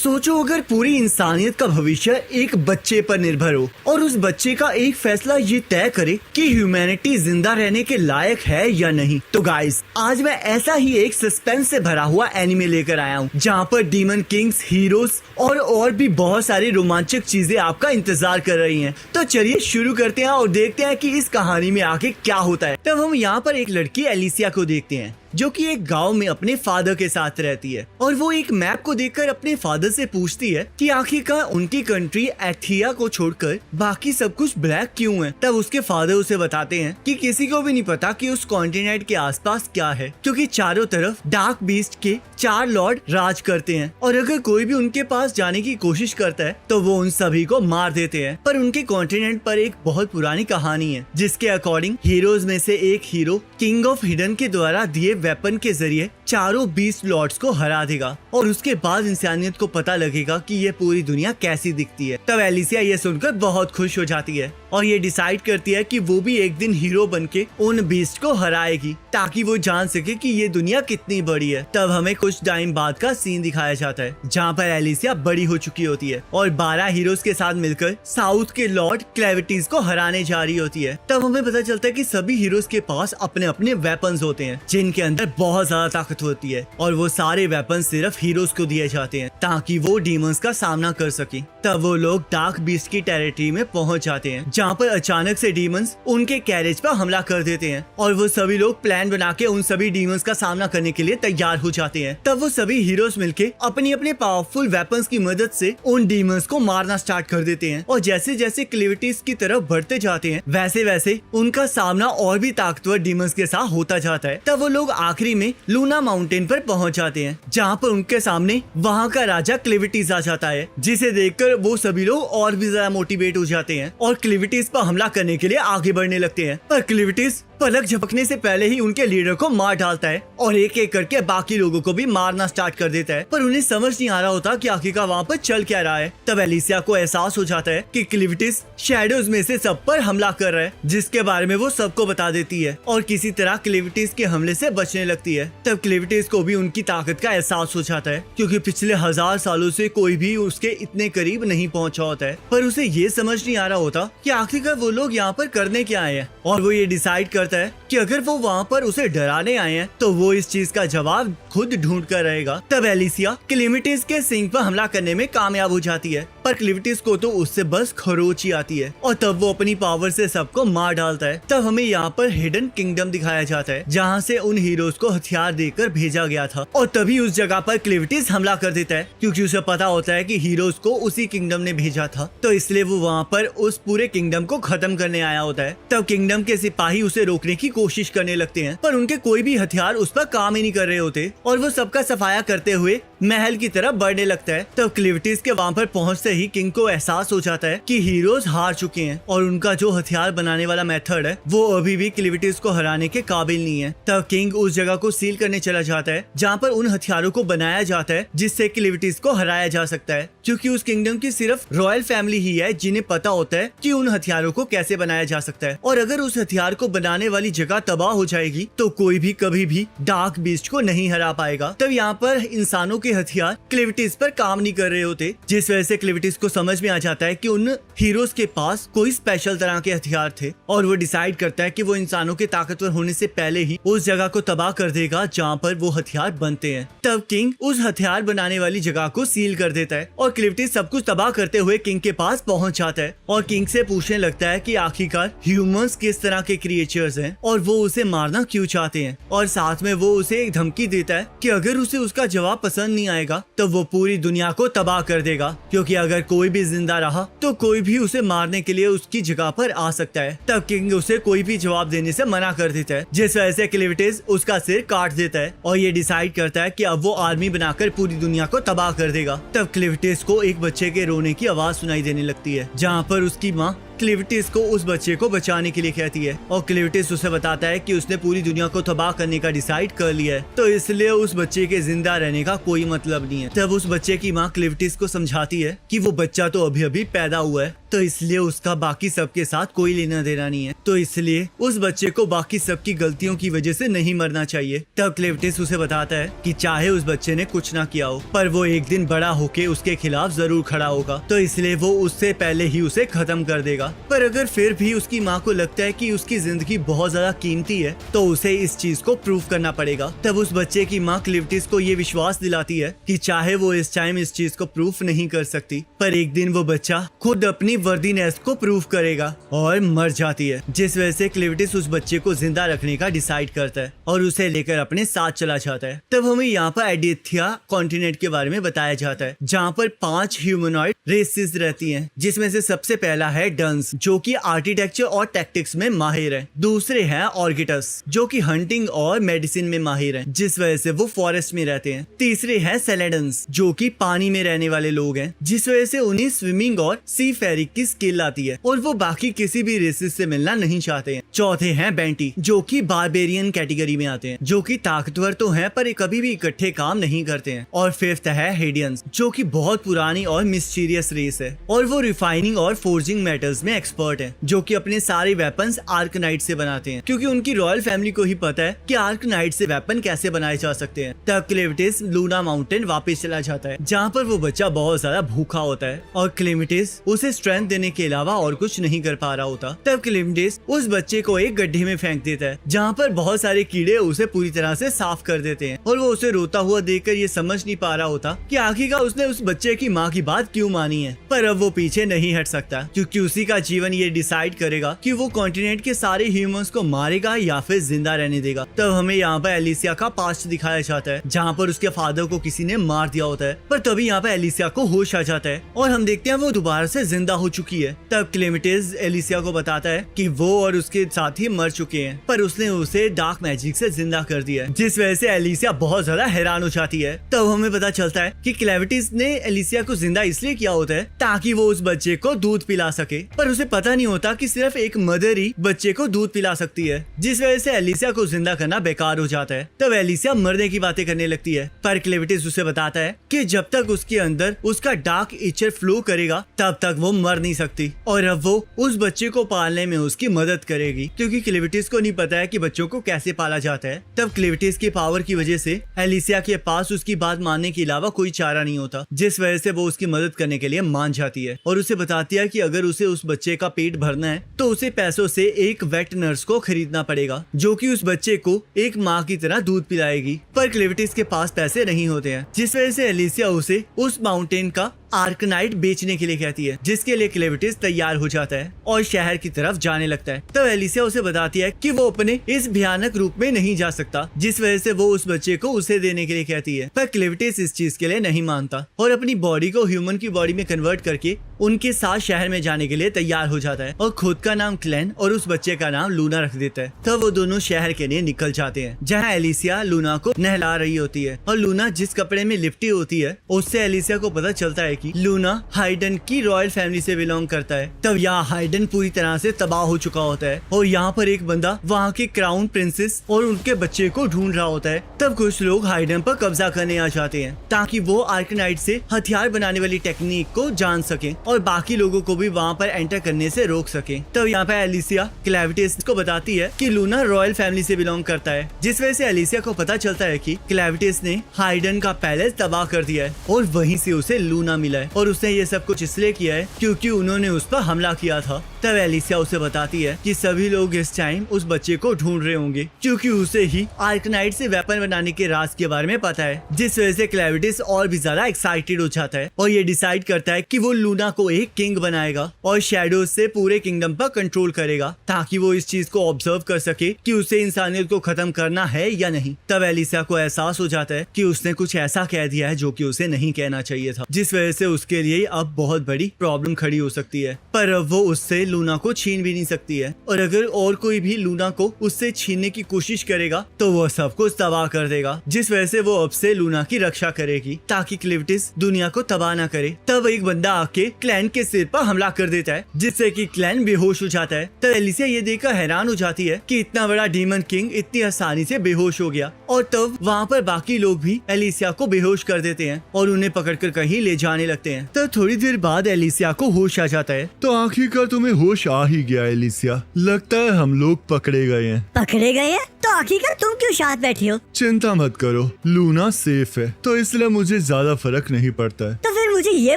सोचो अगर पूरी इंसानियत का भविष्य एक बच्चे पर निर्भर हो और उस बच्चे का एक फैसला ये तय करे कि ह्यूमैनिटी जिंदा रहने के लायक है या नहीं। तो गाइस, आज मैं ऐसा ही एक सस्पेंस से भरा हुआ एनिमे लेकर आया हूँ जहाँ पर डीमन किंग्स, हीरोज और भी बहुत सारी रोमांचक चीजें आपका इंतजार कर रही हैं। तो चलिए शुरू करते हैं और देखते हैं कि इस कहानी में आगे क्या होता है। तब हम यहाँ पर एक लड़की एलिसिया को देखते हैं जो कि एक गांव में अपने फादर के साथ रहती है और वो एक मैप को देखकर अपने फादर से पूछती है कि आखिरकार उनकी कंट्री एथिया को छोड़कर बाकी सब कुछ ब्लैक क्यों है। तब उसके फादर उसे बताते हैं कि किसी को भी नहीं पता कि उस कॉन्टिनेंट के आसपास क्या है, क्योंकि चारों तरफ डार्क बीस्ट के 4 लॉर्ड राज करते हैं और अगर कोई भी उनके पास जाने की कोशिश करता है तो वो उन सभी को मार देते हैं। पर उनके कॉन्टिनेंट पर एक बहुत पुरानी कहानी है जिसके अकॉर्डिंग हीरोज में से एक हीरो किंग ऑफ हिडन के द्वारा दिए वेपन के जरिए चारों 20 लॉर्ड्स को हरा देगा और उसके बाद इंसानियत को पता लगेगा कि ये पूरी दुनिया कैसी दिखती है। तब एलिसिया ये सुनकर बहुत खुश हो जाती है और ये डिसाइड करती है कि वो भी एक दिन हीरो बनके उन बीस्ट को हराएगी ताकि वो जान सके कि ये दुनिया कितनी बड़ी है। तब हमें कुछ टाइम बाद का सीन दिखाया जाता है जहाँ पर एलिसिया बड़ी हो चुकी होती है और 12 हीरोज के साथ मिलकर साउथ के लॉर्ड क्लेविटीज को हराने जा रही होती है। तब हमें पता चलता है कि सभी हीरोज के पास अपने अपने वेपन्स होते हैं जिनके अंदर बहुत ज्यादा ताकत होती है और वो सारे वेपन सिर्फ हीरोज को दिए जाते हैं ताकि वो डीमंस का सामना कर सके। तब वो लोग डार्क बीस्ट की टेरिटरी में पहुंच जाते हैं जहाँ पर अचानक से डीमंस उनके कैरेज पर हमला कर देते हैं और वो सभी लोग प्लान बना के उन सभी डीमंस का सामना करने के लिए तैयार हो जाते हैं। तब वो सभी हीरोज मिलके अपनी अपने पावरफुल वेपन्स की मदद से उन डीमंस को मारना स्टार्ट कर देते हैं और जैसे जैसे क्लेविटीज की तरफ बढ़ते जाते हैं वैसे वैसे उनका सामना और भी ताकतवर डीमंस के साथ होता जाता है। तब वो लोग आखिरी में लूना माउंटेन पर पहुंच जाते हैं जहाँ पर उनके सामने वहाँ का राजा क्लेविटीज आ जाता है, जिसे देखकर वो सभी लोग और भी ज्यादा मोटिवेट हो जाते हैं और क्लेविटीज पर हमला करने के लिए आगे बढ़ने लगते हैं। पर क्लेविटीज पलक झपकने से पहले ही उनके लीडर को मार डालता है और एक एक करके बाकी लोगों को भी मारना स्टार्ट कर देता है। पर उन्हें समझ नहीं आ रहा होता कि आखिरकार वहाँ पर चल क्या रहा है। तब एलिसिया को एहसास हो जाता है कि क्लेविटीज शैडोज में से सब पर हमला कर रहा है, जिसके बारे में वो सबको बता देती है और किसी तरह क्लेविटीज के हमले से बचने लगती है। तब क्लेविटीज को भी उनकी ताकत का एहसास हो जाता है क्योंकि पिछले 1000 सालों से कोई भी उसके इतने करीब नहीं पहुंचा होता है। पर उसे ये समझ नहीं आ रहा होता कि आखिरकार वो लोग यहाँ पर करने क्या आए हैं और वो ये डिसाइड करता है कि अगर वो वहाँ पर उसे डराने आए हैं तो वो इस चीज का जवाब खुद ढूंढ कर रहेगा। तब एलिसिया क्लेविटीज के सिंग पर हमला करने में कामयाब हो जाती है पर क्लेविटीज को तो उससे बस खरोच ही आती है और तब वो अपनी पावर से सबको मार डालता है। तब हमें यहाँ पर हिडन किंगडम दिखाया जाता है जहाँ से उन हीरोज को हथियार देकर भेजा गया था और तभी उस जगह पर क्लेविटीज हमला कर देता है क्योंकि उसे पता होता है कि हीरोज को उसी किंगडम ने भेजा था, तो इसलिए वो वहाँ पर उस पूरे किंगडम को खत्म करने आया होता है। तब किंगडम के सिपाही उसे रोकने की कोशिश करने लगते हैं पर उनके कोई भी हथियार उस पर काम ही नहीं कर रहे होते और वो सबका सफाया करते हुए महल की तरफ बढ़ने लगता है। तब क्लेविटीज के वहाँ पर पहुँचते ही किंग को एहसास हो जाता है कि हीरोज हार चुके हैं और उनका जो हथियार बनाने वाला मेथड है वो अभी भी क्लेविटीज को हराने के काबिल नहीं है। तब किंग उस जगह को सील करने चला जाता है जहाँ पर उन हथियारों को बनाया जाता है जिससे क्लेविटीज को हराया जा सकता है, क्योंकि उस किंगडम की सिर्फ रॉयल फैमिली ही है जिन्हें पता होता है कि उन हथियारों को कैसे बनाया जा सकता है और अगर उस हथियार को बनाने वाली जगह तबाह हो जाएगी तो कोई भी कभी भी डार्क बीस्ट को नहीं हरा पाएगा। तब यहाँ पर इंसानों के हथियार क्लेविटीज पर काम नहीं कर रहे होते, जिस वजह से क्लेविटीज को समझ में आ जाता है कि उन हीरोज के पास कोई स्पेशल तरह के हथियार थे और वो डिसाइड करता है कि वो इंसानों के ताकतवर होने से पहले ही उस जगह को तबाह कर देगा जहाँ पर वो हथियार बनते हैं। तब किंग उस हथियार बनाने वाली जगह को सील कर देता है और क्लेविटीज सब कुछ तबाह करते हुए किंग के पास पहुंच जाता है और किंग से पूछने लगता है कि आखिरकार ह्यूमंस किस तरह के क्रिएचर्स हैं और वो उसे मारना क्यों चाहते हैं और साथ में वो उसे एक धमकी देता है कि अगर उसे उसका जवाब पसंद नहीं आएगा तो वो पूरी दुनिया को तबाह कर देगा, क्योंकि अगर कोई भी जिंदा रहा तो कोई भी उसे मारने के लिए उसकी जगह पर आ सकता है। तब किंग उसे कोई भी जवाब देने से मना कर देता है, जिस वजह से क्लेविटीज उसका सिर काट देता है और ये डिसाइड करता है कि अब वो आर्मी बनाकर पूरी दुनिया को तबाह कर देगा। तब क्लेविटीज को एक बच्चे के रोने की आवाज सुनाई देने लगती है जहाँ पर उसकी माँ क्लिविटिस को उस बच्चे को बचाने के लिए कहती है और क्लिविटिस उसे बताता है कि उसने पूरी दुनिया को तबाह करने का डिसाइड कर लिया है, तो इसलिए उस बच्चे के जिंदा रहने का कोई मतलब नहीं है। तब उस बच्चे की माँ क्लिविटिस को समझाती है कि वो बच्चा तो अभी अभी पैदा हुआ है, तो इसलिए उसका बाकी सबके साथ कोई लेना देना नहीं है, तो इसलिए उस बच्चे को बाकी सबकी गलतियों की वजह से नहीं मरना चाहिए। तब क्लिविटिस उसे बताता है कि चाहे उस बच्चे ने कुछ ना किया हो, पर वो एक दिन बड़ा होके उसके खिलाफ जरूर खड़ा होगा, तो इसलिए वो उससे पहले ही उसे खत्म कर देगा। पर अगर फिर भी उसकी माँ को लगता है कि उसकी जिंदगी बहुत ज्यादा कीमती है, तो उसे इस चीज को प्रूव करना पड़ेगा। तब उस बच्चे की माँ क्लिविटिस को ये विश्वास दिलाती है कि चाहे वो इस टाइम इस चीज को प्रूफ नहीं कर सकती, पर एक दिन वो बच्चा खुद अपनी वर्दीनेस को प्रूव करेगा और मर जाती है, जिस वजह से क्लिविटिस उस बच्चे को जिंदा रखने का डिसाइड करता है और उसे लेकर अपने साथ चला जाता है। तब हमें यहाँ पर एडिथिया कॉन्टिनेंट के बारे में बताया जाता है, जहाँ पर 5 ह्यूमनॉइड रेसेस रहती हैं, जिसमें से सबसे पहला है डंस, जो कि आर्किटेक्चर और टैक्टिक्स में माहिर है। दूसरे हैं ऑर्गिटस, जो कि हंटिंग और मेडिसिन में माहिर हैं, जिस वजह से वो फॉरेस्ट में रहते हैं। तीसरे हैं सेलेडन्स, जो कि पानी में रहने वाले लोग हैं, जिस वजह से उन्हें स्विमिंग और सी फेरिंग की स्किल आती है और वो बाकी किसी भी रेसेस से मिलना नहीं चाहते हैं। चौथे हैं बेंटी, जो कि बारबेरियन कैटेगरी में आते हैं, जो कि ताकतवर तो हैं पर कभी भी इकट्ठे काम नहीं करते हैं। और फिफ्थ है हेडियंस, जो कि बहुत पुरानी और मिस्टीरियस रेस है और वो रिफाइनिंग और फोर्जिंग मेटल्स में एक्सपर्ट है, जो कि अपने सारे वेपन्स आर्कनाइट से बनाते हैं, क्योंकि उनकी रॉयल फैमिली को ही पता है कि आर्कनाइट से वेपन कैसे बनाए जा सकते हैं। तब क्लिविटिस लूना माउंटेन वापस चला जाता है, जहाँ पर वो बच्चा बहुत ज्यादा भूखा होता है और क्लिविटिस उसे स्ट्रेंथ देने के अलावा और कुछ नहीं कर पा रहा होता। तब क्लिविटिस उस बच्चे को एक गड्ढे में फेंक देता है, जहाँ पर बहुत सारे कीड़े उसे पूरी तरह से साफ कर देते हैं और वो उसे रोता हुआ देखकर ये समझ नहीं पा रहा होता कि आखिरकार उसने उस बच्चे की माँ की बात क्यों मानी है। पर अब वो पीछे नहीं हट सकता, क्योंकि उसी का जीवन ये डिसाइड करेगा कि वो कॉन्टिनेंट के सारे ह्यूमंस को मारेगा या फिर जिंदा रहने देगा। तब हमें यहाँ पर एलिसिया का पास्ट दिखाया जाता है, जहाँ पर उसके फादर को किसी ने मार दिया होता है, पर तभी यहाँ पर एलिसिया को होश आ जाता है और हम देखते हैं वो दोबारा से जिंदा हो चुकी है। तब क्लेमिटिस एलिसिया को बताता है कि वो और उसके साथी मर चुके हैं, पर उसने उसे डार्क मैजिक से जिंदा कर दिया है, जिस वजह से एलिसिया बहुत ज्यादा हैरान हो जाती है। तब हमें पता चलता है कि क्लेविटिस ने एलिसिया को जिंदा इसलिए किया होता है ताकि वो उस बच्चे को दूध पिला सके, पर उसे पता नहीं होता कि सिर्फ एक मदर ही बच्चे को दूध पिला सकती है, जिस वजह से एलिसिया को जिंदा करना बेकार हो जाता है। तब एलिसिया मरने की बातें करने लगती है, पर क्लेविटिस उसे बताता है कि जब तक उसके अंदर उसका डार्क इचर फ्लो करेगा तब तक वो मर नहीं सकती, और अब वो उस बच्चे को पालने में उसकी मदद करेगी, क्योंकि क्लेविटिस को नहीं पता है कि बच्चों को कैसे पाला जाता है। तब क्लेविटिस की पावर की वजह से एलिसिया के पास उसकी बात मानने के अलावा कोई चारा नहीं होता, जिस वजह से वो उसकी मदद करने के लिए मान जाती है और उसे बताती है कि अगर उसे उस बच्चे का पेट भरना है तो उसे पैसों से एक वेट नर्स को खरीदना पड़ेगा, जो कि उस बच्चे को एक माँ की तरह दूध पिलाएगी। पर क्लेविटिस के पास पैसे नहीं होते हैं, जिस वजह से एलिसिया उसे उस माउंटेन का आर्कनाइट बेचने के लिए कहती है, जिसके लिए क्लेविटिस तैयार हो जाता है और शहर की तरफ जाने लगता है। तब एलिसिया उसे बताती है कि वो अपने इस भयानक रूप में नहीं जा सकता, जिस वजह से वो उस बच्चे को उसे देने के लिए कहती है। पर क्लेविटिस इस चीज के लिए नहीं मानता और अपनी बॉडी को ह्यूमन की बॉडी में कन्वर्ट करके उनके साथ शहर में जाने के लिए तैयार हो जाता है और खुद का नाम क्लेन और उस बच्चे का नाम लूना रख देता है। तब वो दोनों शहर के लिए निकल जाते हैं, जहाँ एलिसिया लूना को नहला रही होती है और लूना जिस कपड़े में लिपटी होती है उससे एलिसिया को पता चलता है कि लूना हाइडन की रॉयल फैमिली से बिलोंग करता है। तब यहाँ हाइडन पूरी तरह से तबाह हो चुका होता है और यहाँ पर एक बंदा वहाँ के क्राउन प्रिंसेस और उनके बच्चे को ढूंढ रहा होता है। तब कुछ लोग हाइडन पर कब्जा करने आ जाते हैं ताकि वो आर्कनाइट से हथियार बनाने वाली टेक्निक को जान सके और बाकी लोगों को भी वहाँ पर एंटर करने से रोक सके। तब यहाँ पे एलिसिया क्लेविटिस को बताती है कि लूना रॉयल फैमिली से बिलोंग करता है, जिस वजह से एलिसिया को पता चलता है कि क्लेविटिस ने हाइडन का पैलेस तबाह कर दिया है और वहीं से उसे लूना मिला है और उसने ये सब कुछ इसलिए किया है क्योंकि उन्होंने उस पर हमला किया था। तब एलिसिया उसे बताती है कि सभी लोग इस टाइम उस बच्चे को ढूंढ रहे होंगे क्योंकि उसे ही आर्कनाइट से वेपन बनाने के राज के बारे में पता है, जिस वजह से क्लेविटिस और भी ज्यादा एक्साइटेड हो जाता है और ये डिसाइड करता है कि वो लूना को एक किंग बनाएगा और शैडोज से पूरे किंगडम पर कंट्रोल करेगा ताकि वो इस चीज को ऑब्जर्व कर सके कि उसे इंसानियत को खत्म करना है या नहीं। तब एलिसिया को एहसास हो जाता है कि उसने कुछ ऐसा कह दिया है जो कि उसे नहीं कहना चाहिए था, जिस वजह से उसके लिए अब बहुत बड़ी प्रॉब्लम खड़ी हो सकती है। पर अब वो उससे लूना को छीन भी नहीं सकती है, और अगर और कोई भी लूना को उससे छीनने की कोशिश करेगा तो वो सब कुछ तबाह कर देगा, जिस वजह से वो अब से लूना की रक्षा करेगी ताकि क्लिविटिस दुनिया को तबाह ना करे। तब एक बंदा आके क्लैन के सिर पर हमला कर देता है, जिससे कि क्लैन बेहोश हो जाता है। तब एलिसिया ये देखकर हैरान हो जाती है कि इतना बड़ा डीमन किंग इतनी आसानी से बेहोश हो गया, और तब वहाँ पर बाकी लोग भी एलिसिया को बेहोश कर देते हैं और उन्हें पकड़कर कहीं ले जाने लगते हैं। तब थोड़ी देर बाद एलिसिया को होश आ जाता है। तो आखिरकार तुम्हें होश आ ही गया एलिसिया, लगता है हम लोग पकड़े गए हैं। पकड़े गए हैं? तो आखिरकार तुम क्यों साथ बैठी हो? चिंता मत करो, लूना सेफ है, तो इसलिए मुझे ज्यादा फर्क नहीं पड़ता है। तो फिर मुझे ये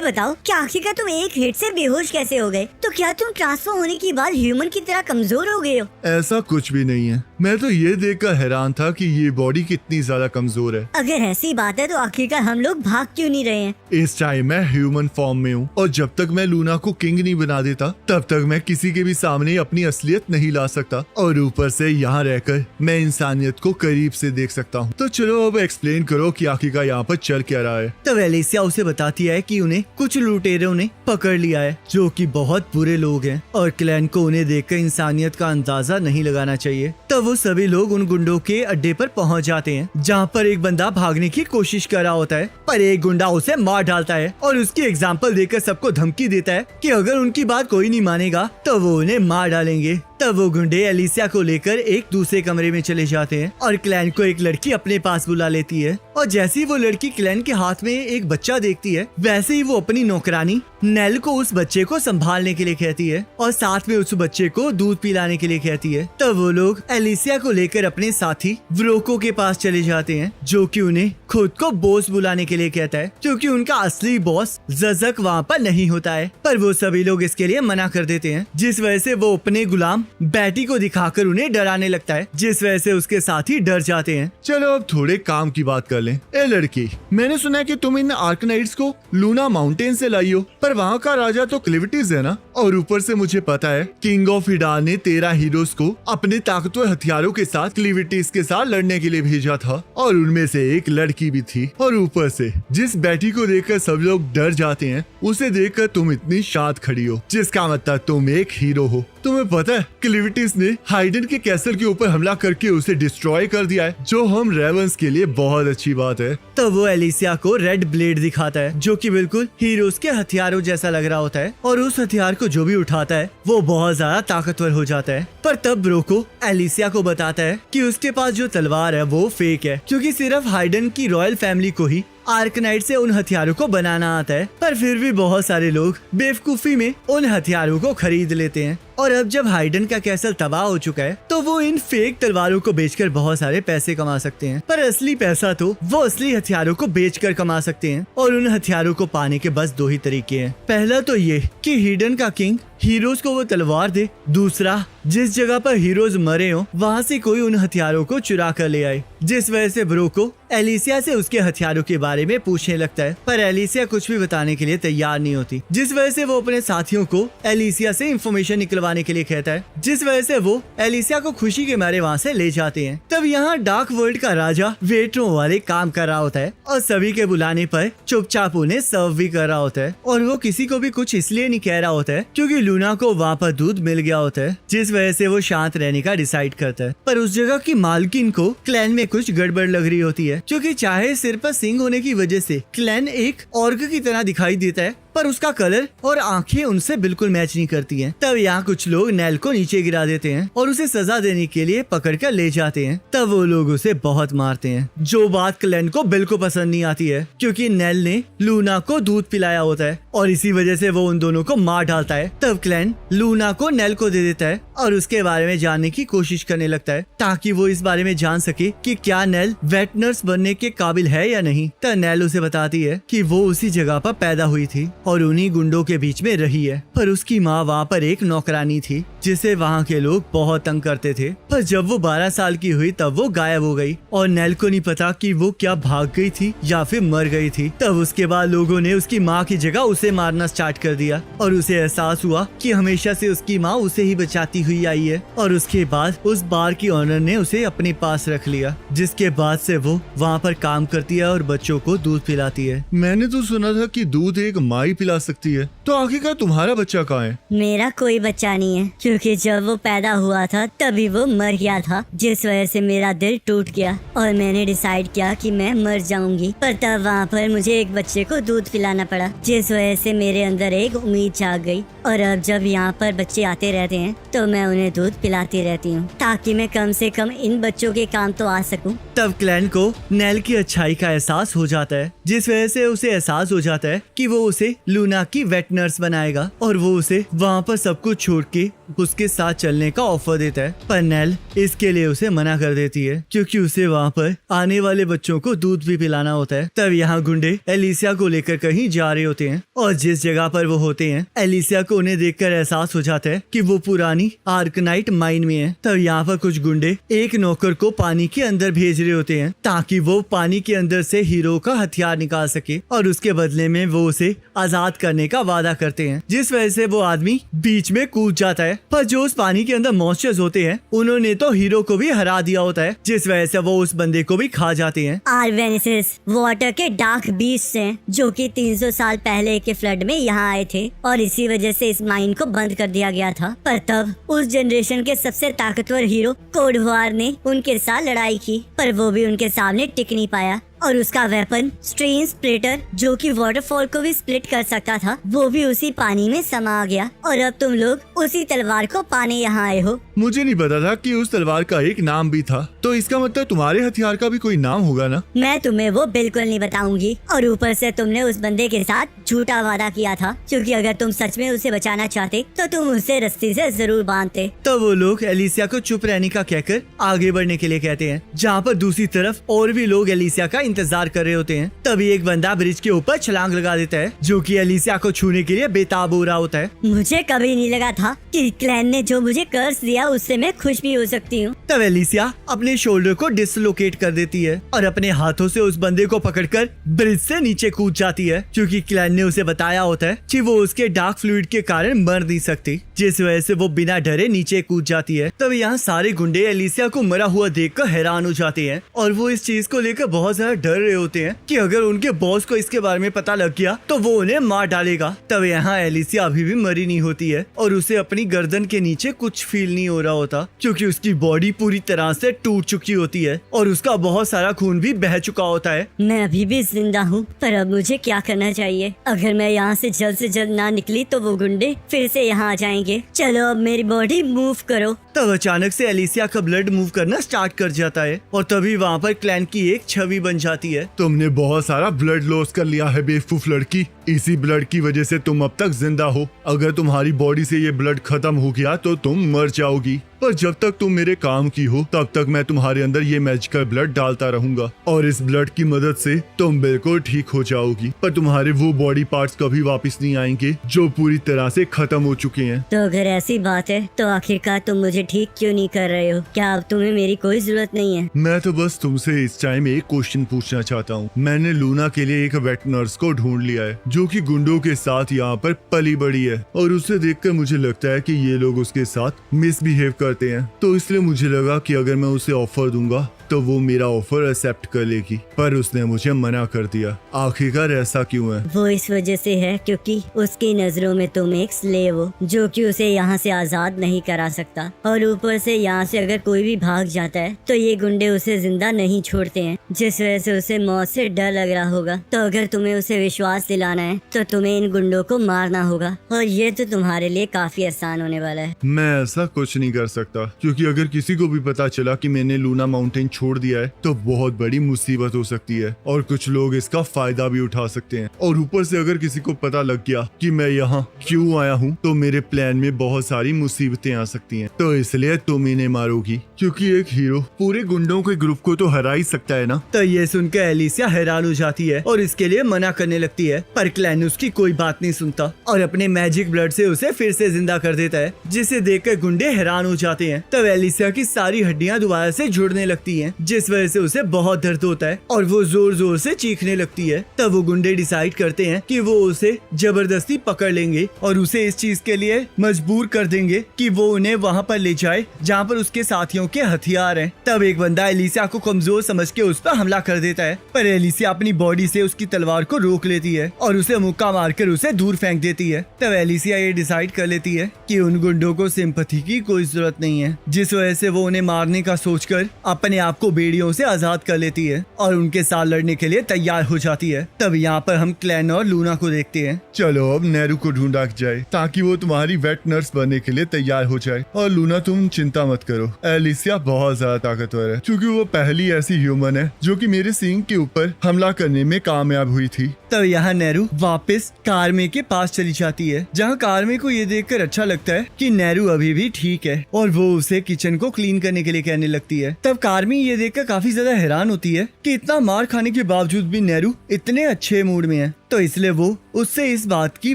बताओ कि आखिरकार तुम एक हिट से बेहोश कैसे हो गए? तो क्या तुम ट्रांसफॉर्म होने के बाद ह्यूमन की तरह कमजोर हो गए हो? ऐसा कुछ भी नहीं है, मैं तो ये देखकर हैरान था कि ये बॉडी कितनी ज्यादा कमजोर है। अगर ऐसी बात है तो आखिरकार हम लोग भाग क्यों नहीं रहे हैं? इस टाइम मैं ह्यूमन फॉर्म में हूँ, और जब तक मैं लूना को किंग नहीं बना देता तब तक मैं किसी के भी सामने अपनी असलियत नहीं ला सकता, और ऊपर से यहाँ रहकर मैं इंसानियत को करीब से देख सकता हूँ। तो चलो अब एक्सप्लेन करो कि आखिरकार यहाँ पर चल क्या रहा है। तब एलिसिया उसे बताती है कि उन्हें कुछ लुटेरों ने पकड़ लिया है जो कि बहुत बुरे लोग हैं, और क्लैन को उन्हें देखकर इंसानियत का अंदाजा नहीं लगाना चाहिए। तब वो सभी लोग उन गुंडों के अड्डे पर पहुंच जाते हैं, जहां पर एक बंदा भागने की कोशिश कर रहा होता है, पर एक गुंडा उसे मार डालता है और उसकी एग्जाम्पल देकर सबको धमकी देता है कि अगर उनकी बात कोई नहीं मानेगा तो वो उन्हें मार डालेंगे। तब वो गुंडे एलिसिया को लेकर एक दूसरे कमरे में चले जाते हैं और क्लैन को एक लड़की अपने पास बुला लेती है, और जैसे ही वो लड़की क्लैन के हाथ में एक बच्चा देखती है वैसे ही वो अपनी नौकरानी नेल को उस बच्चे को संभालने के लिए कहती है और साथ में उस बच्चे को दूध पिलाने के लिए कहती है। तब वो लोग एलिसिया को लेकर अपने साथी व्रोको के पास चले जाते हैं, जो कि उन्हें खुद को बॉस बुलाने के लिए कहता है, क्योंकि उनका असली बॉस जजक वहाँ पर नहीं होता है। पर वो सभी लोग इसके लिए मना कर देते हैं, जिस वजह से वो अपने गुलाम बैटी को दिखाकर उन्हें डराने लगता है, जिस वजह से उसके साथी डर जाते हैं। चलो अब थोड़े काम की बात कर लें। ए लड़की, मैंने सुना है कि तुम इन आर्कनाइट्स को लूना माउंटेन से लाई हो, पर वहाँ का राजा तो क्लिविटिस है ना, और ऊपर से मुझे पता है किंग ऑफ हिडार ने 13 हीरोज को अपने ताकतवर हथियारों के साथ क्लिविटिस के साथ लड़ने के लिए भेजा था, और उनमें से एक लड़की भी थी। और ऊपर से जिस बैटी को देखकर सब लोग डर जाते हैं, उसे देखकर तुम इतनी शांत खड़ी हो, जिसका मतलब तुम एक हीरो हो। तुम्हें पता है क्लिविटिस ने हाइडन के कैसल के ऊपर हमला करके उसे डिस्ट्रॉय कर दिया है, जो हम रेवंस के लिए बहुत अच्छी बात है। तब वो एलिसिया को रेड ब्लेड दिखाता है, जो कि बिल्कुल हीरोज के हथियारों जैसा लग रहा होता है, और उस हथियार को जो भी उठाता है वो बहुत ज्यादा ताकतवर हो जाता है। पर तब ब्रोको एलिसिया को बताता है कि उसके पास जो तलवार है वो फेक है, क्योंकि सिर्फ हाइडन की रॉयल फैमिली को ही आर्कनाइट से उन हथियारों को बनाना आता है। पर फिर भी बहुत सारे लोग बेवकूफी में उन हथियारों को खरीद लेते हैं, और अब जब हाइडन का कैसल तबाह हो चुका है तो वो इन फेक तलवारों को बेचकर बहुत सारे पैसे कमा सकते हैं। पर असली पैसा तो वो असली हथियारों को बेचकर कमा सकते हैं, और उन हथियारों को पाने के बस 2 ही तरीके हैं। पहला तो ये कि हिडन का किंग हीरोज को वो तलवार दे, दूसरा जिस जगह पर हीरोज मरे हो वहाँ से कोई उन हथियारों को चुरा कर ले आए, जिस वजह से ब्रोको एलिसिया से उसके हथियारों के बारे में पूछने लगता है। पर एलिसिया कुछ भी बताने के लिए तैयार नहीं होती, जिस वजह से वो अपने साथियों को एलिसिया से इंफॉर्मेशन निकलवाने के लिए कहता है, जिस वजह से वो एलिसिया को खुशी के मारे वहाँ से ले जाते हैं। तब यहाँ डार्क वर्ल्ड का राजा वेटरों वाले काम कर रहा होता है, और सभी के बुलाने पर चुपचाप उन्हें सर्व भी कर रहा होता है, और वो किसी को भी कुछ इसलिए नहीं कह रहा होता है क्योंकि लूना को वहाँ पर दूध मिल गया होता है, जिस वजह से वो शांत रहने का डिसाइड करता है। पर उस जगह की मालकिन को क्लैन में कुछ गड़बड़ लग रही होती है, क्योंकि चाहे सिर पर सिंग होने की वजह से क्लैन एक ऑर्ग की तरह दिखाई देता है, पर उसका कलर और आंखें उनसे बिल्कुल मैच नहीं करती हैं। तब यहाँ कुछ लोग नेल को नीचे गिरा देते हैं और उसे सजा देने के लिए पकड़कर ले जाते हैं। तब वो लोग उसे बहुत मारते हैं, जो बात क्लैन को बिल्कुल पसंद नहीं आती है, क्योंकि नेल ने लूना को दूध पिलाया होता है और इसी वजह से वो उन दोनों को मार डालता है। तब क्लैन लूना को नेल को दे देता है और उसके बारे में जानने की कोशिश करने लगता है, ताकि वो इस बारे में जान सके कि क्या नेल वेट नर्स बनने के काबिल है या नहीं। तब नेल उसे बताती है कि वो उसी जगह पर पैदा हुई थी और उन्हीं गुंडों के बीच में रही है, पर उसकी माँ वहाँ पर एक नौकरानी थी, जिसे वहाँ के लोग बहुत तंग करते थे। पर जब वो 12 साल की हुई तब वो गायब हो गई और नेल को नहीं पता कि वो क्या भाग गई थी या फिर मर गई थी। तब उसके बाद लोगों ने उसकी माँ की जगह उसे मारना स्टार्ट कर दिया और उसे एहसास हुआ कि हमेशा से उसकी माँ उसे ही बचाती हुई आई है। और उसके बाद उस बार की ऑनर ने उसे अपने पास रख लिया, जिसके बाद से वो वहाँ पर काम करती है और बच्चों को दूध पिलाती है। मैंने तो सुना था कि दूध एक माँ ही पिला सकती है, तो आखिरकार तुम्हारा बच्चा कहाँ है? मेरा कोई बच्चा नहीं है, क्योंकि जब वो पैदा हुआ था तभी वो मर गया था, जिस वजह से मेरा दिल टूट गया और मैंने डिसाइड किया कि मैं मर जाऊंगी। पर तब वहाँ पर मुझे एक बच्चे को दूध पिलाना पड़ा, जिस वजह से मेरे अंदर एक उम्मीद जाग गई। और अब जब यहाँ पर बच्चे आते रहते हैं तो मैं उन्हें दूध पिलाती रहती हूँ, ताकि मैं कम से कम इन बच्चों के काम तो आ सकूं। तब क्लैन को नेल की अच्छाई का एहसास हो जाता है, जिस वजह से उसे एहसास हो जाता है कि वो उसे लूना की वेट नर्स बनाएगा और वो उसे वहाँ पर सब कुछ छोड़ के उसके साथ चलने का ऑफर देता है। पर नेल इसके लिए उसे मना कर देती है, क्योंकि उसे वहाँ पर आने वाले बच्चों को दूध भी पिलाना होता है। तब यहाँ गुंडे एलिसिया को लेकर कहीं जा रहे होते हैं और जिस जगह पर वो होते हैं, एलिसिया को उन्हें देखकर एहसास हो जाता है कि वो पुरानी आर्कनाइट माइन में है। तब यहाँ पर कुछ गुंडे एक नौकर को पानी के अंदर भेज रहे होते हैं ताकि वो पानी के अंदर से हीरो का हथियार निकाल सके और उसके बदले में वो उसे आजाद करने का वादा करते हैं, जिस वजह से वो आदमी बीच में कूद जाता है। पर जो उस पानी के अंदर मॉन्स्टर्स होते हैं, उन्होंने तो हीरो को भी हरा दिया होता है, जिस वजह से वो उस बंदे को भी खा जाते हैं। आर्वेनेसिस वाटर के डार्क बीस्ट हैं, जो कि 300 साल पहले के फ्लड में यहाँ आए थे और इसी वजह से इस माइन को बंद कर दिया गया था। पर तब उस जनरेशन के सबसे ताकतवर हीरो कोड वार ने उनके साथ लड़ाई की, पर वो भी उनके सामने टिक नहीं पाया और उसका वेपन स्ट्रेन स्प्लिटर, जो कि वाटरफॉल को भी स्प्लिट कर सकता था, वो भी उसी पानी में समा गया। और अब तुम लोग उसी तलवार को पाने यहाँ आए हो। मुझे नहीं पता था कि उस तलवार का एक नाम भी था, तो इसका मतलब तुम्हारे हथियार का भी कोई नाम होगा ना? मैं तुम्हें वो बिल्कुल नहीं बताऊंगी। और ऊपर से तुमने उस बंदे के साथ झूठा वादा किया था, क्योंकि अगर तुम सच में उसे बचाना चाहते तो तुम उसे रस्सी से जरूर बांधते। तो वो लोग एलिसिया को चुप रहने का कहकर आगे बढ़ने के लिए कहते हैं, जहाँ पर दूसरी तरफ और भी लोग एलिसिया का इंतजार कर रहे होते हैं। तभी एक बंदा ब्रिज के ऊपर छलांग लगा देता है, जो कि एलिसिया को छूने के लिए बेताब हो रहा होता है। मुझे कभी नहीं लगा था कि क्लैन ने जो मुझे कर्स दिया उससे मैं खुश भी हो सकती हूँ। तब एलिसिया अपने शोल्डर को डिसलोकेट कर देती है और अपने हाथों से उस बंदे को पकड़कर ब्रिज से नीचे कूद जाती है, क्योंकि क्लैन ने उसे बताया होता है कि वो उसके डार्क फ्लूइड के कारण मर नहीं सकती, जिस वजह से वो बिना डरे नीचे कूद जाती है। तब यहाँ सारे गुंडे एलिसिया को मरा हुआ देखकर हैरान हो जाते हैं और वो इस चीज को लेकर बहुत ज्यादा डर रहे होते हैं कि अगर उनके बॉस को इसके बारे में पता लग गया तो वो उन्हें मार डालेगा। तब यहाँ एलिसिया अभी भी मरी नहीं होती है और उसे अपनी गर्दन के नीचे कुछ फील नहीं हो रहा होता, क्योंकि उसकी बॉडी पूरी तरह से टूट चुकी होती है और उसका बहुत सारा खून भी बह चुका होता है। मैं अभी भी जिंदा हूँ, पर अब मुझे क्या करना चाहिए? अगर मैं यहाँ से जल्द ना निकली तो वो गुंडे फिर से यहाँ आ जाएंगे। चलो अब मेरी बॉडी मूव करो। तब अचानक से एलिसिया का ब्लड मूव करना स्टार्ट कर जाता है और तभी वहाँ पर क्लैन की एक छवि बन जाती है। तुमने बहुत सारा ब्लड लॉस कर लिया है बेवकूफ लड़की, इसी ब्लड की वजह से तुम अब तक जिंदा हो। अगर तुम्हारी बॉडी से ये ब्लड खत्म हो गया तो तुम मर जाओगी, पर जब तक तुम मेरे काम की हो तब तक मैं तुम्हारे अंदर ये मैजिकल ब्लड डालता रहूंगा और इस ब्लड की मदद से तुम बिल्कुल ठीक हो जाओगी। पर तुम्हारे वो बॉडी पार्ट्स कभी वापस नहीं आएंगे जो पूरी तरह से खत्म हो चुके हैं। तो अगर ऐसी बात है तो आखिरकार तुम मुझे ठीक क्यों नहीं कर रहे हो? क्या अब तुम्हें मेरी कोई जरूरत नहीं है? मैं तो बस तुमसे इस टाइम एक क्वेश्चन पूछना चाहता हूँ। मैंने लूना के लिए एक वेट नर्स को ढूंढ लिया है, जो कि गुंडों के साथ यहाँ पर पली बड़ी है और उसे देखकर मुझे लगता है कि ये लोग उसके साथ मिसबिहेव करते हैं। तो इसलिए मुझे लगा कि अगर मैं उसे ऑफर दूंगा तो वो मेरा ऑफर एक्सेप्ट कर लेगी, पर उसने मुझे मना कर दिया। आखिरकार ऐसा क्यों है? वो इस वजह से है क्योंकि उसकी नजरों में तुम एक स्लेव हो, जो कि उसे यहाँ से आजाद नहीं करा सकता। और ऊपर से यहाँ से अगर कोई भी भाग जाता है तो ये गुंडे उसे जिंदा नहीं छोड़ते हैं, जिस वजह से उसे मौत से डर लग रहा होगा। तो अगर तुम्हें उसे विश्वास दिलाना है तो तुम्हें इन गुंडों को मारना होगा, और ये तो तुम्हारे लिए काफी आसान होने वाला है। मैं ऐसा कुछ नहीं कर सकता, क्योंकि अगर किसी को भी पता चला कि मैंने लूना माउंटेन छोड़ दिया है तो बहुत बड़ी मुसीबत हो सकती है और कुछ लोग इसका फायदा भी उठा सकते हैं। और ऊपर से अगर किसी को पता लग गया कि मैं यहाँ क्यों आया हूँ तो मेरे प्लान में बहुत सारी मुसीबतें आ सकती हैं। तो इसलिए तुम इन्हें मारोगी, क्योंकि एक हीरो पूरे गुंडों के ग्रुप को तो हरा ही सकता है ना। तो ये सुनकर एलिसिया हैरान हो जाती है और इसके लिए मना करने लगती है, पर क्लैन उसकी कोई बात नहीं सुनता और अपने मैजिक ब्लड से उसे फिर से जिंदा कर देता है, जिसे देखकर गुंडे हैरान हो जाते हैं। तब एलिसिया की सारी हड्डियां दोबारा से जुड़ने लगती हैं, जिस वजह से उसे बहुत दर्द होता है और वो जोर जोर से चीखने लगती है। तब वो गुंडे डिसाइड करते हैं कि वो उसे जबरदस्ती पकड़ लेंगे और उसे इस चीज के लिए मजबूर कर देंगे कि वो उन्हें वहाँ पर ले जाए जहाँ पर उसके साथियों के हथियार हैं। तब एक बंदा एलिसिया को कमजोर समझ के उस पर हमला कर देता है, पर एलिसिया अपनी बॉडी से उसकी तलवार को रोक लेती है और उसे मुक्का मारकर उसे दूर फेंक देती है। तब एलिसिया ये डिसाइड कर लेती है कि उन गुंडों को सिंपैथी की कोई जरूरत नहीं है, जिस वजह से वो उन्हें मारने का सोचकर अपने आप को बेड़ियों से आजाद कर लेती है और उनके साथ लड़ने के लिए तैयार हो जाती है। तब यहाँ पर हम क्लैन और लूना को देखते हैं। चलो अब नेहरू को ढूंढा जाए ताकि वो तुम्हारी वेट नर्स बनने के लिए तैयार हो जाए। और लूना तुम चिंता मत करो, एलिसिया बहुत ज्यादा ताकतवर है क्योंकि वो पहली ऐसी ह्यूमन है जो कि मेरे सिंह के ऊपर हमला करने में कामयाब हुई थी। तब यहाँ नेहरू वापस कारमे के पास चली जाती है, जहाँ कारमे को ये देखकर अच्छा लगता है कि नेहरू अभी भी ठीक है और वो उसे किचन को क्लीन करने के लिए कहने लगती है। तब कारमी ये देखकर काफी ज्यादा हैरान होती है कि इतना मार खाने के बावजूद भी नेहरू इतने अच्छे मूड में है, तो इसलिए वो उससे इस बात की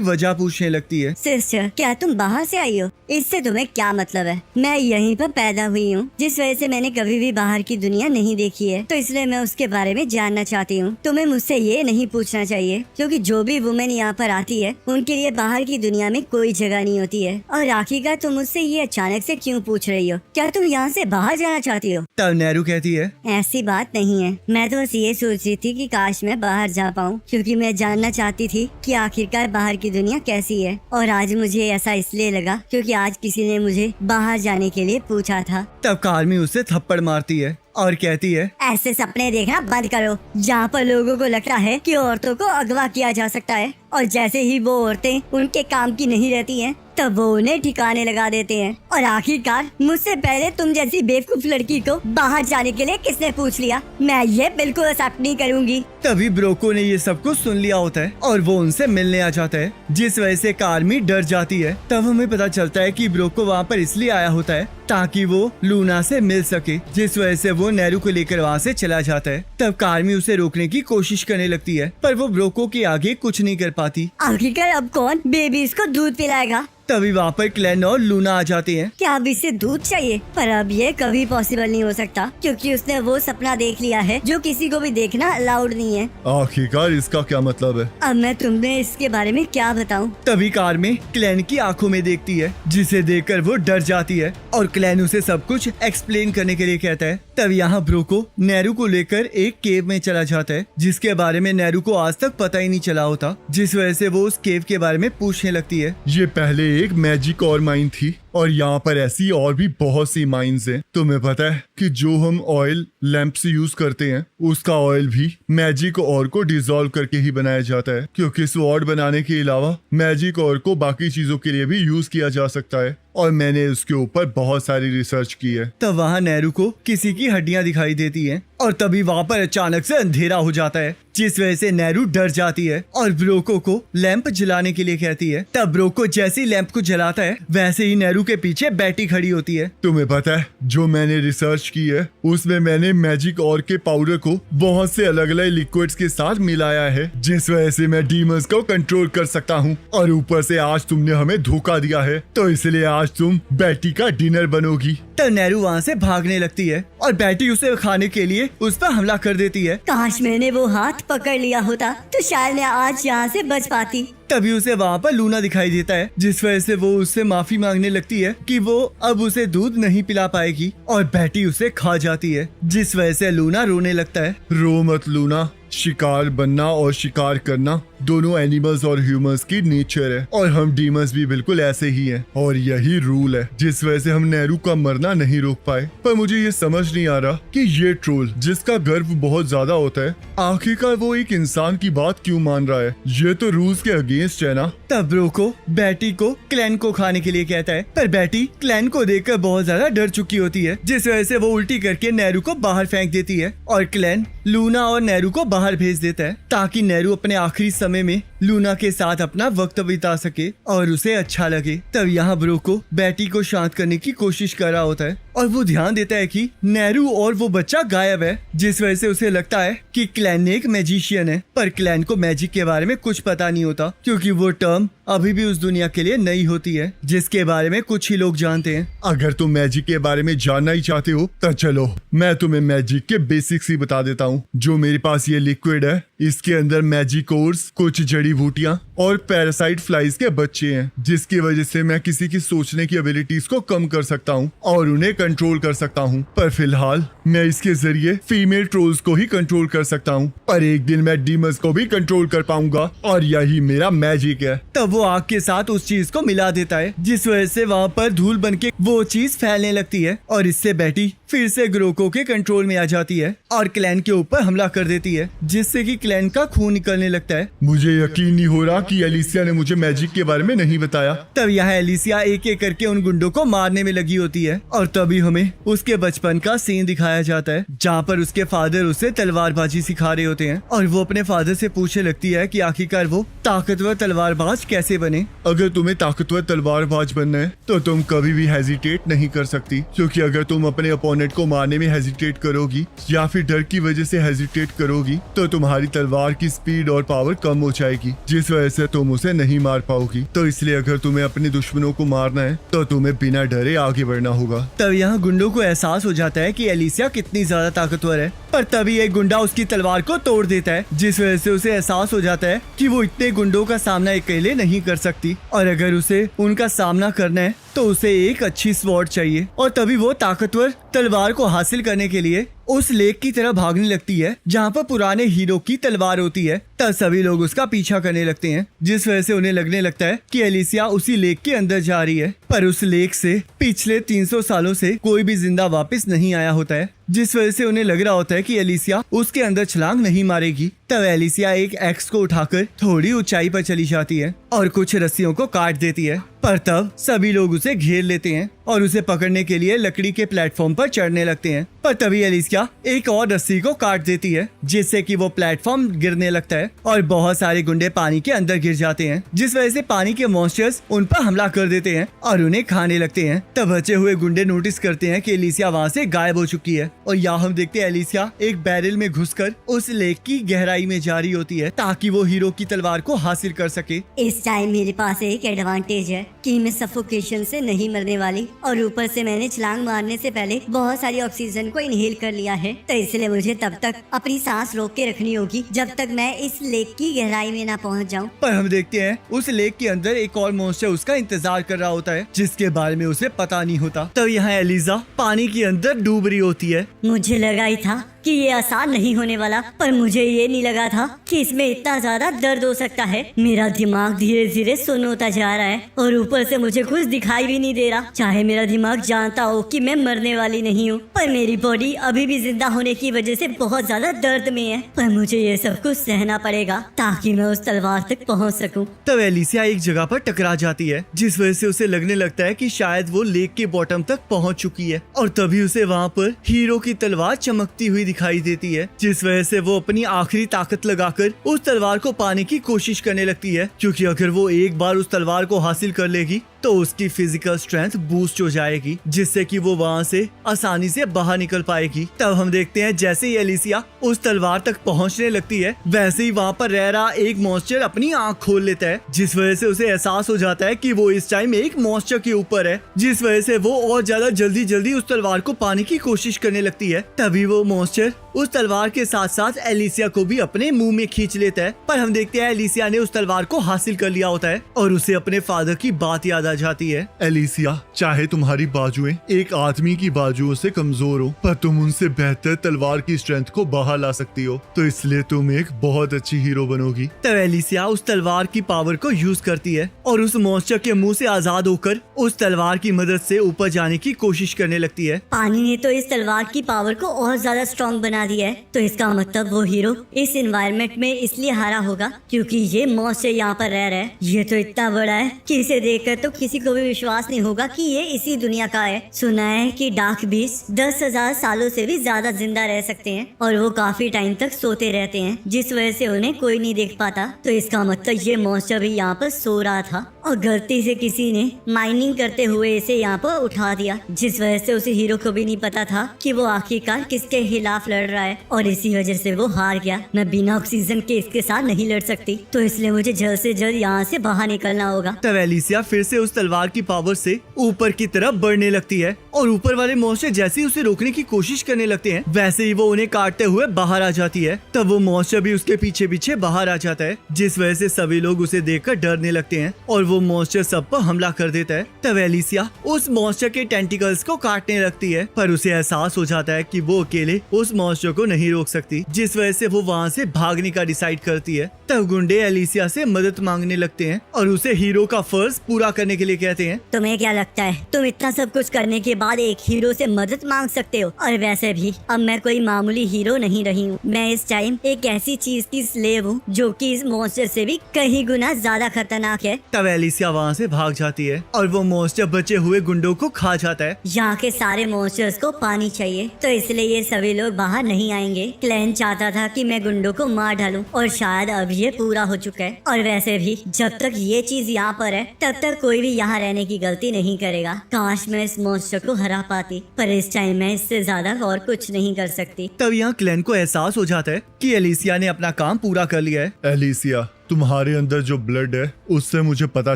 वजह पूछने लगती है। सिस्टर, क्या तुम बाहर से आई हो? इससे तुम्हें क्या मतलब है? मैं यहीं पर पैदा हुई हूँ, जिस वजह से मैंने कभी भी बाहर की दुनिया नहीं देखी है, तो इसलिए मैं उसके बारे में जानना चाहती हूँ। तुम्हें मुझसे ये नहीं पूछना चाहिए, क्योंकि जो भी वुमेन यहाँ पर आती है उनके लिए बाहर की दुनिया में कोई जगह नहीं होती है। और आखिरकार तुम मुझसे ये अचानक से क्यों पूछ रही हो? क्या तुम यहाँ से बाहर जाना चाहती हो? तब नेहरू कहती है, ऐसी बात नहीं है, मैं तो बस ये सोच रही थी कि काश मैं बाहर जा पाऊँ, क्योंकि मैं जानना चाहती थी कि आखिरकार बाहर की दुनिया कैसी है। और आज मुझे ऐसा इसलिए लगा क्योंकि आज किसी ने मुझे बाहर जाने के लिए पूछा था। तब कारमी उसे थप्पड़ मारती है और कहती है, ऐसे सपने देखना बंद करो जहाँ पर लोगों को लगता है कि औरतों को अगवा किया जा सकता है, और जैसे ही वो औरतें उनके काम की नहीं रहती हैं तब वो उन्हें ठिकाने लगा देते हैं। और आखिरकार मुझसे पहले तुम जैसी बेवकूफ लड़की को बाहर जाने के लिए किसने पूछ लिया? मैं ये बिल्कुल एक्सेप्ट नहीं करूंगी। तभी ब्रोको ने ये सब कुछ सुन लिया होता है और वो उनसे मिलने आ जाता है, जिस वजह से कारमी डर जाती है। तब हमें पता चलता है कि ब्रोको वहाँ पर इसलिए आया होता है ताकि वो लूना से मिल सके, जिस वजह से वो नेहरू को लेकर वहाँ से चला जाता है। तब कारमी उसे रोकने की कोशिश करने लगती है, पर वो ब्रोको के आगे कुछ नहीं कर पाती। आखिरकार अब कौन बेबीज को दूध पिलाएगा? तभी वहाँ पर क्लैन और लूना आ जाते हैं। क्या अब इसे दूध चाहिए? पर अब ये कभी पॉसिबल नहीं हो सकता, क्योंकि उसने वो सपना देख लिया है जो किसी को भी देखना अलाउड नहीं है। आखिरकार इसका क्या मतलब है? अब मैं तुम्हें इसके बारे में क्या बताऊं? तभी कार में क्लैन की आंखों में देखती है, जिसे देखकर वो डर जाती है और क्लैन उसे सब कुछ एक्सप्लेन करने के लिए कहता है। तब यहाँ ब्रोको नेहरू को लेकर एक केव में चला जाता है, जिसके बारे में नेहरू को आज तक पता ही नहीं चला होता, जिस वजह से वो उस केव के बारे में पूछने लगती है। ये पहले एक मैजिक और माइन थी और यहाँ पर ऐसी और भी बहुत सी माइंस हैं। तुम्हें पता है कि जो हम ऑयल लैंप से यूज करते हैं उसका ऑयल भी मैजिक और को डिसॉल्व करके ही बनाया जाता है, क्योंकि स्वॉर्ड बनाने के अलावा मैजिक और को बाकी चीजों के लिए भी यूज किया जा सकता है और मैंने उसके ऊपर बहुत सारी रिसर्च की है। तब वहाँ नेहरू को किसी की हड्डियां दिखाई देती हैं और तभी वहाँ पर अचानक से अंधेरा हो जाता है, जिस वजह से नेहरू डर जाती है और ब्रोको को लैंप जलाने के लिए कहती है। तब ब्रोको जैसे ही लैंप को जलाता है वैसे ही नेहरू के पीछे बैटी खड़ी होती है। तुम्हें पता है जो मैंने रिसर्च की है उसमें मैंने मैजिक और के पाउडर को बहुत से अलग अलग लिक्विड्स के साथ मिलाया है, जिस वजह से मैं डीमंस को कंट्रोल कर सकता हूँ। और ऊपर से आज तुमने हमें धोखा दिया है, तो इसलिए आज तुम बैटी का डिनर बनोगी। तब नेहरू वहाँ से भागने लगती है और बैटी उसे खाने के लिए उस पर हमला कर देती है। काश मैंने वो हाथ पकड़ लिया होता तो शायद मैं आज यहाँ से बच पाती। तभी उसे वहाँ पर लूना दिखाई देता है, जिस वजह से वो उससे माफी मांगने लगती है कि वो अब उसे दूध नहीं पिला पाएगी और बैटी उसे खा जाती है, जिस वजह से लूना रोने लगता है। रो मत लूना, शिकार बनना और शिकार करना दोनों एनिमल्स और ह्यूमंस की नेचर है और हम डीमंस भी बिल्कुल ऐसे ही हैं और यही रूल है जिस वजह से हम नेहरू का मरना नहीं रोक पाए। पर मुझे ये समझ नहीं आ रहा कि ये ट्रोल जिसका गर्व बहुत ज्यादा होता है आखिरकार वो एक इंसान की बात क्यों मान रहा है। ये तो रूल्स के अगेंस्ट है ना। तब ब्रोको बैटी को क्लैन को खाने के लिए कहता है, पर बैटी क्लैन को देखकर बहुत ज्यादा डर चुकी होती है, जिस वजह से वो उल्टी करके नेहरू को बाहर फेंक देती है और क्लैन लूना और नेहरू को बाहर भेज देता है ताकि नेहरू अपने आखिरी समय में लूना के साथ अपना वक्त बिता सके और उसे अच्छा लगे। तब यहाँ ब्रोको बैटी को शांत करने की कोशिश कर रहा होता है और वो ध्यान देता है कि नेहरू और वो बच्चा गायब है, जिस वजह से उसे लगता है कि क्लैन एक मैजिशियन है। पर क्लैन को मैजिक के बारे में कुछ पता नहीं होता क्योंकि वो टर्म अभी भी उस दुनिया के लिए नई होती है जिसके बारे में कुछ ही लोग जानते हैं। अगर तुम मैजिक के बारे में जानना ही चाहते हो तो चलो मैं तुम्हें मैजिक के बेसिक्स ही बता देता हूँ। जो मेरे पास ये लिक्विड है इसके अंदर मैजिक ओर्स, कुछ जड़ी बूटियां और पैरासाइट फ्लाइज के बच्चे हैं, जिसकी वजह से मैं किसी की सोचने की एबिलिटीज को कम कर सकता हूँ और उन्हें कंट्रोल कर सकता हूँ। पर फिलहाल मैं इसके जरिए फीमेल ट्रोल्स को ही कंट्रोल कर सकता हूँ, पर एक दिन मैं डीमंस को भी कंट्रोल कर पाऊंगा और यही मेरा मैजिक है। तब वो आग के साथ उस चीज को मिला देता है जिस वजह से वहाँ पर धूल बनके वो चीज फैलने लगती है और इससे बैटी फिर से ग्रोको के कंट्रोल में आ जाती है और क्लैन के ऊपर हमला कर देती है, जिससे कि क्लैन का खून निकलने लगता है। मुझे यकीन नहीं हो रहा कि एलिसिया ने मुझे मैजिक के बारे में नहीं बताया। तब यहाँ एलिसिया एक एक करके उन गुंडों को मारने में लगी होती है और तभी हमें उसके बचपन का सीन दिखाया जाता है जहाँ पर उसके फादर उसे तलवारबाजी सिखा रहे होते हैं और वो अपने फादर से पूछने लगती है कि आखिरकार वो ताकतवर तलवारबाज कैसे बने। अगर तुम्हें ताकतवर तलवारबाज बनना है तो तुम कभी भी हेजिटेट नहीं कर सकती, क्योंकि अगर तुम अपने अपोनेंट को मारने में हेजिटेट करोगी या फिर डर की वजह से हेजिटेट करोगी तो तुम्हारी तलवार की स्पीड और पावर कम हो जाएगी, जिस वजह से तुम उसे नहीं मार पाओगी। तो इसलिए अगर तुम्हें अपने दुश्मनों को मारना है तो तुम्हें बिना डरे आगे बढ़ना होगा। तब यहाँ गुंडों को एहसास हो जाता है कि एलिसिया कितनी ज्यादा ताकतवर है, पर तभी एक गुंडा उसकी तलवार को तोड़ देता है, जिस वजह से उसे एहसास हो जाता है कि वो इतने गुंडों का सामना अकेले नहीं कर सकती और अगर उसे उनका सामना करना है तो उसे एक अच्छी स्वॉर्ड चाहिए। और तभी वो ताकतवर तलवार को हासिल करने के लिए उस लेक की तरह भागने लगती है जहाँ पर पुराने हीरो की तलवार होती है। तब सभी लोग उसका पीछा करने लगते हैं, जिस वजह से उन्हें लगने लगता है कि एलिसिया उसी लेक के अंदर जा रही है, पर उस लेक से पिछले 300 सालों से कोई भी जिंदा वापस नहीं आया होता है, जिस वजह से उन्हें लग रहा होता है कि एलिसिया उसके अंदर छलांग नहीं मारेगी। तब एलिसिया एक एक्स को उठाकर थोड़ी ऊंचाई पर चली जाती है और कुछ रस्सियों को काट देती है, पर तब सभी लोग उसे घेर लेते हैं और उसे पकड़ने के लिए लकड़ी के प्लेटफॉर्म पर चढ़ने लगते हैं। पर तभी एलिसिया एक और रस्सी को काट देती है, जिससे कि वो प्लेटफॉर्म गिरने लगता है और बहुत सारे गुंडे पानी के अंदर गिर जाते हैं, जिस वजह से पानी के मॉन्स्टर्स उन पर हमला कर देते हैं और उन्हें खाने लगते हैं। तब बचे हुए गुंडे नोटिस करते हैं कि एलिसिया वहाँ से गायब हो चुकी है और यहाँ हम देखते हैं एलिसिया एक बैरल में घुसकर उस लेक की गहराई में जा रही होती है ताकि वो हीरो की तलवार को हासिल कर सके। इस टाइम मेरे पास एक एडवांटेज है कि मैं सफोकेशन से नहीं मरने वाली और ऊपर से मैंने छलांग मारने से पहले बहुत सारी ऑक्सीजन को इनहेल कर लिया है, तो इसलिए मुझे तब तक अपनी सांस रोक के रखनी होगी जब तक मैं इस लेक की गहराई में ना पहुंच जाऊं। पर हम देखते हैं उस लेक के अंदर एक और मॉन्स्टर उसका इंतजार कर रहा होता है, जिसके बारे में उसे पता नहीं होता। तब यहाँ एलिजा पानी के अंदर डूब रही होती है। मुझे लगा ही था कि ये आसान नहीं होने वाला, पर मुझे ये नहीं लगा था कि इसमें इतना ज्यादा दर्द हो सकता है। मेरा दिमाग धीरे धीरे सुन्न होता जा रहा है और ऊपर से मुझे कुछ दिखाई भी नहीं दे रहा। चाहे मेरा दिमाग जानता हो कि मैं मरने वाली नहीं हूँ, पर मेरी बॉडी अभी भी जिंदा होने की वजह से बहुत ज्यादा दर्द में है। पर मुझे ये सब कुछ सहना पड़ेगा ताकि मैं उस तलवार तक पहुँच सकूँ। तब एलिसिया एक जगह पर टकरा जाती है, जिस वजह से उसे लगने लगता है कि शायद वो लेक के बॉटम तक पहुँच चुकी है और तभी उसे वहाँ पर हीरो की तलवार चमकती हुई दिखाई देती है, जिस वजह से वो अपनी आखिरी ताकत लगाकर उस तलवार को पाने की कोशिश करने लगती है, क्योंकि अगर वो एक बार उस तलवार को हासिल कर लेगी तो उसकी फिजिकल स्ट्रेंथ बूस्ट हो जाएगी, जिससे कि वो वहाँ से आसानी से बाहर निकल पाएगी। तब हम देखते हैं जैसे ही एलिसिया उस तलवार तक पहुँचने लगती है, वैसे ही वहाँ पर रह रहा एक मॉन्स्टर अपनी आँख खोल लेता है, जिस वजह से उसे एहसास हो जाता है कि वो इस टाइम एक मॉन्स्टर के ऊपर है, जिस वजह से वो और ज्यादा जल्दी जल्दी उस तलवार को पाने की कोशिश करने लगती है। तभी वो मॉन्स्टर उस तलवार के साथ साथ एलिसिया को भी अपने मुंह में खींच लेता है, पर हम देखते हैं एलिसिया ने उस तलवार को हासिल कर लिया होता है और उसे अपने फादर की बात याद आ आ जाती है। एलिसिया, चाहे तुम्हारी बाजुएं एक आदमी की बाजुओं से कमजोर हो, पर तुम उनसे बेहतर तलवार की स्ट्रेंथ को बाहर ला सकती हो, तो इसलिए तुम एक बहुत अच्छी हीरो बनोगी। तब एलिसिया उस तलवार की पावर को यूज करती है और उस मॉन्स्टर के मुंह से आजाद होकर उस तलवार की मदद से ऊपर जाने की कोशिश करने लगती है। पानी ने तो इस तलवार की पावर को और ज्यादा स्ट्रॉन्ग बना दिया है, तो इसका मतलब वो हीरो इस एनवायरनमेंट में इसलिए हारा होगा क्योंकि ये मॉन्स्टर यहाँ पर रह रहा है। ये तो इतना बड़ा है कि इसे देखकर तो किसी को भी विश्वास नहीं होगा कि ये इसी दुनिया का है। सुना है कि डार्क बीस्ट 10,000 सालों से भी ज्यादा जिंदा रह सकते हैं और वो काफी टाइम तक सोते रहते हैं, जिस वजह से उन्हें कोई नहीं देख पाता। तो इसका मतलब ये मॉन्स्टर भी यहाँ पर सो रहा था और गलती से किसी ने माइनिंग करते हुए इसे यहाँ पर उठा दिया, जिस वजह से उसे हीरो को भी नहीं पता था कि वो आखिरकार किसके खिलाफ लड़ रहा है और इसी वजह से वो हार गया। मैं बिना ऑक्सीजन के इसके साथ नहीं लड़ सकती, तो इसलिए मुझे जल्द से जल्द यहाँ से बाहर निकलना होगा। तब एलिसिया फिर से उस तलवार की पावर से ऊपर की तरफ बढ़ने लगती है और ऊपर वाले मॉन्स्टर जैसे ही उसे रोकने की कोशिश करने लगते हैं, वैसे ही वो उन्हें काटते हुए बाहर आ जाती है। तब वो मॉन्स्टर भी उसके पीछे पीछे बाहर आ जाता है, जिस वजह से सभी लोग उसे देखकर डरने लगते हैं और वो मॉन्स्टर सब पर हमला कर देता है। तब एलिसिया उस मॉन्स्टर के टेंटिकल्स को काटने लगती है, पर उसे एहसास हो जाता है कि वो अकेले उस मॉन्स्टर को नहीं रोक सकती, जिस वजह से वो वहाँ से भागने का डिसाइड करती है। तब गुंडे एलिसिया से मदद मांगने लगते हैं और उसे हीरो का फर्ज पूरा करने के लिए कहते हैं। तुम्हें क्या लगता है तुम इतना सब कुछ करने के बाद एक हीरो से मदद मांग सकते हो? और वैसे भी अब मैं कोई मामूली हीरो नहीं रही हूँ, मैं इस टाइम एक ऐसी चीज की स्लेव हूँ जो कि इस मॉन्स्टर से भी कहीं गुना ज्यादा खतरनाक है। तब एलिसिया वहाँ से भाग जाती है और वो मॉन्स्टर बचे हुए गुंडों को खा जाता है। यहाँ के सारे मॉन्स्टर्स को पानी चाहिए, तो इसलिए ये सभी लोग बाहर नहीं आएंगे। क्लैन चाहता था कि मैं गुंडों को मार डालूं और शायद अब ये पूरा हो चुका है। और वैसे भी जब तक ये चीज यहाँ पर है तब तक कोई भी यहाँ रहने की गलती नहीं करेगा। काश मैं इस मॉन्स्टर को हरा पाती, पर इस टाइम मैं इससे ज्यादा और कुछ नहीं कर सकती। तब यहाँ क्लेन को एहसास हो जाता है कि एलिसिया ने अपना काम पूरा कर लिया है। एलिसिया, तुम्हारे अंदर जो ब्लड है उससे मुझे पता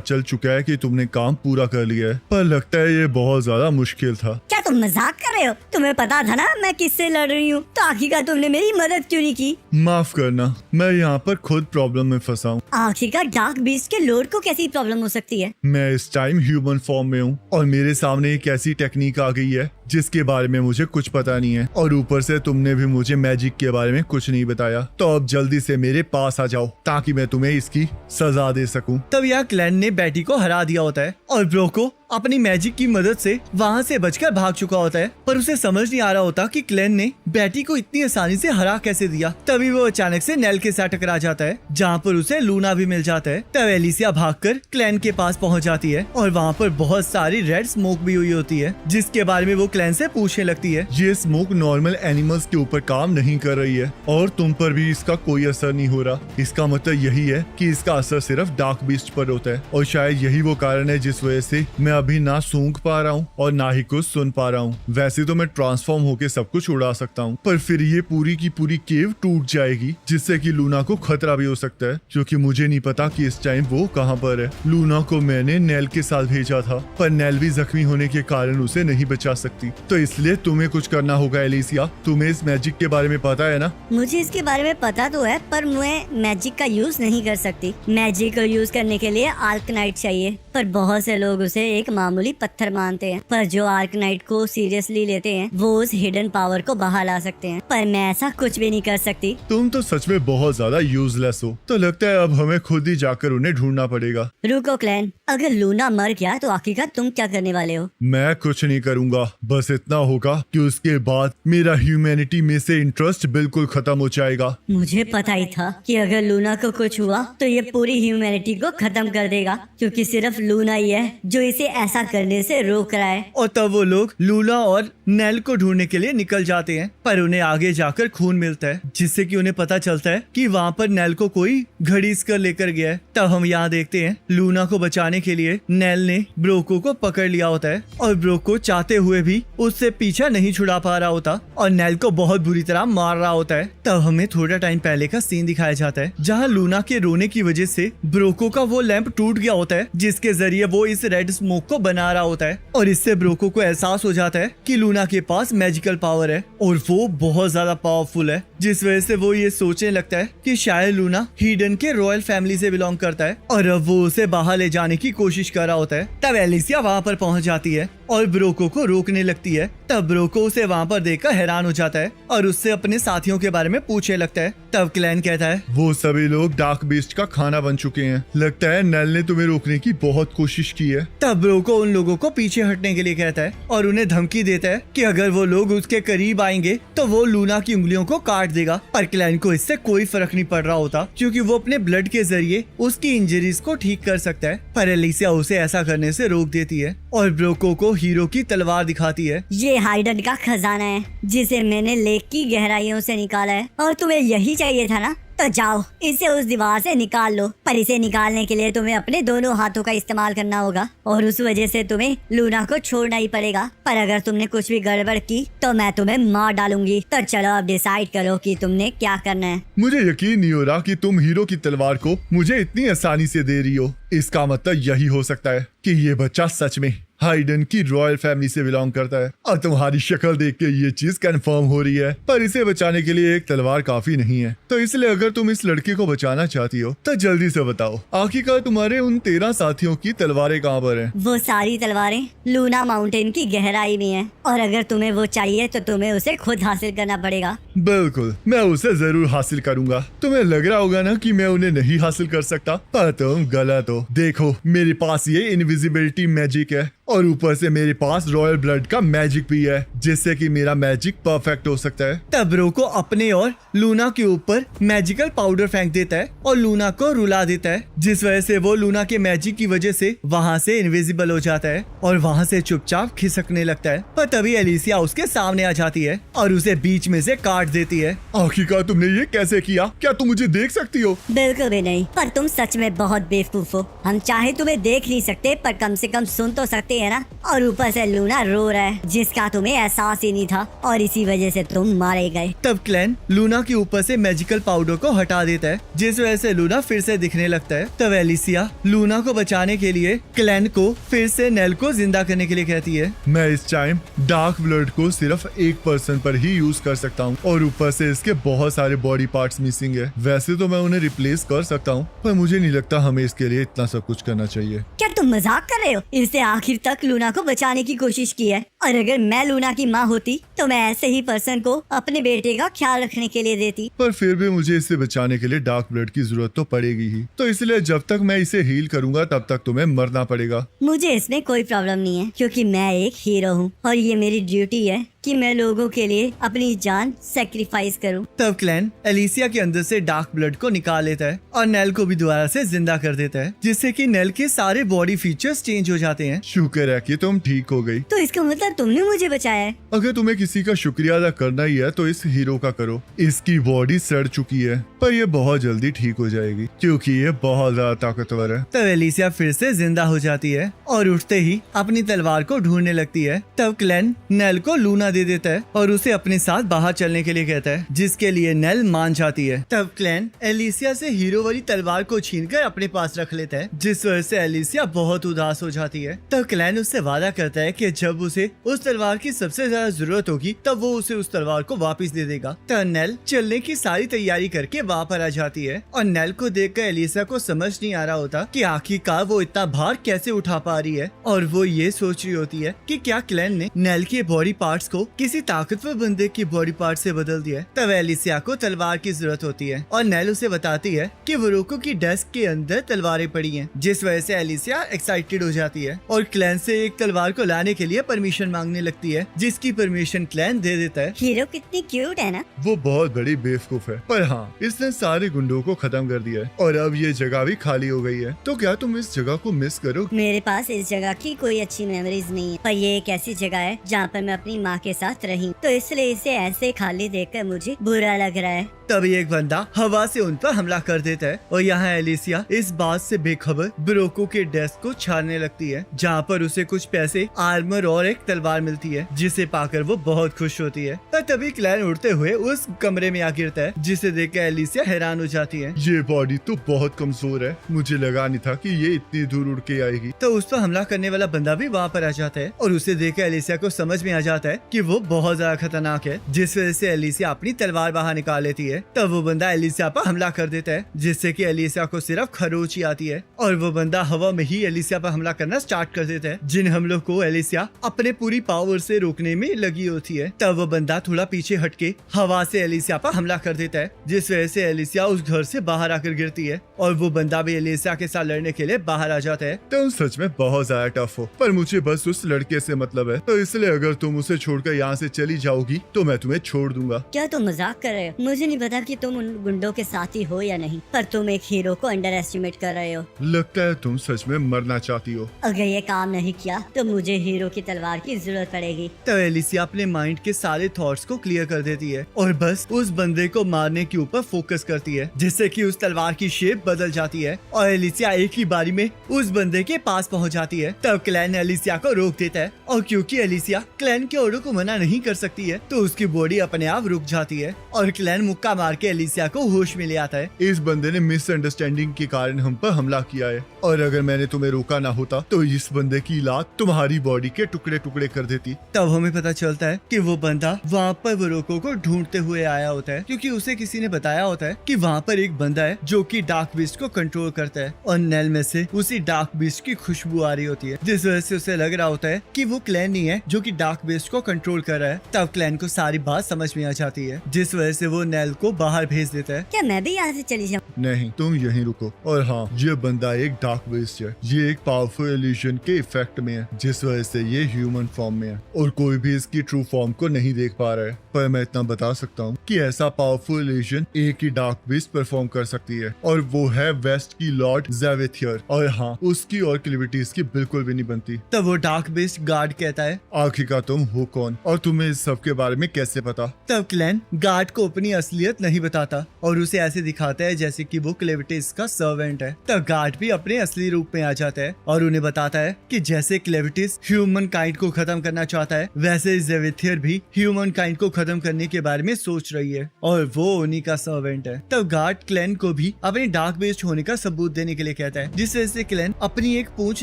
चल चुका है कि तुमने काम पूरा कर लिया है, पर लगता है ये बहुत ज्यादा मुश्किल था। क्या तुम मजाक कर रहे हो? तुम्हें पता था ना मैं किससे लड़ रही हूँ, तो आखिरकार तुमने मेरी मदद क्यों नहीं की? माफ करना, मैं यहाँ पर खुद प्रॉब्लम में फंसा हूँ। आखिरकार डार्क बीस्ट के लॉर्ड को कैसी प्रॉब्लम हो सकती है? मैं इस टाइम ह्यूमन फॉर्म में हूँ और मेरे सामने एक ऐसी टेक्निक आ गई है जिसके बारे में मुझे कुछ पता नहीं है, और ऊपर से तुमने भी मुझे मैजिक के बारे में कुछ नहीं बताया। तो अब जल्दी से मेरे पास आ जाओ ताकि मैं तुम्हें इसकी सजा दे सकूं। तब यहाँ क्लैन ने बैटी को हरा दिया होता है और ब्रो को अपनी मैजिक की मदद से वहाँ से बचकर भाग चुका होता है, पर उसे समझ नहीं आ रहा होता कि क्लैन ने बैटी को इतनी आसानी से हरा कैसे दिया। तभी वो अचानक से नेल के साथ टकरा जाता है, जहाँ पर उसे लूना भी मिल जाता है। तब एलिसिया भागकर क्लैन के पास पहुँच जाती है और वहाँ पर बहुत सारी रेड स्मोक भी हुई होती है, जिसके बारे में वो क्लैन से पूछने लगती है। ये स्मोक नॉर्मल एनिमल्स के ऊपर काम नहीं कर रही है और तुम पर भी इसका कोई असर नहीं हो रहा। इसका मतलब यही है कि इसका असर सिर्फ डार्क बीस्ट पर होता है, और शायद यही वो कारण है जिस वजह से मैं अभी ना सूंघ पा रहा हूँ और ना ही कुछ सुन पा रहा हूँ। वैसे तो मैं ट्रांसफॉर्म होके सब कुछ उड़ा सकता हूँ, पर फिर ये पूरी की पूरी केव टूट जाएगी, जिससे कि लूना को खतरा भी हो सकता है, क्योंकि मुझे नहीं पता कि इस टाइम वो कहाँ पर है। लूना को मैंने नेल के साथ भेजा था, पर नेल भी जख्मी होने के कारण उसे नहीं बचा सकती, तो इसलिए तुम्हें कुछ करना होगा। एलिसिया, तुम्हें इस मैजिक के बारे में पता है ना? मुझे इसके बारे में पता तो है, पर मैं मैजिक का यूज नहीं कर सकती। मैजिक को यूज करने के लिए आर्कनाइट चाहिए, पर बहुत से लोग उसे एक मामूली पत्थर मानते हैं, पर जो आर्कनाइट को सीरियसली लेते हैं वो उस हिडन पावर को बाहर ला सकते हैं, पर मैं ऐसा कुछ भी नहीं कर सकती। तुम तो सच में बहुत ज्यादा यूजलेस हो, तो लगता है अब हमें खुद ही जाकर उन्हें ढूंढना पड़ेगा। रुको क्लैन, अगर लूना मर गया तो आखिरकार तुम क्या करने वाले हो? मैं कुछ नहीं करूंगा, बस इतना होगा कि उसके बाद मेरा ह्यूमैनिटी में से इंटरेस्ट बिल्कुल खत्म हो जाएगा। मुझे पता ही था कि अगर लूना को कुछ हुआ तो ये पूरी ह्यूमैनिटी को खत्म कर देगा, क्योंकि सिर्फ लूना ही है जो इसे ऐसा करने से रोक रहा है। और तब वो लोग लूना और नेल को ढूंढने के लिए निकल जाते हैं, पर उन्हें आगे जाकर खून मिलता है, जिससे कि उन्हें पता चलता है कि वहाँ पर नेल को कोई घड़ीस कर लेकर गया है। तब हम यहाँ देखते हैं लूना को बचाने के लिए नेल ने ब्रोको को पकड़ लिया होता है, और ब्रोको चाहते हुए भी उससे पीछा नहीं छुड़ा पा रहा होता और नेल को बहुत बुरी तरह मार रहा होता है। तब हमें थोड़ा टाइम पहले का सीन दिखाया जाता है, जहाँ लूना के रोने की वजह से ब्रोको का वो लैंप टूट गया होता है, जिसके जरिए वो इस रेड स्मोक को बना रहा होता है, और इससे ब्रोको को एहसास हो जाता है कि लूना के पास मैजिकल पावर है और वो बहुत ज्यादा पावरफुल है। जिस वजह से वो ये सोचने लगता है कि शायद लूना हीडन के रॉयल फैमिली से बिलोंग करता है और अब वो उसे बाहर ले जाने की कोशिश कर रहा होता है। तब एलिसिया वहाँ पर पहुँच जाती है और ब्रोको को रोकने लगती है। तब ब्रोको उसे वहाँ पर देखकर हैरान हो जाता है और उससे अपने साथियों के बारे में पूछने लगता है। तब क्लैन कहता है, वो सभी लोग डार्क बीस्ट का खाना बन चुके हैं। लगता है नेल ने तुम्हें रोकने की बहुत कोशिश की है। तब ब्रोको उन लोगों को पीछे हटने के लिए कहता है और उन्हें धमकी देता है कि अगर वो लोग उसके करीब आएंगे तो वो लूना की उंगलियों को काट देगा। पर क्लैन को इससे कोई फर्क नहीं पड़ रहा होता क्योंकि वो अपने ब्लड के जरिए उसकी इंजरीज को ठीक कर सकता है। पर एलिसिया उसे ऐसा करने से रोक देती है और ब्रोको को हीरो की तलवार दिखाती है। ये हाइडन का खजाना है जिसे मैंने लेक की गहराइयों से निकाला है और तुम्हें यही चाहिए था ना, तो जाओ इसे उस दीवार से निकाल लो। पर इसे निकालने के लिए तुम्हें अपने दोनों हाथों का इस्तेमाल करना होगा और उस वजह से तुम्हें लूना को छोड़ना ही पड़ेगा। पर अगर तुमने कुछ भी गड़बड़ की तो मैं तुम्हें मार डालूंगी। तो चलो अब डिसाइड करो कि तुमने क्या करना है। मुझे यकीन नहीं हो रहा कि तुम हीरो की तलवार को मुझे इतनी आसानी से दे रही हो। इसका मतलब यही हो सकता है कि ये बच्चा सच में हाइडन की रॉयल फैमिली से बिलोंग करता है और तुम्हारी शक्ल देख के ये चीज कंफर्म हो रही है। पर इसे बचाने के लिए एक तलवार काफी नहीं है, तो इसलिए अगर तुम इस लड़के को बचाना चाहती हो तो जल्दी से बताओ आखिरकार तुम्हारे उन 13 साथियों की तलवारें कहाँ पर हैं? वो सारी तलवारें लूना माउंटेन की गहराई में हैं और अगर तुम्हें वो चाहिए तो तुम्हें उसे खुद हासिल करना पड़ेगा। बिल्कुल, मैं उसे जरूर हासिल करूंगा। तुम्हें लग रहा होगा ना कि मैं उन्हें नहीं हासिल कर सकता, पर तुम गलत हो। देखो मेरे पास ये इनविजिबिलिटी मैजिक है और ऊपर से मेरे पास रॉयल ब्लड का मैजिक भी है जिससे कि मेरा मैजिक परफेक्ट हो सकता है। तब ब्रोको अपने और लूना के ऊपर मैजिकल पाउडर फेंक देता है और लूना को रुला देता है, जिस वजह से वो लूना के मैजिक की वजह से वहाँ से इनविजिबल हो जाता है और वहाँ से चुपचाप खिसकने लगता है। पर तभी एलिसिया उसके सामने आ जाती है और उसे बीच में से काट देती है। आखिरकार तुमने ये कैसे किया? क्या तुम मुझे देख सकती हो? बिल्कुल भी नहीं, पर तुम सच में बहुत बेवकूफ हो। हम चाहे तुम्हें देख नहीं सकते पर कम से कम सुन तो सकते है ना। और ऊपर से लूना रो रहा है जिसका तुम्हें एहसास ही नहीं था और इसी वजह से तुम मारे गए। तब क्लैन लूना के ऊपर से मैजिकल पाउडर को हटा देता है जिस वजह से लूना फिर से दिखने लगता है। तब एलिसिया लूना को बचाने के लिए क्लैन को फिर से नेल को जिंदा करने के लिए कहती है। मैं इस टाइम डार्क ब्लड को सिर्फ एक पर्सन पर ही यूज कर सकता हूँ और ऊपर से इसके बहुत सारे बॉडी पार्ट्स मिसिंग है। वैसे तो मैं उन्हें रिप्लेस कर सकता हूँ पर मुझे नहीं लगता हमें इसके लिए इतना सब कुछ करना चाहिए। क्या तुम मजाक कर रहे हो? इसने आखिर तक लूना को बचाने की कोशिश की है और अगर मैं लूना की माँ होती तो मैं ऐसे ही पर्सन को अपने बेटे का ख्याल रखने के लिए देती। पर फिर भी मुझे इसे बचाने के लिए डार्क ब्लड की जरूरत तो पड़ेगी ही, तो इसलिए जब तक मैं इसे हील करूंगा तब तक तुम्हें मरना पड़ेगा। मुझे इसमें कोई प्रॉब्लम नहीं है क्योंकि मैं एक हीरो हूँ और ये मेरी ड्यूटी है कि मैं लोगों के लिए अपनी जान सेक्रीफाइस करूं। तब क्लैन एलिसिया के अंदर से डार्क ब्लड को निकाल लेता है और नेल को भी दोबारा से जिंदा कर देता है जिससे कि नेल के सारे बॉडी फीचर्स चेंज हो जाते हैं। शुक्र है कि तुम ठीक हो गई। तो इसका मतलब तुमने मुझे बचाया है। अगर तुम्हें किसी का शुक्रिया अदा करना ही है तो इस हीरो का करो। इसकी बॉडी सड़ चुकी है पर ये बहुत जल्दी ठीक हो जाएगी क्योंकि ये बहुत ज्यादा ताकतवर है। तब एलिसिया फिर से जिंदा हो जाती है और उठते ही अपनी तलवार को ढूंढने लगती है। तब क्लैन नेल को लूना दे देता है और उसे अपने साथ बाहर चलने के लिए कहता है जिसके लिए नेल मान जाती है। तब क्लैन एलिसिया से हीरो वाली तलवार को छीनकर अपने पास रख लेता है जिस वजह से एलिसिया बहुत उदास हो जाती है। तब क्लैन उससे वादा करता है कि जब उसे उस तलवार की सबसे ज्यादा जरूरत होगी तब वो उसे उस तलवार को वापस दे देगा। तब नेल चलने की सारी तैयारी करके वहाँ पर आ जाती है और नेल को देखकर एलिसिया को समझ नहीं आ रहा होता कि आखिरकार वो इतना भार कैसे उठा पा रही है और वो ये सोच रही होती है कि क्या क्लैन ने नेल के बॉडी पार्ट्स को किसी ताकतवर बंदे की बॉडी पार्ट से बदल दिया है। तब एलिसिया को तलवार की जरूरत होती है और नेल उसे बताती है कि वरोको की डेस्क के अंदर तलवारें पड़ी हैं जिस वजह से एलिसिया एक्साइटेड हो जाती है और क्लैन से एक तलवार को लाने के लिए परमिशन मांगने लगती है जिसकी परमिशन क्लैन दे देता है। हीरो कितनी क्यूट है ना। वो बहुत बड़ी बेवकूफ है पर हाँ इसने सारे गुंडों को खत्म कर दिया है और अब ये जगह भी खाली हो गई है। तो क्या तुम इस जगह को मिस करो? मेरे पास इस जगह की कोई अच्छी मेमोरीज नहीं है पर ये एक ऐसी जगह है जहाँ पर मैं अपनी माँ के साथ रही, तो इसलिए इसे ऐसे खाली देखकर मुझे बुरा लग रहा है। तभी एक बंदा हवा से उन पर हमला कर देता है और यहाँ एलिसिया इस बात से बेखबर ब्रोको के डेस्क को छानने लगती है जहाँ पर उसे कुछ पैसे, आर्मर और एक तलवार मिलती है जिसे पाकर वो बहुत खुश होती है। और तभी क्लैन उड़ते हुए उस कमरे में आ गिरता है जिसे देखकर एलिसिया हैरान हो जाती है। ये बॉडी तो बहुत कमजोर है, मुझे लगा नहीं था कि ये इतनी दूर उड़ के आएगी। तो उस पर हमला करने वाला बंदा भी वहाँ पर आ जाता है और उसे देखकर एलिसिया को समझ में आ जाता है कि वो बहुत ज्यादा खतरनाक है, जिस वजह से एलिसिया अपनी तलवार बाहर निकाल लेती है। तब वो बंदा एलिसिया पर हमला कर देता है जिससे कि एलिसिया को सिर्फ खरोच ही आती है और वो बंदा हवा में ही एलिसिया पर हमला करना स्टार्ट कर देता है, जिन हमलों को एलिसिया अपने पूरी पावर से रोकने में लगी होती है। तब वो बंदा थोड़ा पीछे हटके हवा से एलिसिया पर हमला कर देता है, जिस वजह से एलिसिया उस घर से बाहर आकर गिरती है और वो बंदा भी एलिसिया के साथ लड़ने के लिए बाहर आ जाता है। तुम सच में बहुत ज्यादा टफ हो, पर मुझे बस उस लड़के से मतलब है, तो इसलिए अगर तुम उसे छोड़कर यहाँ से चली जाओगी तो मैं तुम्हें छोड़ दूंगा। क्या तुम मजाक कर रहे हो? मुझे नहीं पता कि तुम उन गुंडों के साथ ही हो या नहीं, पर तुम एक हीरो को अंडर एस्टिमेट कर रहे हो। लगता है तुम सच में मरना चाहती हो। अगर ये काम नहीं किया तो मुझे हीरो की तलवार की जरूरत पड़ेगी। तब एलिसिया अपने माइंड के सारे थॉट्स को क्लियर कर देती है और बस उस बंदे को मारने के ऊपर फोकस करती है, जिससे कि उस तलवार की शेप बदल जाती है और एलिसिया एक ही बारी में उस बंदे के पास पहुंच जाती है। तब क्लैन एलिसिया को रोक देता है और क्योंकि एलिसिया क्लैन के ऑर्डर को मना नहीं कर सकती है तो उसकी बॉडी अपने आप रुक जाती है और क्लैन मुक्का मार के एलिसिया को होश में ले आता है। इस बंदे ने मिसअंडरस्टैंडिंग के कारण हम पर हमला किया है और अगर मैंने तुम्हें रोका ना होता तो इस बंदे की लात तुम्हारी बॉडी के टुकड़े टुकड़े कर देती। तब हमें पता चलता है कि वो बंदा वहाँ पर वरोको को ढूंढते हुए आया होता है, क्योंकि उसे किसी ने बताया होता है कि वहाँ पर एक बंदा है जो कि डार्क बीस्ट को कंट्रोल करता है और नेल में से उसी डार्क बीस्ट की खुशबू आ रही होती है, जिस वजह से उसे लग रहा होता है कि वो क्लैन ही है जो कि डार्क बीस्ट को कंट्रोल कर रहा है। तब क्लैन को सारी बात समझ में आ जाती है, जिस वजह से वो नेल को बाहर भेज देता है। क्या मैं भी यहाँ से चली जाऊँ? नहीं, तुम यहीं रुको। और हाँ, ये बंदा एक डार्क बीस्ट है, ये एक पावरफुल इल्यूजन के इफेक्ट में है, जिस वजह से ये ह्यूमन फॉर्म में है और कोई भी इसकी ट्रू फॉर्म को नहीं देख पा रहा है। पर मैं इतना बता सकता हूँ कि ऐसा पावरफुल इल्यूजन एक ही डार्क बीस्ट परफॉर्म कर सकती है और वो है वेस्ट की लॉर्ड ज़ेविथियर। और हाँ, उसकी और क्लिविटीज की बिल्कुल भी नहीं बनती। तब वो डार्क बीस्ट गार्ड कहता है, आखिरकार तुम हो कौन और तुम्हें इस सब के बारे में कैसे पता? तब क्लैन गार्ड को अपनी असलियत नहीं बताता और उसे ऐसे दिखाता है जैसे कि वो क्लेविटिस का सर्वेंट है। तब गार्ड भी अपने असली रूप में आ जाता है और उन्हें बताता है कि जैसे क्लेविटिस ह्यूमन काइंड को खत्म करना चाहता है, वैसे ज़ेविथियर भी ह्यूमन काइंड को खत्म करने के बारे में सोच रही है और वो उन्हीं का सर्वेंट है। तब गार्ड क्लैन को भी अपने डार्क बेस्ट होने का सबूत देने के लिए कहता है, जिस वजह से क्लैन अपनी एक पूंछ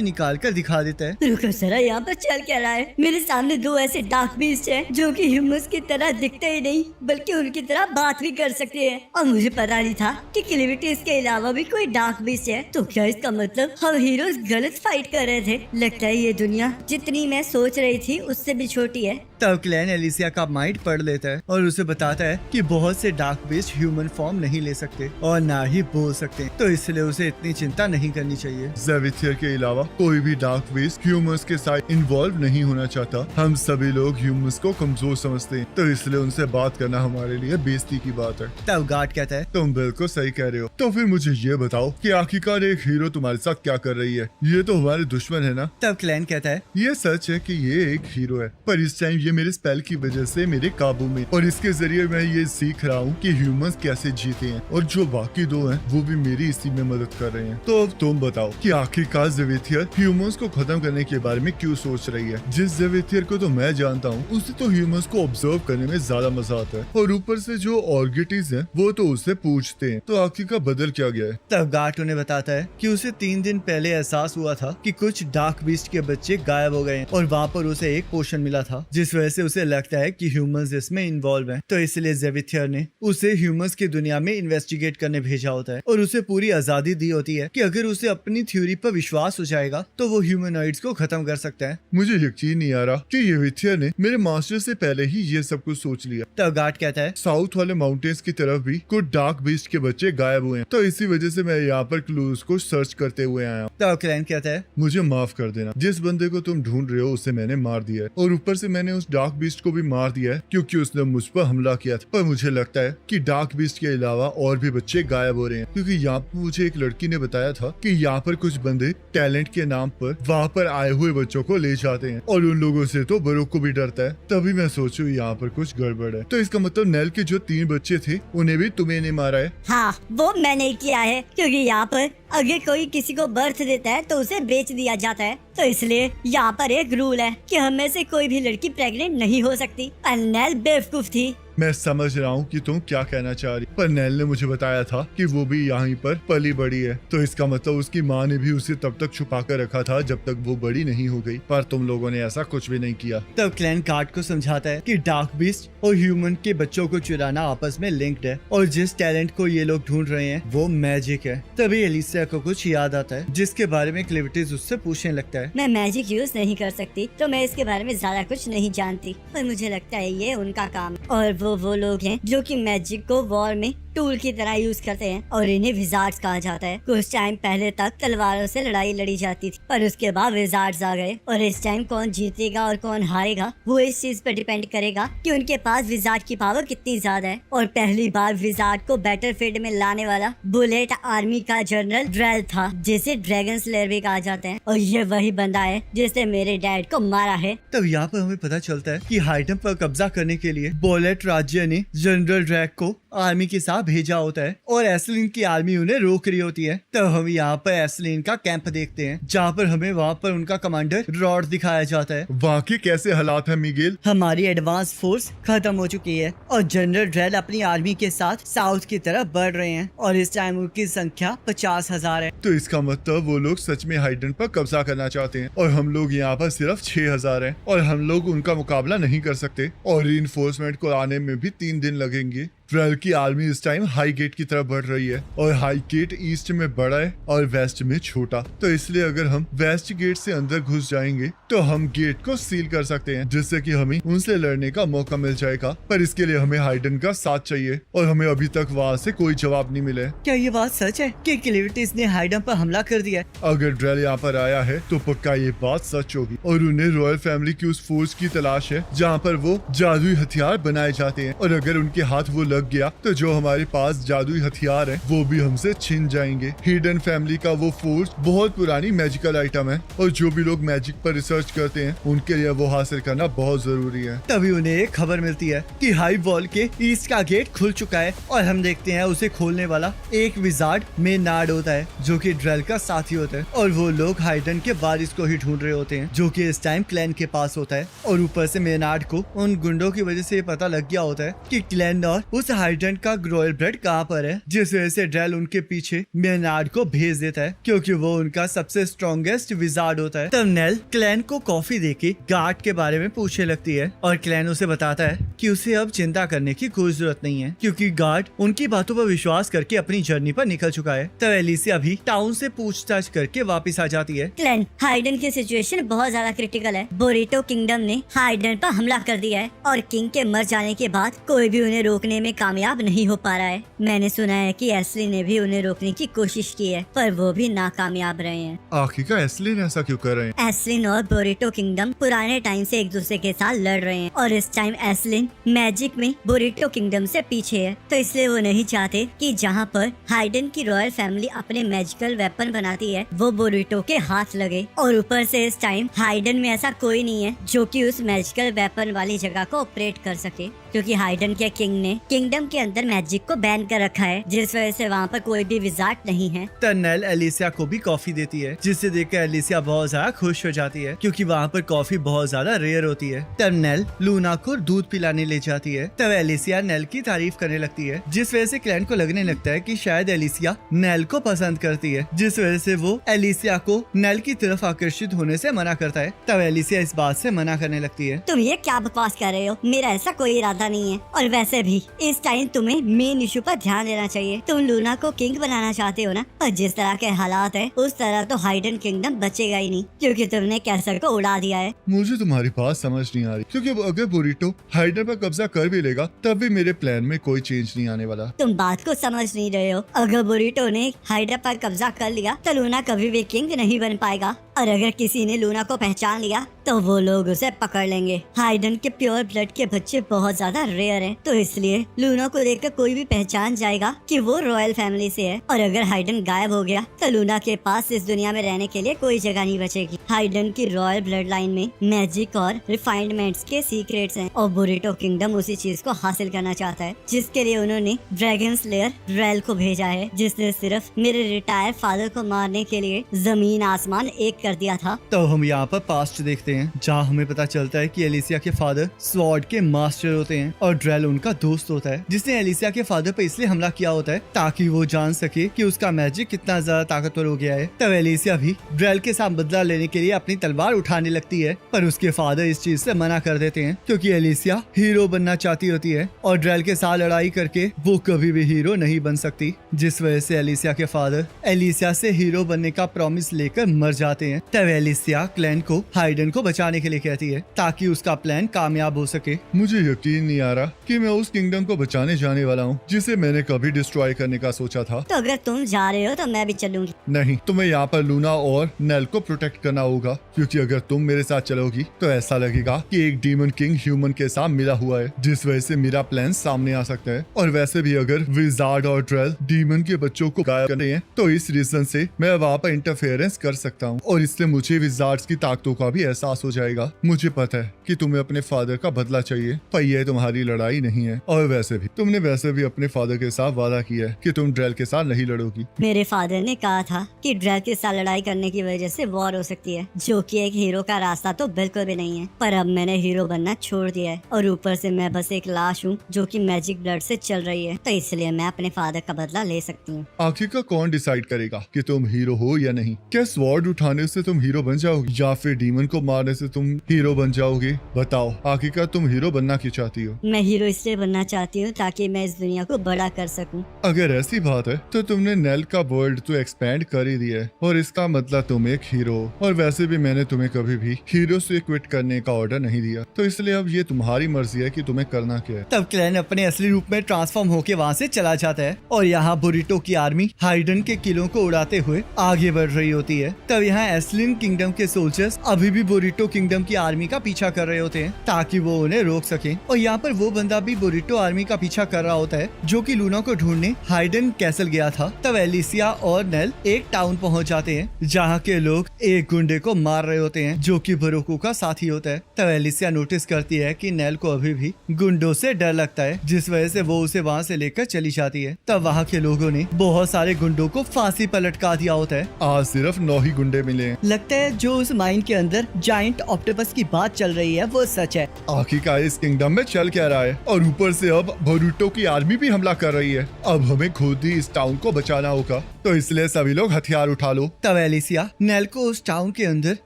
निकाल कर दिखा देता है। रुको जरा, यहाँ पर चल क्या रहा है? मेरे सामने दो ऐसे डार्क बीस्ट हैं जो कि ह्यूमंस की तरह दिखते ही नहीं बल्कि उनकी तरह बात भी कर सकते हैं, और मुझे पता नहीं था कि क्लेविटिस के अलावा भी कोई डार्क बीस्ट है। तो क्या इसका मतलब हम हीरोज गलत फाइट कर रहे थे? लगता है ये दुनिया जितनी मैं सोच रही थी उससे भी छोटी है। तब क्लैन एलिसिया का माइंड पढ़ लेता है और उसे बताता है कि बहुत से डार्क बीस्ट ह्यूमन फॉर्म नहीं ले सकते और ना ही बोल सकते, तो इसलिए उसे इतनी चिंता नहीं करनी चाहिए। ज़ेविथियर के अलावा कोई भी डार्क बीस्ट ह्यूमंस के साथ इन्वॉल्व नहीं होना चाहता। हम सभी लोग ह्यूमंस को कमजोर समझते हैं, तो इसलिए उनसे बात करना हमारे लिए बेइज्जती की बात है। तब गार्ड कहता है, तुम बिल्कुल सही कह रहे हो। तो फिर मुझे ये बताओ कि आखिरकार एक हीरो तुम्हारे साथ क्या कर रही है? ये तो हमारे दुश्मन है ना? तब क्लैन कहता है, ये सच है कि ये एक हीरो है, पर इस टाइम ये मेरे स्पेल की वजह से मेरे काबू में, और इसके जरिए मैं ये सीख रहा हूँ कि ह्यूमंस कैसे जीते हैं, और जो बाकी दो हैं वो भी मेरी इसी में मदद कर रहे हैं। तो अब तुम बताओ कि आखिरकार ज़ेविथियर ह्यूमंस को खत्म करने के बारे में क्यों सोच रही है? जिस ज़ेविथियर को तो मैं जानता हूँ उसे तो ह्यूमंस को ऑब्जर्व करने में ज्यादा मजा आता है, और ऊपर से जो ऑर्गिटीज हैं वो तो उससे पूछते हैं, तो आखिरकार बदल क्या गया है? तब गार्ड उन्हें बताता है कि उसे 3 दिन पहले एहसास हुआ था कि कुछ डार्क बीस्ट के बच्चे गायब हो गए हैं और वहाँ पर उसे एक पोशन मिला था, जिस वजह से उसे लगता है कि ह्यूमंस इसमें इन्वॉल्व हैं। तो इसलिए ज़ेविथियर ने उसे ह्यूमंस की दुनिया में इन्वेस्टिगेट करने भेजा होता है और उसे पूरी आजादी दी होती है कि अगर उसे अपनी थ्योरी पर विश्वास हो जाएगा तो वो ह्यूमनॉइड्स को खत्म कर सकता है। मुझे यकीन नहीं आ रहा कि ज़ेविथियर ने मेरे मास्टर से पहले ही ये सब कुछ सोच लिया। तब गार्ड कहता है, साउथ वाले माउंटेन्स की तरफ भी कुछ डार्क बीस्ट के बच्चे गायब हुए हैं, तो इसी वजह से मैं यहाँ पर क्लूज को सर्च करते हुए आया हूँ। तब क्लैन कहता है, मुझे माफ कर देना, जिस बंदे को तुम ढूंढ रहे हो उसे मैंने मार दिया है, और ऊपर से मैंने उस डार्क बीस्ट को भी मार दिया है क्योंकि उसने मुझ पर हमला किया था। पर मुझे लगता है कि डार्क बीस्ट के अलावा और भी बच्चे गायब हो रहे हैं, क्योंकि यहाँ पर मुझे एक लड़की ने बताया था कि यहाँ पर कुछ बंदे टैलेंट के नाम पर वहाँ पर आए हुए बच्चों को ले जाते हैं और उन लोगों से तो बड़ों को भी डरता है। तभी मैं सोचूं यहाँ पर कुछ गड़बड़ है। तो इसका मतलब नेल के जो 3 बच्चे थे उन्हें भी तुम्हें ने मारा है? हाँ, वो मैंने किया है, क्योंकि यहाँ पर अगर कोई किसी को बर्थ देता है तो उसे बेच दिया जाता है। तो इसलिए यहाँ पर एक रूल है कि हम में से कोई भी लड़की प्रेग्नेंट नहीं हो सकती। और नेल बेवकूफ थी। मैं समझ रहा हूँ कि तुम क्या कहना चाह रही, पर नेल ने मुझे बताया था कि वो भी यहाँ पर पली बड़ी है। तो इसका मतलब उसकी माँ ने भी उसे तब तक छुपा कर रखा था जब तक वो बड़ी नहीं हो गई। पर तुम लोगों ने ऐसा कुछ भी नहीं किया। तब क्लैन गार्ड को समझाता है कि डार्क बीस्ट और ह्यूमन के बच्चों को चुराना आपस में लिंक्ड है और जिस टैलेंट को ये लोग ढूंढ रहे हैं वो मैजिक है। तभी एलिसिया को कुछ याद आता है जिसके बारे में क्लेविटीज उससे पूछने लगता है। मैं मैजिक यूज नहीं कर सकती तो मैं इसके बारे में ज्यादा कुछ नहीं जानती, पर मुझे लगता है ये उनका काम है। और वो लोग हैं जो कि मैजिक को वॉर में टूल की तरह यूज करते हैं और इन्हें विजार्ड्स कहा जाता है। कुछ टाइम पहले तक तलवारों से लड़ाई लड़ी जाती थी, पर उसके बाद विजार्ड्स आ गए और इस टाइम कौन जीतेगा और कौन हारेगा वो इस चीज पर डिपेंड करेगा कि उनके पास विजार्ड की पावर कितनी ज्यादा है। और पहली बार विजार्ड को बैटलफील्ड में लाने वाला बुलेट आर्मी का जनरल ड्रेल था, जिसे ड्रैगन स्लेयर भी कहा जाता है। और ये वही बंदा है जिसने मेरे डैड को मारा है। तब यहाँ पर हमें पता चलता है कि हाइडम पर कब्जा करने के लिए बुलेट राज्य ने जनरल ड्रैग को आर्मी के साथ भेजा होता है और एस्लिन की आर्मी उन्हें रोक रही होती है। तब हम यहाँ पर एस्लिन का कैंप देखते हैं जहाँ पर हमें वहाँ पर उनका कमांडर रॉड दिखाया जाता है। वाकई कैसे हालात है मिगेल? हमारी एडवांस फोर्स खत्म हो चुकी है और जनरल ड्रेल अपनी आर्मी के साथ साउथ की तरफ बढ़ रहे हैं और इस टाइम उनकी संख्या 50,000 है। तो इसका मतलब वो लोग सच में हाइडन पर कब्जा करना चाहते हैं और हम लोग यहाँ पर सिर्फ 6,000 हैं और हम लोग उनका मुकाबला नहीं कर सकते और रीइंफोर्समेंट को आने में भी 3 दिन लगेंगे। ड्रेल की आर्मी इस टाइम हाई गेट की तरफ बढ़ रही है और हाई गेट ईस्ट में बड़ा है और वेस्ट में छोटा। तो इसलिए अगर हम वेस्ट गेट से अंदर घुस जाएंगे तो हम गेट को सील कर सकते हैं, जिससे कि हमें उनसे लड़ने का मौका मिल जाएगा। पर इसके लिए हमें हाइडन का साथ चाहिए और हमें अभी तक वहाँ से कोई जवाब नहीं मिला है। क्या ये बात सच है कि क्लेविटीज ने हाइडम पर हमला कर दिया है? अगर ड्रेल यहाँ पर आया है तो पक्का ये बात सच होगी और उन्हें रॉयल फैमिली की उस फोर्स की तलाश है जहाँ पर वो जादुई हथियार बनाए जाते हैं और अगर उनके हाथ वो लग गया तो जो हमारे पास जादुई हथियार है वो भी हमसे छिन जाएंगे। हिडन फैमिली का वो फोर्स बहुत पुरानी मैजिकल आइटम है और जो भी लोग मैजिक पर रिसर्च करते हैं उनके लिए वो हासिल करना बहुत जरूरी है। तभी उन्हें एक खबर मिलती है कि हाई वॉल के ईस्ट का गेट खुल चुका है और हम देखते हैं उसे खोलने वाला एक विजार्ड मेनार्ड होता है जो कि ड्रेल का साथी होता है और वो लोग हाइडन के वारिस को ही ढूंढ रहे होते हैं जो कि इस टाइम क्लैन के पास होता है। और ऊपर से मेनार्ड को उन गुंडों की वजह से पता लग गया होता है कि क्लैन और उस हाइडन का रॉयल ब्लड कहाँ पर है, जिस वजह से ड्रेल उनके पीछे मेनार्ड को भेज देता है क्योंकि वो उनका सबसे स्ट्रॉन्गेस्ट विजार्ड होता है। तब नेल क्लैन को कॉफी देके गार्ड के बारे में पूछने लगती है और क्लैन उसे बताता है कि उसे अब चिंता करने की कोई जरूरत नहीं है क्योंकि गार्ड उनकी बातों पर विश्वास करके अपनी जर्नी पर निकल चुका है। तब एलिसिया भी टाउन से पूछताछ करके वापस आ जाती है। क्लैन, हाइडन की सिचुएशन बहुत ज्यादा क्रिटिकल है। बोरिटो किंगडम ने हाइडन पर हमला कर दिया है और किंग के मर जाने के बाद कोई भी उन्हें रोकने में कामयाब नहीं हो पा रहा है। मैंने सुना है कि एस्ली ने भी उन्हें रोकने की कोशिश की है पर वो भी नाकामयाब रहे हैं। आखिरकार एस्लिन ऐसा क्यों कर रहे हैं? एस्लिन और बोरिटो किंगडम पुराने टाइम से एक दूसरे के साथ लड़ रहे हैं और इस टाइम एस्लिन मैजिक में बोरिटो किंगडम से पीछे है, तो इसलिए वो नहीं चाहते कि जहाँ पर हाइडन की रॉयल फैमिली अपने मैजिकल वेपन बनाती है वो बोरिटो के हाथ लगे। और ऊपर से इस टाइम हाइडन में ऐसा कोई नहीं है जो कि उस मैजिकल वेपन वाली जगह को ऑपरेट कर सके क्योंकि हाइडन के किंग ने किंगडम के अंदर मैजिक को बैन कर रखा है, जिस वजह से वहाँ पर कोई भी विजार्ड नहीं है। तब नेल एलिसिया को भी कॉफी देती है जिसे देखकर एलिसिया बहुत ज्यादा खुश हो जाती है क्योंकि वहाँ पर कॉफी बहुत ज्यादा रेयर होती है। तब नेल लूना को दूध पिलाने ले जाती है। तब एलिसिया नेल की तारीफ करने लगती है जिस वजह से क्लैन को लगने लगता है कि शायद एलिसिया नेल को पसंद करती है, जिस वजह से वो एलिसिया को नेल की तरफ आकर्षित होने से मना करता है। तब एलिसिया इस बात से मना करने लगती है। तुम ये क्या बकवास कर रहे हो? मेरा ऐसा कोई इरादा नहीं है और वैसे भी इस टाइम तुम्हें मेन इशू पर ध्यान देना चाहिए। तुम लूना को किंग बनाना चाहते हो ना, और जिस तरह के हालात है उस तरह तो हाइडन किंगडम बचेगा ही नहीं क्योंकि तुमने कैसर को उड़ा दिया है। मुझे तुम्हारी बात समझ नहीं आ रही क्योंकि अगर बोरिटो हाइडन पर कब्जा कर भी लेगा तब भी मेरे प्लान में कोई चेंज नहीं आने वाला। तुम बात को समझ नहीं रहे हो। अगर बोरिटो ने हाइडन पर कब्जा कर लिया तो लूना कभी भी किंग नहीं बन पाएगा और अगर किसी ने लूना को पहचान लिया तो वो लोग उसे पकड़ लेंगे। हाइडन के प्योर ब्लड के बच्चे बहुत ज्यादा रेयर हैं, तो इसलिए लूना को देखकर कोई भी पहचान जाएगा कि वो रॉयल फैमिली से है। और अगर हाइडन गायब हो गया तो लूना के पास इस दुनिया में रहने के लिए कोई जगह नहीं बचेगी। हाइडन की रॉयल ब्लड लाइन में मैजिक और रिफाइनमेंट्स के सीक्रेट्स हैं और बुरिटो किंगडम उसी चीज को हासिल करना चाहता है, जिसके लिए उन्होंने ड्रैगन स्लेयर रेल को भेजा है, जिसने सिर्फ मेरे रिटायर फादर को मारने के लिए जमीन आसमान एक कर दिया था। तो हम यहाँ पर पास्ट देखते हैं, जहाँ हमें पता चलता है कि एलिसिया के फादर स्वॉर्ड के मास्टर होते हैं और ड्रेल उनका दोस्त होता है, जिसने एलिसिया के फादर पर इसलिए हमला किया होता है ताकि वो जान सके कि उसका मैजिक कितना ज्यादा ताकतवर हो गया है। तब एलिसिया भी ड्रेल के साथ बदला लेने के लिए अपनी तलवार उठाने लगती है, पर उसके फादर इस चीज से मना कर देते हैं क्योंकि एलिसिया हीरो बनना चाहती होती है और ड्रेल के साथ लड़ाई करके वो कभी भी हीरो नहीं बन सकती, जिस वजह से एलिसिया के फादर एलिसिया से हीरो बनने का प्रॉमिस लेकर मर जाते हैं। तब एलिसिया क्लैन को हाइडन को बचाने के लिए कहती है ताकि उसका प्लान कामयाब हो सके। मुझे यकीन नहीं आ रहा कि मैं उस किंगडम को बचाने जाने वाला हूँ जिसे मैंने कभी डिस्ट्रॉय करने का सोचा था। तो अगर तुम जा रहे हो तो मैं भी चलूंगी। नहीं, तुम्हें यहाँ पर लूना और नेल को प्रोटेक्ट करना होगा, क्योंकि अगर तुम मेरे साथ चलोगी तो ऐसा लगेगा कि एक डीमन किंग ह्यूमन के साथ मिला हुआ है, जिस वजह से मेरा प्लान सामने आ सकता है। और वैसे भी अगर विजार्ड और ड्रेल डीमन के बच्चों को गायब करते हैं तो इस रीजन से मैं वहाँ पर इंटरफेरेंस कर सकता हूँ और इससे मुझे विजार्ड्स की ताकतों का भी एहसास हो जाएगा। मुझे पता है कि तुम्हें अपने फादर का बदला चाहिए, पर यह तुम्हारी लड़ाई नहीं है। और वैसे भी तुमने भी अपने फादर के साथ वादा किया है कि तुम ड्रेल के साथ नहीं लड़ोगी। मेरे फादर ने कहा था कि ड्रेल के साथ लड़ाई करने की वजह से वॉर हो सकती है, जो कि एक हीरो का रास्ता तो बिल्कुल भी नहीं है। पर अब मैंने हीरो बनना छोड़ दिया है और ऊपर से मैं बस एक लाश हूँ जो कि मैजिक ब्लड से चल रही है, तो इसलिए मैं अपने फादर का बदला ले सकती हूँ। आखिर का कौन डिसाइड करेगा कि तुम हीरो हो या नहीं? क्या स्वॉर्ड उठाने से तुम हीरो बन जाओगी या फिर डीमन को मारने से तुम हीरो बन जाओगे? बताओ, आखिर का तुम हीरो बनना क्यों चाहती हो? मैं हीरो इसलिए बनना चाहती हूँ ताकि मैं इस दुनिया को बड़ा कर सकूँ। अगर ऐसी बात है तो तुमने नेल का वर्ल्ड तो एक्सपेंड कर ही दिया है और इसका मतलब तुम एक हीरो हो। और वैसे भी मैंने तुम्हें कभी भी हीरो से क्विट करने का ऑर्डर नहीं दिया, तो इसलिए अब ये तुम्हारी मर्जी है कि तुम्हें करना क्या है। तब क्लैन अपने असली रूप में ट्रांसफॉर्म होकर वहाँ से चला जाता है और यहाँ बुरिटो की आर्मी हाइडन के किलों को उड़ाते हुए आगे बढ़ रही होती है। तब यहाँ एस्लिन किंगडम के सोल्जर्स अभी भी बुरिटो किंगडम की आर्मी का पीछा कर रहे होते हैं ताकि वो उन्हें रोक सके। और यहाँ पर वो बंदा भी बुरिटो आर्मी का पीछा कर रहा होता है जो कि लूना को ढूंढने हाइडन कैसल गया था। तब एलिसिया और नेल एक टाउन पहुँच जाते हैं जहाँ के लोग एक गुंडे को मार रहे होते हैं जो कि बुरुको का साथी होता है। तब एलिसिया नोटिस करती है कि नेल को अभी भी गुंडों से डर लगता है, जिस वजह से वो उसे वहाँ से लेकर चली जाती है। तब वहाँ के लोगों ने बहुत सारे गुंडों को फांसी पर लटका दिया होता है। आज सिर्फ 9 ही गुंडे मिले हैं। लगता है जो उस माइन के अंदर जाइंट ऑक्टोपस की बात चल रही है वो सच है। आखिरकार इस किंगडम में चल क्या रहा है? और ऊपर से अब बुरुटो की आर्मी भी हमला कर रही है। अब हमें खुद ही इस टाउन को बचाना होगा, तो इसलिए सभी लोग हथियार उठा लो। तब एलिसिया नेल को उस टाउन के अंदर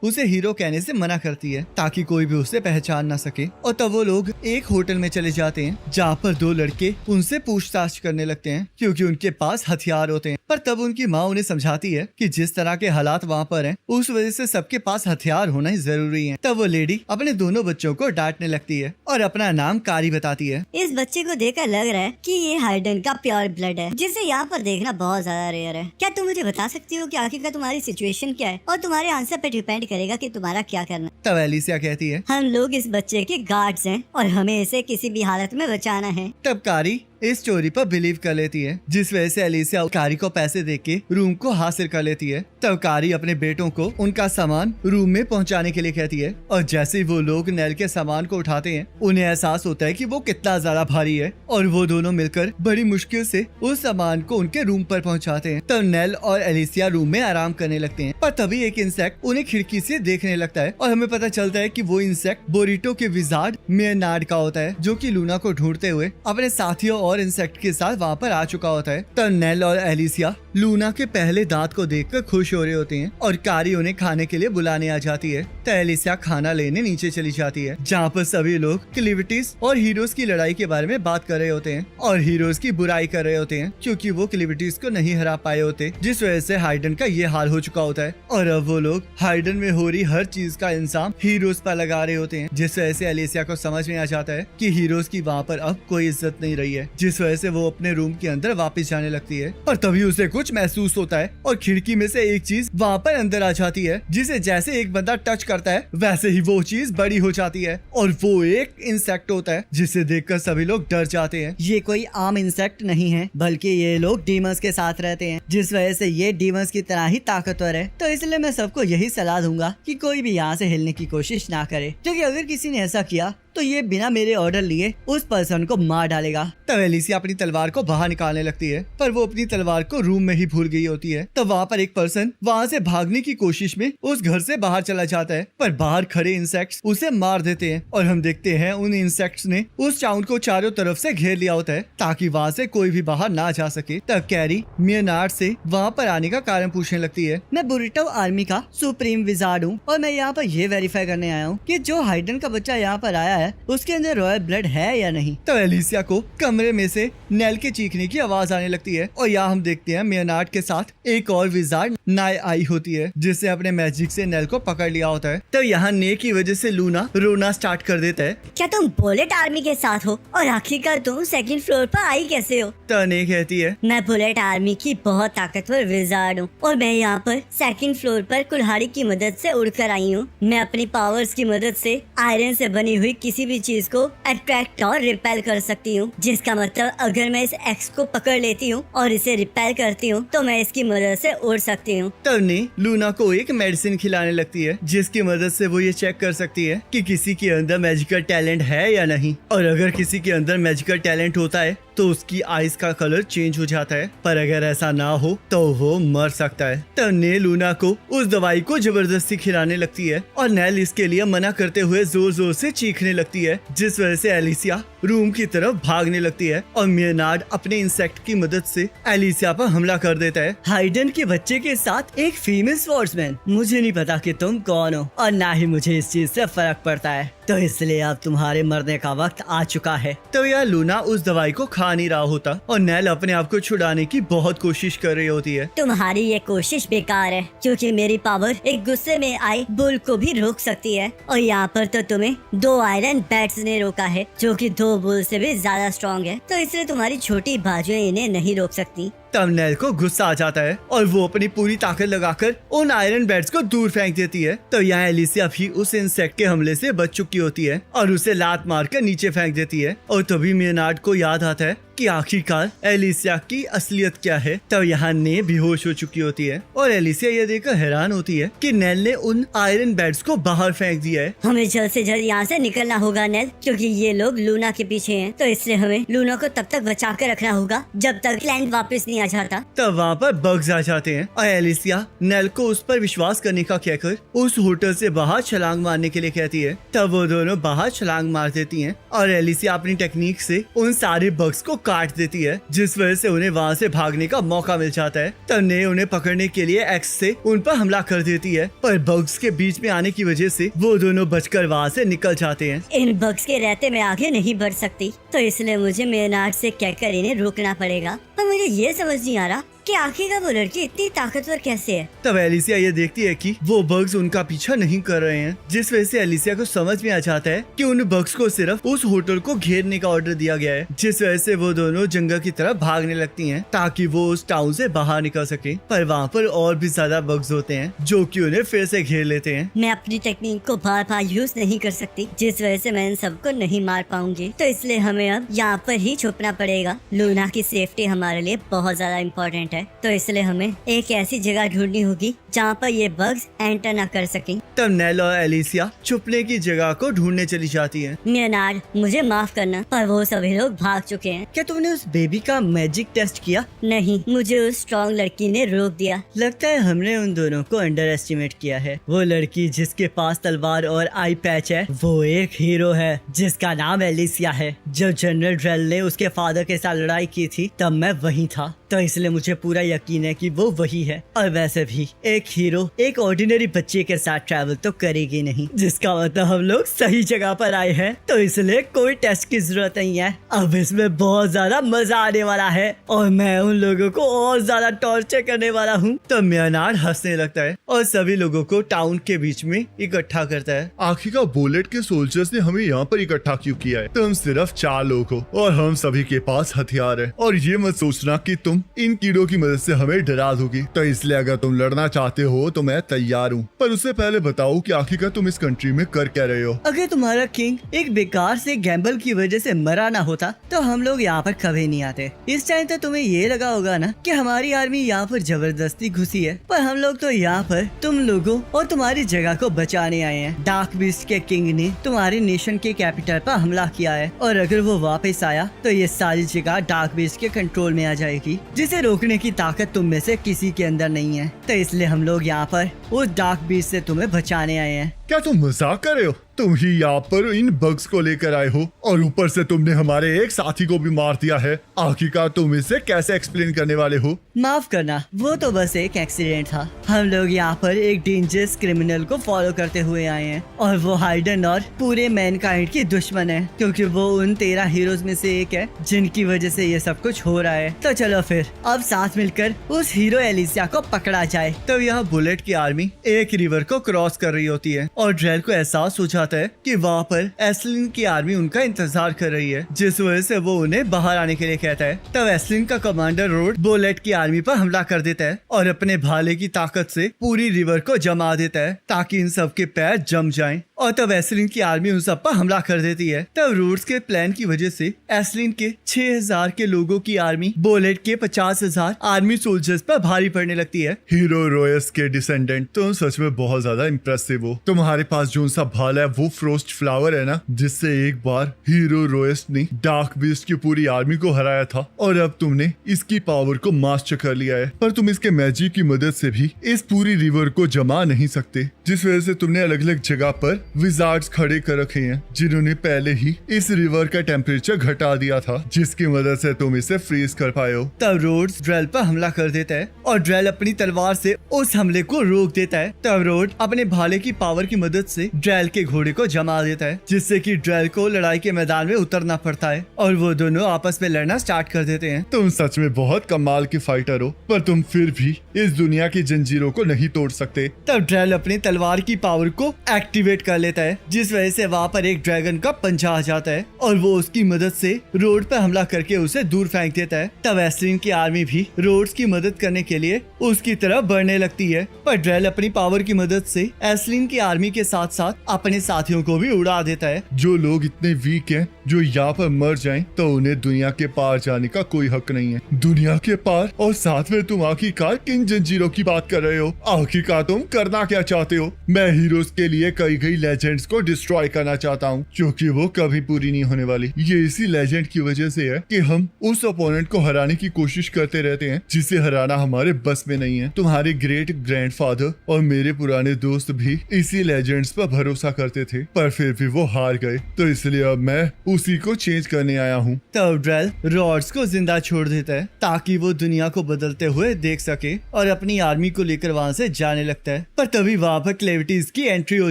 उसे हीरो कहने से मना करती है ताकि कोई भी उसे पहचान ना सके। और तब वो लोग एक होटल में चले जाते हैं जहाँ पर 2 लड़के उनसे पूछताछ करने लगते हैं क्योंकि उनके पास हथियार होते हैं। पर तब उनकी माँ उन्हें समझाती है कि जिस तरह के हालात वहाँ पर हैं, उस वजह से सबके पास हथियार होना ही जरूरी है। तब वो लेडी अपने दोनों बच्चों को डांटने लगती है और अपना नाम कारी बताती है। इस बच्चे को देखकर लग रहा है कि ये हाइडन का प्योर ब्लड है, जिसे यहाँ पर देखना बहुत ज्यादा रेयर है। क्या तुम मुझे बता सकती हो कि आखिरकार तुम्हारी सिचुएशन क्या है? और तुम्हारे आंसर पे डिपेंड करेगा कि तुम्हारा क्या करना है। तब एलिसिया कहती है, हम लोग इस बच्चे के गार्ड्स हैं और हमें इसे किसी भी हालत में बचाना है। तब कारी इस चोरी पर बिलीव कर लेती है, जिस वजह से एलिसिया कारी को पैसे देके रूम को हासिल कर लेती है। तब कारी अपने बेटों को उनका सामान रूम में पहुंचाने के लिए कहती है और जैसे ही वो लोग नेल के सामान को उठाते हैं, उन्हें एहसास होता है कि वो कितना ज्यादा भारी है और वो दोनों मिलकर बड़ी मुश्किल से उस सामान को उनके रूम पर पहुंचाते हैं। तब नेल और एलिसिया रूम में आराम करने लगते हैं, पर तभी एक इंसेक्ट उन्हें खिड़की से देखने लगता है और हमें पता चलता है कि वो इंसेक्ट बुरिटो के विजार्ड मेयनार्ड का होता है, जो कि लूना को ढूंढते हुए अपने साथियों और इंसेक्ट के साथ वहाँ पर आ चुका होता है। तब नेल और एलिसिया लूना के पहले दांत को देखकर खुश हो रहे होते हैं और कारी उन्हें खाने के लिए बुलाने आ जाती है। तो एलिसिया खाना लेने नीचे चली जाती है, जहाँ पर सभी लोग क्लिविटीज और हीरोज की लड़ाई के बारे में बात कर रहे होते हैं और हीरोज की बुराई कर रहे होते हैं क्योंकि वो क्लिविटीज को नहीं हरा पाए होते, जिस वजह से हाइडन का ये हाल हो चुका होता है। और अब वो लोग हाइडन में हो रही हर चीज का इल्जाम हीरोज पर लगा रहे होते हैं, जिस वजह से एलिसिया को समझ में आ जाता है कि हीरोज की वहाँ पर अब कोई इज्जत नहीं रही है, जिस वजह से वो अपने रूम के अंदर वापस जाने लगती है। और तभी उसे कुछ महसूस होता है और खिड़की में से एक चीज वहाँ पर अंदर आ जाती है, जिसे जैसे एक बंदा टच करता है वैसे ही वो चीज बड़ी हो जाती है और वो एक इंसेक्ट होता है, जिसे देखकर सभी लोग डर जाते हैं। ये कोई आम इंसेक्ट नहीं है, बल्कि ये लोग डीमंस के साथ रहते हैं, जिस वजह से ये डीमंस की तरह ही ताकतवर है। तो इसलिए मैं सबको यही सलाह दूंगा कि कोई भी यहाँ से हिलने की कोशिश ना करे, क्योंकि अगर किसी ने ऐसा किया तो ये बिना मेरे ऑर्डर लिए उस पर्सन को मार डालेगा। तब एलिसिया अपनी तलवार को बाहर निकालने लगती है, पर वो अपनी तलवार को रूम में ही भूल गई होती है। तब वहाँ पर एक पर्सन वहाँ से भागने की कोशिश में उस घर से बाहर चला जाता है, पर बाहर खड़े इंसेक्ट्स उसे मार देते हैं और हम देखते हैं उन इंसेक्ट्स ने उस टाउन को चारों तरफ से घेर लिया होता है ताकि वहाँ से कोई भी बाहर ना जा सके। तब कैरी मियनार्ड से वहाँ पर आने का कारण पूछने लगती है। मैं बुरिटो आर्मी का सुप्रीम विजार्ड हूँ और मैं यहाँ पर ये वेरीफाई करने आया हूँ कि जो हाइडन का बच्चा यहाँ पर आया है उसके अंदर रॉयल ब्लड है या नहीं। तब एलिसिया को कमरे में से नेल के चीखने की आवाज आने लगती है और यहाँ हम देखते हैं मियनार्ड के साथ एक और विजार्ड नाय आई होती है, जिसने अपने मैजिक से नेल को पकड़ लिया होता है। तब यहाँ ने की वजह से लूना रोना स्टार्ट कर देता है। क्या तुम बुलेट आर्मी के साथ हो और आखिरकार तुम सेकंड फ्लोर पर आई कैसे हो? तब ने कहती है, मैं बुलेट आर्मी की बहुत ताकतवर विजार्ड हूँ और मैं यहाँ पर सेकंड फ्लोर पर कुल्हाड़ी की मदद से उड़कर आई हूँ। मैं अपनी पावर्स की मदद से आयरन से बनी हुई किसी भी चीज को अट्रैक्ट और रिपेल कर सकती हूँ, जिसका मतलब अगर मैं इस एक्स को पकड़ लेती हूँ और इसे रिपेल करती हूँ तो मैं इसकी मदद से उड़ सकती हूँ। तब ने लूना को एक मेडिसिन खिलाने लगती है, जिसकी मदद से वो ये चेक कर सकती है कि किसी के अंदर मैजिकल टैलेंट है या नहीं, और अगर किसी के अंदर मैजिकल टैलेंट होता है तो उसकी आइज का कलर चेंज हो जाता है, पर अगर ऐसा ना हो तो वो मर सकता है। तब ने लूना को उस दवाई को जबरदस्ती खिलाने लगती है और नेल इसके लिए मना करते हुए जोर जोर से चीखने लगती है, जिस वजह से एलिसिया रूम की तरफ भागने लगती है और मियनार्ड अपने इंसेक्ट की मदद से एलिसिया पर हमला कर देता है। हाइडन के बच्चे के साथ एक फीमेल स्पोर्ट्समैन। मुझे नहीं पता कि तुम कौन हो और ना ही मुझे इस चीज से फर्क पड़ता है, तो इसलिए अब तुम्हारे मरने का वक्त आ चुका है। तो यह लूना उस दवाई को खा नहीं रहा होता और नेल अपने आप को छुड़ाने की बहुत कोशिश कर रही होती है। तुम्हारी ये कोशिश बेकार है, क्योंकि मेरी पावर एक गुस्से में आए बुल को भी रोक सकती है और यहाँ पर तो तुम्हें 2 आयरन बैट्स ने रोका है, जो कि 2 बुल से भी ज्यादा स्ट्रॉन्ग है, तो इसलिए तुम्हारी छोटी बाजुएं इन्हें नहीं रोक सकती। तब नेल को गुस्सा आ जाता है और वो अपनी पूरी ताकत लगाकर उन आयरन बैट्स को दूर फेंक देती है। तो यहाँ एलिसिया भी उस इंसेक्ट के हमले से बच चुकी होती है और उसे लात मारकर नीचे फेंक देती है। और तभी मियनार्ड को याद आता है कि आखिरकार एलिसिया की असलियत क्या है। तब यहाँ ने बेहोश हो चुकी होती है और एलिसिया ये देखकर हैरान होती है कि नेल ने उन आयरन बैट्स को बाहर फेंक दिया है। हमें जल्द से जल्द यहाँ से निकलना होगा नेल, क्योंकि ये लोग लूना के पीछे हैं, तो इसलिए हमें लूना को तब तक बचा कर रखना होगा जब तक क्लाइंट वापस नहीं आ जाता। तब वहाँ पर बग्स आ जाते हैं और एलिसिया नेल को उस पर विश्वास करने का कहकर उस होटल से बाहर छलांग मारने के लिए कहती है। तब वो दोनों बाहर छलांग मार देती हैं और एलिसिया अपनी टेक्निक से उन सारे बग्स को काट देती है, जिस वजह से उन्हें वहाँ से भागने का मौका मिल जाता है। तब ने उन्हें पकड़ने के लिए एक्स से उन पर हमला कर देती है, पर बग्स के बीच में आने की वजह से वो दोनों बचकर वहाँ से निकल जाते हैं। इन बग्स के रहते मैं आगे नहीं बढ़ सकती, तो इसलिए मुझे मियनार्ड से कहकर इन्हें रोकना पड़ेगा। पर मुझे ये समझ नहीं आ रहा कि आखिरकार वो लड़की इतनी ताकतवर कैसे है। तब एलिसिया ये देखती है कि वो बग्स उनका पीछा नहीं कर रहे हैं, जिस वजह से एलिसिया को समझ में आ जाता है कि उन बग्स को सिर्फ उस होटल को घेरने का ऑर्डर दिया गया है, जिस वजह से वो दोनों जंगल की तरफ भागने लगती हैं ताकि वो उस टाउन से बाहर निकल सके। पर वहाँ पर और भी ज्यादा बग्स होते हैं जो कि उन्हें फिर से घेर लेते हैं। मैं अपनी टेक्निक को बार बार यूज नहीं कर सकती, जिस वजह से मैं इन सबको नहीं मार पाऊंगी, तो इसलिए हमें अब यहाँ पर ही छुपना पड़ेगा। लूना की सेफ्टी हमारे लिए बहुत ज्यादा इम्पोर्टेंट है, तो इसलिए हमें एक ऐसी जगह ढूंढनी होगी जहाँ पर ये बग्स एंटर न कर सकें। तब नेल और एलिसिया छुपने की जगह को ढूंढने चली जाती हैं। मियनार्ड, मुझे माफ करना, पर वो सभी लोग भाग चुके हैं। क्या तुमने उस बेबी का मैजिक टेस्ट किया? नहीं, मुझे उस स्ट्रॉन्ग लड़की ने रोक दिया। लगता है हमने उन दोनों को अंडर एस्टिमेट किया है। वो लड़की जिसके पास तलवार और आई पैच है, वो एक हीरो है जिसका नाम एलिसिया है। जब जनरल ड्रेल ने उसके फादर के साथ लड़ाई की थी, तब मैं वही था, तो इसलिए मुझे पूरा यकीन है कि वो वही है। और वैसे भी एक हीरो एक ऑर्डिनरी बच्चे के साथ ट्रैवल तो करेगी नहीं, जिसका मतलब हम लोग सही जगह पर आए हैं। तो इसलिए कोई टेस्ट की जरूरत नहीं है। अब इसमें बहुत ज्यादा मजा आने वाला है और मैं उन लोगों को और ज्यादा टॉर्चर करने वाला हूँ। तो मेनार्ड हंसने लगता है और सभी लोगों को टाउन के बीच में इकट्ठा करता है। आखिरकार बुलेट के सोल्जर्स ने हमें यहाँ पर इकट्ठा क्यों किया है? तुम सिर्फ 4 लोग हो और हम सभी के पास हथियार है। और ये मत सोचना कि तुम इन कीड़ों की मदद से हमें डरा दोगी। तो इसलिए अगर तुम लड़ना चाहते हो तो मैं तैयार हूँ, पर उससे पहले बताओ कि आखिरकार तुम इस कंट्री में कर क्या रहे हो? अगर तुम्हारा किंग एक बेकार से गैम्बल की वजह से मरा ना होता तो हम लोग यहाँ पर कभी नहीं आते। इस टाइम तो तुम्हें ये लगा होगा ना कि हमारी आर्मी यहाँ पर जबरदस्ती घुसी है, पर हम लोग तो यहाँ पर तुम लोगों और तुम्हारी जगह को बचाने आए हैं। डार्क बीस्ट के किंग ने तुम्हारे नेशन के कैपिटल पर हमला किया है और अगर वो वापस आया तो ये सारी जगह डार्क बीस्ट के कंट्रोल में आ जाएगी, जिसे रोकने की ताकत तुम में से किसी के अंदर नहीं है। तो इसलिए हम लोग यहाँ पर उस डार्क बीस्ट से तुम्हें बचाने आए हैं। क्या तुम मजाक कर रहे हो? तुम ही यहाँ पर इन बग्स को लेकर आए हो और ऊपर से तुमने हमारे एक साथी को भी मार दिया है। आखिरकार तुम इसे कैसे एक्सप्लेन करने वाले हो? माफ करना, वो तो बस एक एक्सीडेंट था। हम लोग यहाँ पर एक डेंजरस क्रिमिनल को फॉलो करते हुए आए हैं और वो हाइडन और पूरे मैनकाइंड की दुश्मन है, क्योंकि वो उन 13 हीरोज में से एक है जिनकी वजह से ये सब कुछ हो रहा है। तो चलो फिर अब साथ मिलकर उस हीरो एलिसिया को पकड़ा जाए। तब यह बुलेट की आर्मी एक रिवर को क्रॉस कर रही होती है और ड्रेल को एहसास हो जाता है कि वहाँ पर एस्लिन की आर्मी उनका इंतजार कर रही है, जिस वजह से वो उन्हें बाहर आने के लिए कहता है। तब एस्लिन का कमांडर रोड बुलेट की आर्मी पर हमला कर देता है और अपने भाले की ताकत से पूरी रिवर को जमा देता है ताकि इन सब के पैर जम जाएं। और तब एस्लिन की आर्मी उन सब पर हमला कर देती है। तब रूट्स के प्लान की वजह से एस्लिन के 6000 के लोगों की आर्मी बुलेट के 50,000 आर्मी सोल्जर्स पर भारी पड़ने लगती है। हीरो रोयस के डिसेंडेंट, तुम सच में बहुत ज्यादा इम्प्रेसिव हो। तुम्हारे पास जो सा भाला है वो फ्रोस्ट फ्लावर है ना, जिससे एक बार हीरो रोयस ने डार्क बीस्ट की पूरी आर्मी को हराया था और अब तुमने इसकी पावर को मास्टर कर लिया है। पर तुम इसके मैजिक की मदद से भी इस पूरी रिवर को जमा नहीं सकते, जिस वजह से तुमने अलग अलग जगह पर विजार्ड्स खड़े कर रखे हैं जिन्होंने पहले ही इस रिवर का टेम्परेचर घटा दिया था, जिसकी मदद से तुम इसे फ्रीज कर पाए हो। तब रोड्स ड्रेल पर हमला कर देता है और ड्रेल अपनी तलवार से उस हमले को रोक देता है। तब रोड अपने भाले की पावर की मदद से ड्रेल के घोड़े को जमा देता है, जिससे कि ड्रेल को लड़ाई के मैदान में उतरना पड़ता है और वो दोनों आपस में लड़ना स्टार्ट कर देते हैं। तुम सच में बहुत कमाल के फाइटर हो, पर तुम फिर भी इस दुनिया की जंजीरों को नहीं तोड़ सकते। तब ड्रेल अपनी तलवार की पावर को एक्टिवेट कर लेता है, जिस वजह से वहाँ पर एक ड्रैगन का पंजा आ जाता है और वो उसकी मदद से रोड पर हमला करके उसे दूर फेंक देता है। तब एस्लिन की आर्मी भी रोड्स की मदद करने के लिए उसकी तरफ बढ़ने लगती है, पर ड्रेल अपनी पावर की मदद से एस्लिन की आर्मी के साथ साथ अपने साथियों को भी उड़ा देता है। जो लोग इतने वीक हैं जो यहाँ पर मर जाएं, तो उन्हें दुनिया के पार जाने का कोई हक नहीं है। दुनिया के पार, और साथ में तुम आखिरकार किन जंजीरों की बात कर रहे हो? आखिरकार तुम करना क्या चाहते हो? मैं हीरोज के लिए कई कई लेजेंड्स को डिस्ट्रॉय करना चाहता हूँ, क्योंकि वो कभी पूरी नहीं होने वाली। ये इसी लेजेंड की वजह से है कि हम उस अपोनेंट को हराने की कोशिश करते रहते हैं जिसे हराना हमारे बस में नहीं है। तुम्हारे ग्रेट ग्रैंडफादर और मेरे पुराने दोस्त भी इसी लेजेंड्स पर भरोसा करते थे, पर फिर भी वो हार गए, तो इसलिए अब मैं उसी को चेंज करने आया हूँ। तब ड्रेल रॉड्स को जिंदा छोड़ देता है ताकि वो दुनिया को बदलते हुए देख सके और अपनी आर्मी को लेकर वहाँ से जाने लगता है। पर तभी वहाँ पर क्लेविटीज की एंट्री हो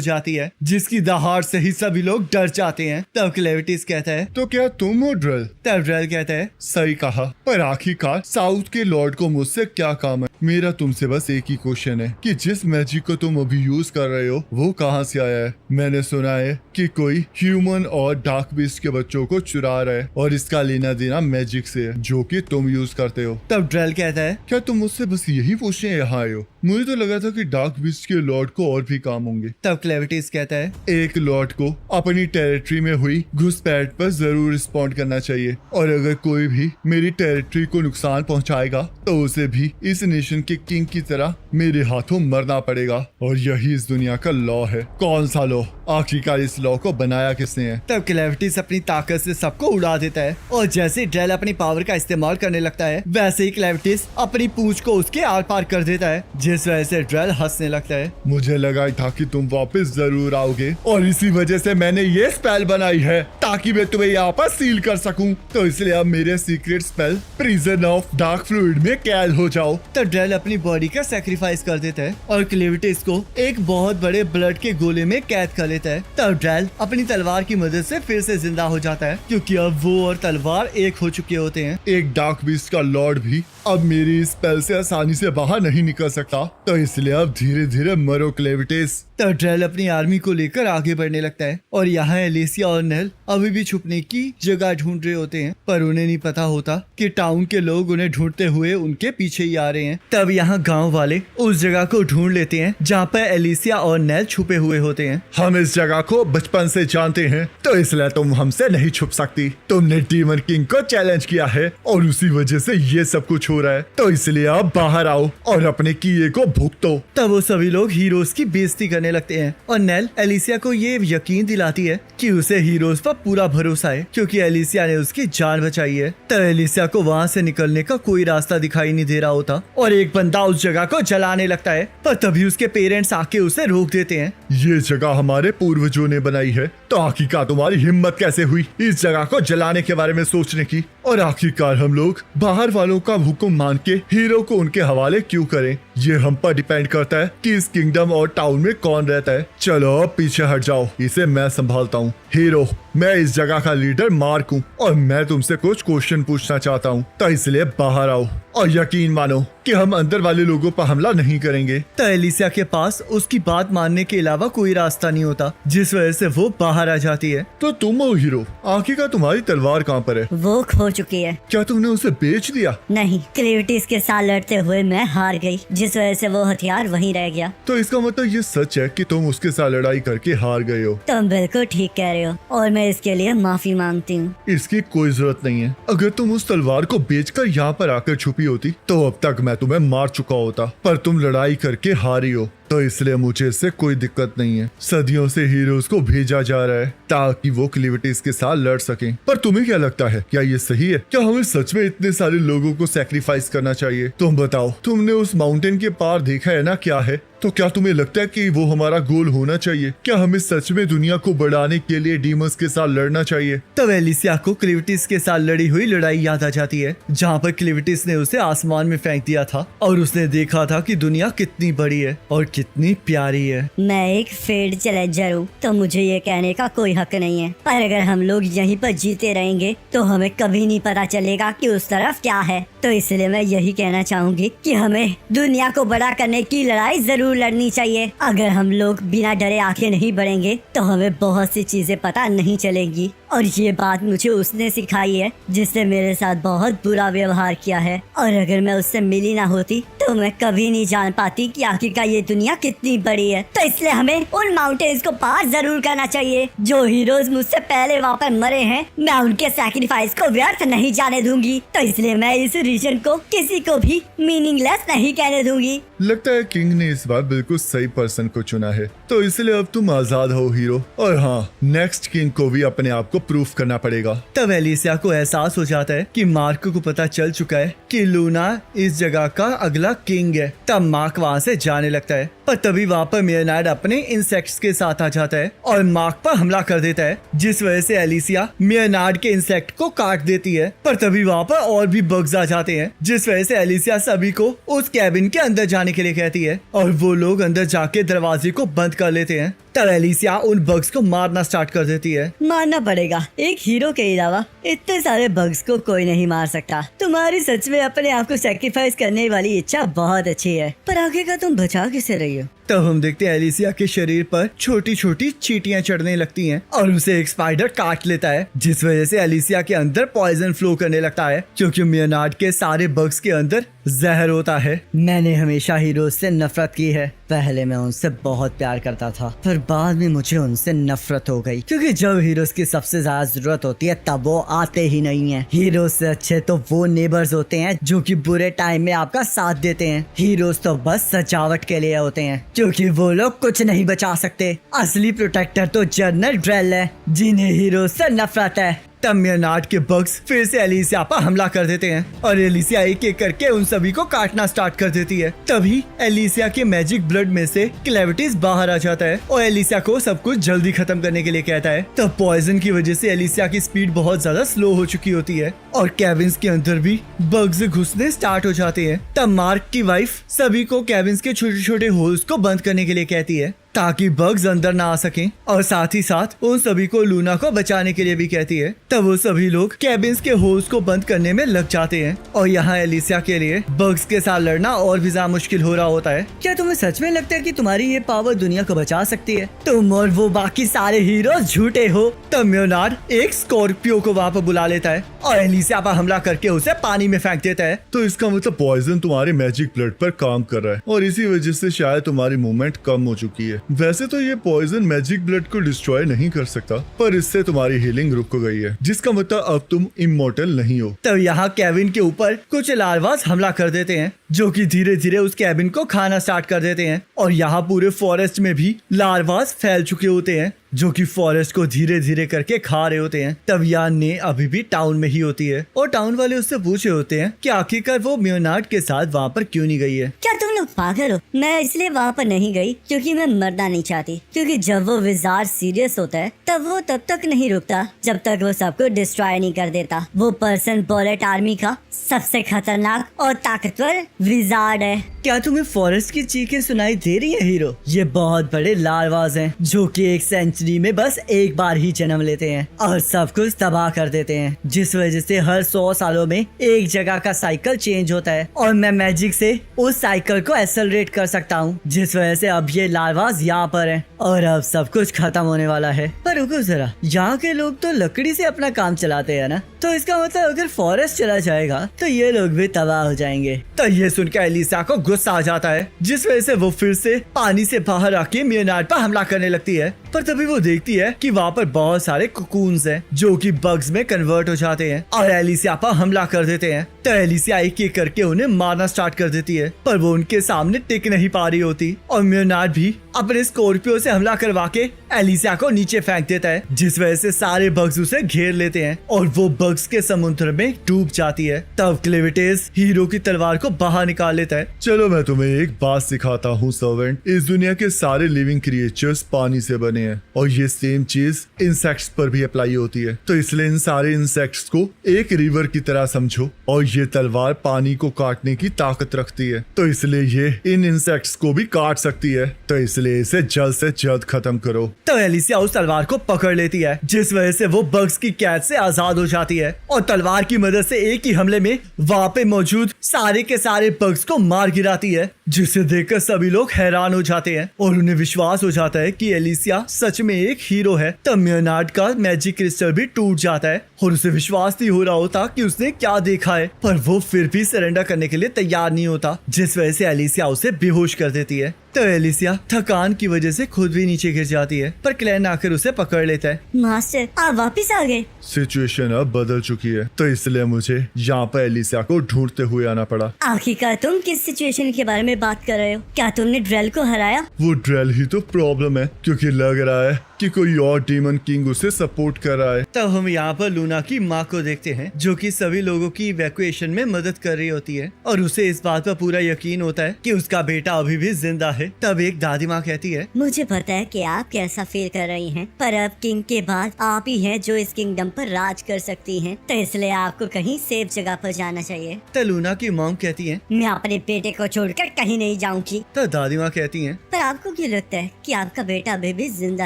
जाती है, जिसकी दहाड़ से ही सभी लोग डर जाते हैं। तब क्लेविटीज कहता है, तो क्या तुम हो ड्रेल? तब ड्रेल कहता है, सही कहा, पर आखिरकार साउथ के लॉर्ड को मुझसे क्या काम है? मेरा तुमसे बस एक ही क्वेश्चन है कि जिस मैजिक को तुम अभी यूज कर रहे हो वो कहाँ से आया है? मैंने सुना है कि कोई ह्यूमन और डार्क बीस्ट के बच्चों को चुरा रहा है और इसका लेना देना मैजिक से है, जो कि तुम यूज करते हो। तब ड्रेल कहता है, क्या तुम मुझसे बस यही पूछने यहाँ आए हो? मुझे तो लगा था कि डार्क बीस्ट के लॉर्ड को और भी काम होंगे। तब क्लेविटीज कहता है, एक लॉर्ड को अपनी टेरिटरी में हुई घुसपैठ पर जरूर रिस्पॉन्ड करना चाहिए, और अगर कोई भी मेरी टेरिटरी को नुकसान पहुंचाएगा तो उसे भी इस नेशन के किंग की तरह मेरे हाथों मरना पड़ेगा, और यही इस दुनिया का लॉ है। कौन सा लॉ? आखिरकार इस लॉ को बनाया किसने है? तब क्लेविटीज अपनी ताकत से सबको उड़ा देता है और जैसे ड्रेल अपनी पावर का इस्तेमाल करने लगता है, वैसे ही क्लेविटीज अपनी पूंछ को उसके आर पार कर देता है, जिस वजह से ड्रेल हंसने लगता है। मुझे लगा था कि तुम वापस जरूर आओगे और इसी वजह से मैंने ये स्पेल बनाई है ताकि मैं तुम्हें यहाँ पर सील कर सकूं। तो इसलिए अब मेरे secret spell prison of dark fluid में कैद हो जाओ। तो ड्रेल अपनी बॉडी का सेक्रीफाइस कर देता है और क्लेविटिस को एक बहुत बड़े ब्लड के गोले में कैद कर लेता है। तब ड्रेल अपनी तलवार की मदद से फिर से जिंदा हो जाता है, क्योंकि अब वो और तलवार एक हो चुके होते हैं। एक डार्क बीस्ट का लॉर्ड भी अब मेरी स्पेल से आसानी से बाहर नहीं निकल सकता, तो इसलिए अब धीरे धीरे मरो क्लेविटिस। तो ड्रेल अपनी आर्मी को लेकर आगे बढ़ने लगता है और यहाँ एलिसिया और नेल अभी भी छुपने की जगह ढूंढ रहे होते हैं, पर उन्हें नहीं पता होता कि टाउन के लोग उन्हें ढूंढते हुए उनके पीछे ही आ रहे हैं। तब यहाँ गांव वाले उस जगह को ढूंढ लेते हैं जहाँ पर एलिसिया और नेल छुपे हुए होते हैं। हम इस जगह को बचपन से जानते हैं, तो इसलिए तुम हमसे नहीं छुप सकती। तुमने डीमन किंग को चैलेंज किया है और उसी वजह से ये सब कुछ हो रहा है, तो इसलिए अब बाहर आओ और अपने किए को भुगतो। तब वो सभी लोग हीरोज की बेइज्जती करने लगते हैं और नेल एलिसिया को ये यकीन दिलाती है कि उसे हीरोज पर पूरा भरोसा है, क्योंकि एलिसिया ने उसकी जान बचाई है। तब एलिसिया को वहाँ से निकलने का कोई रास्ता दिखाई नहीं दे रहा होता और एक बंदा उस जगह को जलाने लगता है, पर तभी उसके पेरेंट्स आके उसे रोक देते हैं। ये जगह हमारे पूर्वजों ने बनाई है, तो आखिरकार तुम्हारी हिम्मत कैसे हुई इस जगह को जलाने के बारे में सोचने की? और आखिरकार हम लोग बाहर वालों का हुक्म मान के हीरो को उनके हवाले क्यों करें? ये हम पर डिपेंड करता है कि इस किंगडम और टाउन में कौन रहता है। चलो अब पीछे हट जाओ, इसे मैं संभालता हूँ। हीरो, मैं इस जगह का लीडर मार्क हूँ और मैं तुमसे कुछ क्वेश्चन पूछना चाहता हूँ, तो इसलिए बाहर आओ और यकीन मानो कि हम अंदर वाले लोगों पर हमला नहीं करेंगे। तो एलिसिया के पास उसकी बात मानने के अलावा कोई रास्ता नहीं होता, जिस वजह से वो बाहर आ जाती है। तो तुम हो हीरो, आखिरकार तुम्हारी तलवार कहाँ पर है? वो खो चुकी है। क्या तुमने उसे बेच दिया? नहीं, क्लेविटिस के साथ लड़ते हुए मैं हार गई, जिस वजह से वो हथियार वहीं रह गया। तो इसका मतलब ये सच है कि तुम उसके साथ लड़ाई करके हार गए हो? तुम बिल्कुल ठीक कह रहे हो और मैं इसके लिए माफी मांगती हूँ। इसकी कोई जरूरत नहीं है। अगर तुम उस तलवार को बेचकर यहाँ पर आकर छुपी होती तो अब तक मैं तुम्हें मार चुका होता, पर तुम लड़ाई करके हारी हो, तो इसलिए मुझे इससे कोई दिक्कत नहीं है। सदियों से हीरोज को भेजा जा रहा है ताकि वो क्लेविटिस के साथ लड़ सकें। पर तुम्हें क्या लगता है, क्या ये सही है? क्या हमें सच में इतने सारे लोगों को सैक्रिफाइस करना चाहिए? तुम बताओ, तुमने उस माउंटेन के पार देखा है ना क्या है? तो क्या तुम्हें लगता है कि वो हमारा गोल होना चाहिए? क्या हमें सच में दुनिया को बढ़ाने के लिए डीमंस के साथ लड़ना चाहिए? तब एलिसिया को क्लेविटिस के साथ लड़ी हुई लड़ाई याद आ जाती है, जहाँ पर क्लेविटिस ने उसे आसमान में फेंक दिया था और उसने देखा था कि दुनिया कितनी बड़ी है और कितनी प्यारी है। मैं एक फेल्ड चैलेंजर हूँ, तो मुझे ये कहने का कोई हक नहीं है, पर अगर हम लोग यहीं पर जीते रहेंगे तो हमें कभी नहीं पता चलेगा कि उस तरफ क्या है। तो इसलिए मैं यही कहना चाहूंगी कि हमें दुनिया को बड़ा करने की लड़ाई जरूर लड़नी चाहिए। अगर हम लोग बिना डरे आगे नहीं बढ़ेंगे तो हमें बहुत सी चीजें पता नहीं चलेंगी, और ये बात मुझे उसने सिखाई है जिसने मेरे साथ बहुत बुरा व्यवहार किया है, और अगर मैं उससे मिली ना होती तो मैं कभी नहीं जान पाती कि आखिरकार ये दुनिया कितनी बड़ी है। तो इसलिए हमें उन माउंटेन्स को पार जरूर करना चाहिए। जो हीरोज मुझसे पहले वहाँ पर मरे हैं, मैं उनके सैक्रिफाइस को व्यर्थ नहीं जाने दूंगी। तो इसलिए मैं इस रीजन को किसी को भी मीनिंगलेस नहीं कहने दूंगी। लगता है किंग ने इस बार बिल्कुल सही पर्सन को चुना है, तो इसलिए अब तुम आजाद हो हीरो। और हाँ, नेक्स्ट किंग को भी अपने आप को प्रूफ करना पड़ेगा। तब एलिसिया को एहसास हो जाता है कि मार्क को पता चल चुका है कि लूना इस जगह का अगला किंग है। तब मार्क वहाँ से जाने लगता है, पर तभी वहाँ पर मेयनार्ड अपने इंसेक्ट्स के साथ आ जाता है और मार्क पर हमला कर देता है, जिस वजह से एलिसिया मेयनार्ड के इंसेक्ट को काट देती है। पर तभी वहाँ पर और भी बग्स आ जाते हैं, जिस वजह से एलिसिया सभी को उस कैबिन के अंदर जाने के लिए कहती है और वो लोग अंदर जाके दरवाजे को बंद कर लेते हैं। तब एलिसिया उन बग्स को मारना स्टार्ट कर देती है। मानना पड़ेगा, एक हीरो के अलावा इतने सारे बग्स को कोई नहीं मार सकता। तुम्हारी सच में अपने आप को सैक्रिफाइस करने वाली इच्छा बहुत अच्छी है, पर आगे का तुम बचा किसे रही हो? तब हम देखते हैं एलिसिया के शरीर पर छोटी छोटी चींटियां चढ़ने लगती हैं और उसे एक स्पाइडर काट लेता है, जिस वजह से एलिसिया के अंदर पॉइजन फ्लो करने लगता है, क्योंकि मेयनार्ड के सारे बग्स के अंदर जहर होता है। मैंने हमेशा हीरोज से नफरत की है। पहले मैं उनसे बहुत प्यार करता था, पर बाद में मुझे उनसे नफरत हो गई, क्योंकि जब हीरोज की सबसे ज्यादा जरूरत होती है तब वो आते ही नहीं है। हीरोज से अच्छे तो वो नेबर्स होते हैं जो कि बुरे टाइम में आपका साथ देते हैं। हीरोज तो बस सजावट के लिए होते हैं, क्योंकि वो लोग कुछ नहीं बचा सकते। असली प्रोटेक्टर तो जनरल ड्रेल है, जिन्हें हीरोज से नफरत है। तब मेनार्ड के बग्स फिर से एलिसिया पर हमला कर देते हैं और एलिसिया एक एक करके उन सभी को काटना स्टार्ट कर देती है। तभी एलिसिया के मैजिक ब्लड में से क्लेविटिस बाहर आ जाता है और एलिसिया को सब कुछ जल्दी खत्म करने के लिए कहता है। तब पॉइजन की वजह से एलिसिया की स्पीड बहुत ज्यादा स्लो हो चुकी होती है और कैबिन्स के अंदर भी बग्स घुसने स्टार्ट हो जाते हैं। तब मार्क की वाइफ सभी को कैबिन्स के छोटे छोटे होल्स को बंद करने के लिए कहती है ताकि बग्स अंदर ना आ सकें और साथ ही साथ उन सभी को लूना को बचाने के लिए भी कहती है। तब वो सभी लोग कैबिन्स के होल्स को बंद करने में लग जाते हैं और यहाँ एलिसिया के लिए बग्स के साथ लड़ना और भी ज्यादा मुश्किल हो रहा होता है। क्या तुम्हें सच में लगता है कि तुम्हारी ये पावर दुनिया को बचा सकती है? तुम और वो बाकी सारे हीरो झूठे हो। तब मेनार्ड एक स्कॉर्पियो को वहाँ पर बुला लेता है और एलिसिया पर हमला करके उसे पानी में फेंक देता है। तो इसका मतलब पॉइजन तुम्हारे मैजिक ब्लड पर काम कर रहा है और इसी वजह से शायद तुम्हारी मूवमेंट कम हो चुकी है। वैसे तो ये पॉइजन मैजिक ब्लड को डिस्ट्रॉय नहीं कर सकता, पर इससे तुम्हारी हीलिंग रुक गई है, जिसका मतलब अब तुम इमॉर्टल नहीं हो। तब यहाँ केविन के ऊपर कुछ लार्वास हमला कर देते हैं जो कि धीरे धीरे उस केबिन को खाना स्टार्ट कर देते हैं और यहाँ पूरे फॉरेस्ट में भी लार्वास फैल चुके होते हैं जो कि फॉरेस्ट को धीरे धीरे करके खा रहे होते हैं। तब यान ने अभी भी टाउन में ही होती है और टाउन वाले उससे पूछे होते हैं कि आखिरकार वो मेनार्ड के साथ वहाँ पर क्यों नहीं गई है। क्या तुम लोग पागल हो? मैं इसलिए वहाँ पर नहीं गई क्योंकि मैं मरना नहीं चाहती, क्योंकि जब वो विजार्ड सीरियस होता है तब वो तब तक नहीं रुकता जब तक वो सबको डिस्ट्रॉय नहीं कर देता। वो पर्सन बुलेट आर्मी का सबसे खतरनाक और ताकतवर विजार्ड है। क्या तुम्हें फॉरेस्ट की चीखें सुनाई दे रही है हीरो? ये बहुत बड़े लार्वास हैं जो कि एक सेंचुरी में बस एक बार ही जन्म लेते हैं और सब कुछ तबाह कर देते हैं, जिस वजह से हर 100 सालों में एक जगह का साइकिल चेंज होता है और मैं मैजिक से उस साइकिल को एक्सेलरेट कर सकता हूँ, जिस वजह से अब ये लार्वास यहाँ पर हैं और अब सब कुछ खत्म होने वाला है। पर रुको जरा, यहाँ के लोग तो लकड़ी से अपना काम चलाते हैं ना, तो इसका मतलब अगर फॉरेस्ट चला जाएगा तो ये लोग भी तबाह हो जाएंगे। तो ये सुनकर एलिसा को गुस्सा आ जाता है, जिस वजह से वो फिर से पानी से बाहर आके मेनार्ड पर हमला करने लगती है। पर तभी वो देखती है कि वहाँ पर बहुत सारे कुकून्स हैं जो कि बग्स में कन्वर्ट हो जाते हैं और एलिसिया पर हमला कर देते हैं। तो एलिसिया एक एक करके उन्हें मारना स्टार्ट कर देती है, पर वो उनके सामने टिक नहीं पा रही होती और मेनार्ड भी अपने स्कॉर्पियो से हमला करवा के एलिसिया को नीचे फेंक देता है, जिस वजह से सारे बग्स उसे घेर लेते हैं और वो बग्स के समुद्र में डूब जाती है। तब क्लेविटिस हीरो की तलवार को बाहर निकाल लेता है। चलो मैं तुम्हें एक बात सिखाता हूँ सर्वेंट। इस दुनिया के सारे लिविंग क्रिएचर्स पानी से बने हैं और ये सेम चीज इंसेक्ट्स पर भी अप्लाई होती है, तो इसलिए इन सारे इंसेक्ट्स को एक रिवर की तरह समझो और ये तलवार पानी को काटने की ताकत रखती है, तो इसलिए ये इन इंसेक्ट्स को भी काट सकती है, तो इसलिए इसे जल्द से जल्द खत्म करो। तो एलिसिया उस तलवार को पकड़ लेती है, जिस वजह से वो बग्स की कैद से आजाद हो जाती है और तलवार की मदद से एक ही हमले में वहाँ पे मौजूद सारे के सारे बग्स को मार गिराती है, जिसे देखकर सभी लोग हैरान हो जाते हैं और उन्हें विश्वास हो जाता है कि एलिसिया सच में एक हीरो है। तब मेनार्ड का मैजिक क्रिस्टल भी टूट जाता है और उसे विश्वास नहीं हो रहा होता कि उसने क्या देखा है, पर वो फिर भी सरेंडर करने के लिए तैयार नहीं होता, जिस वजह से एलिसिया उसे बेहोश कर देती है। तो एलिसिया थकान की वजह से खुद भी नीचे गिर जाती है, पर क्लैन आकर उसे पकड़ लेता है। मास्टर, आप वापिस आ गए। सिचुएशन अब बदल चुकी है, तो इसलिए मुझे यहाँ पर एलिसिया को ढूंढते हुए आना पड़ा। आखिरकार तुम किस सिचुएशन के बारे में बात कर रहे हो? क्या तुमने ड्रेल को हराया? वो ड्रेल ही तो प्रॉब्लम है, क्योंकि लग रहा है कि कोई और डीमन किंग उसे सपोर्ट कर रहा है। तब हम यहाँ पर लूना की माँ को देखते हैं, जो कि सभी लोगों की इवैक्यूएशन में मदद कर रही होती है और उसे इस बात पर पूरा यकीन होता है कि उसका बेटा अभी भी जिंदा है। तब एक दादी माँ कहती है, मुझे पता है कि आप कैसा फील कर रही हैं, पर अब किंग के बाद आप ही हैं जो इस किंगडम पर राज कर सकती हैं, तो इसलिए आपको कहीं सेफ जगह पर जाना चाहिए। तो लूना की मॉम कहती है, मैं अपने बेटे को छोड़कर कहीं नहीं जाऊंगी। तो दादी माँ कहती है, पर आपको क्यों लगता है कि आपका बेटा अभी भी जिंदा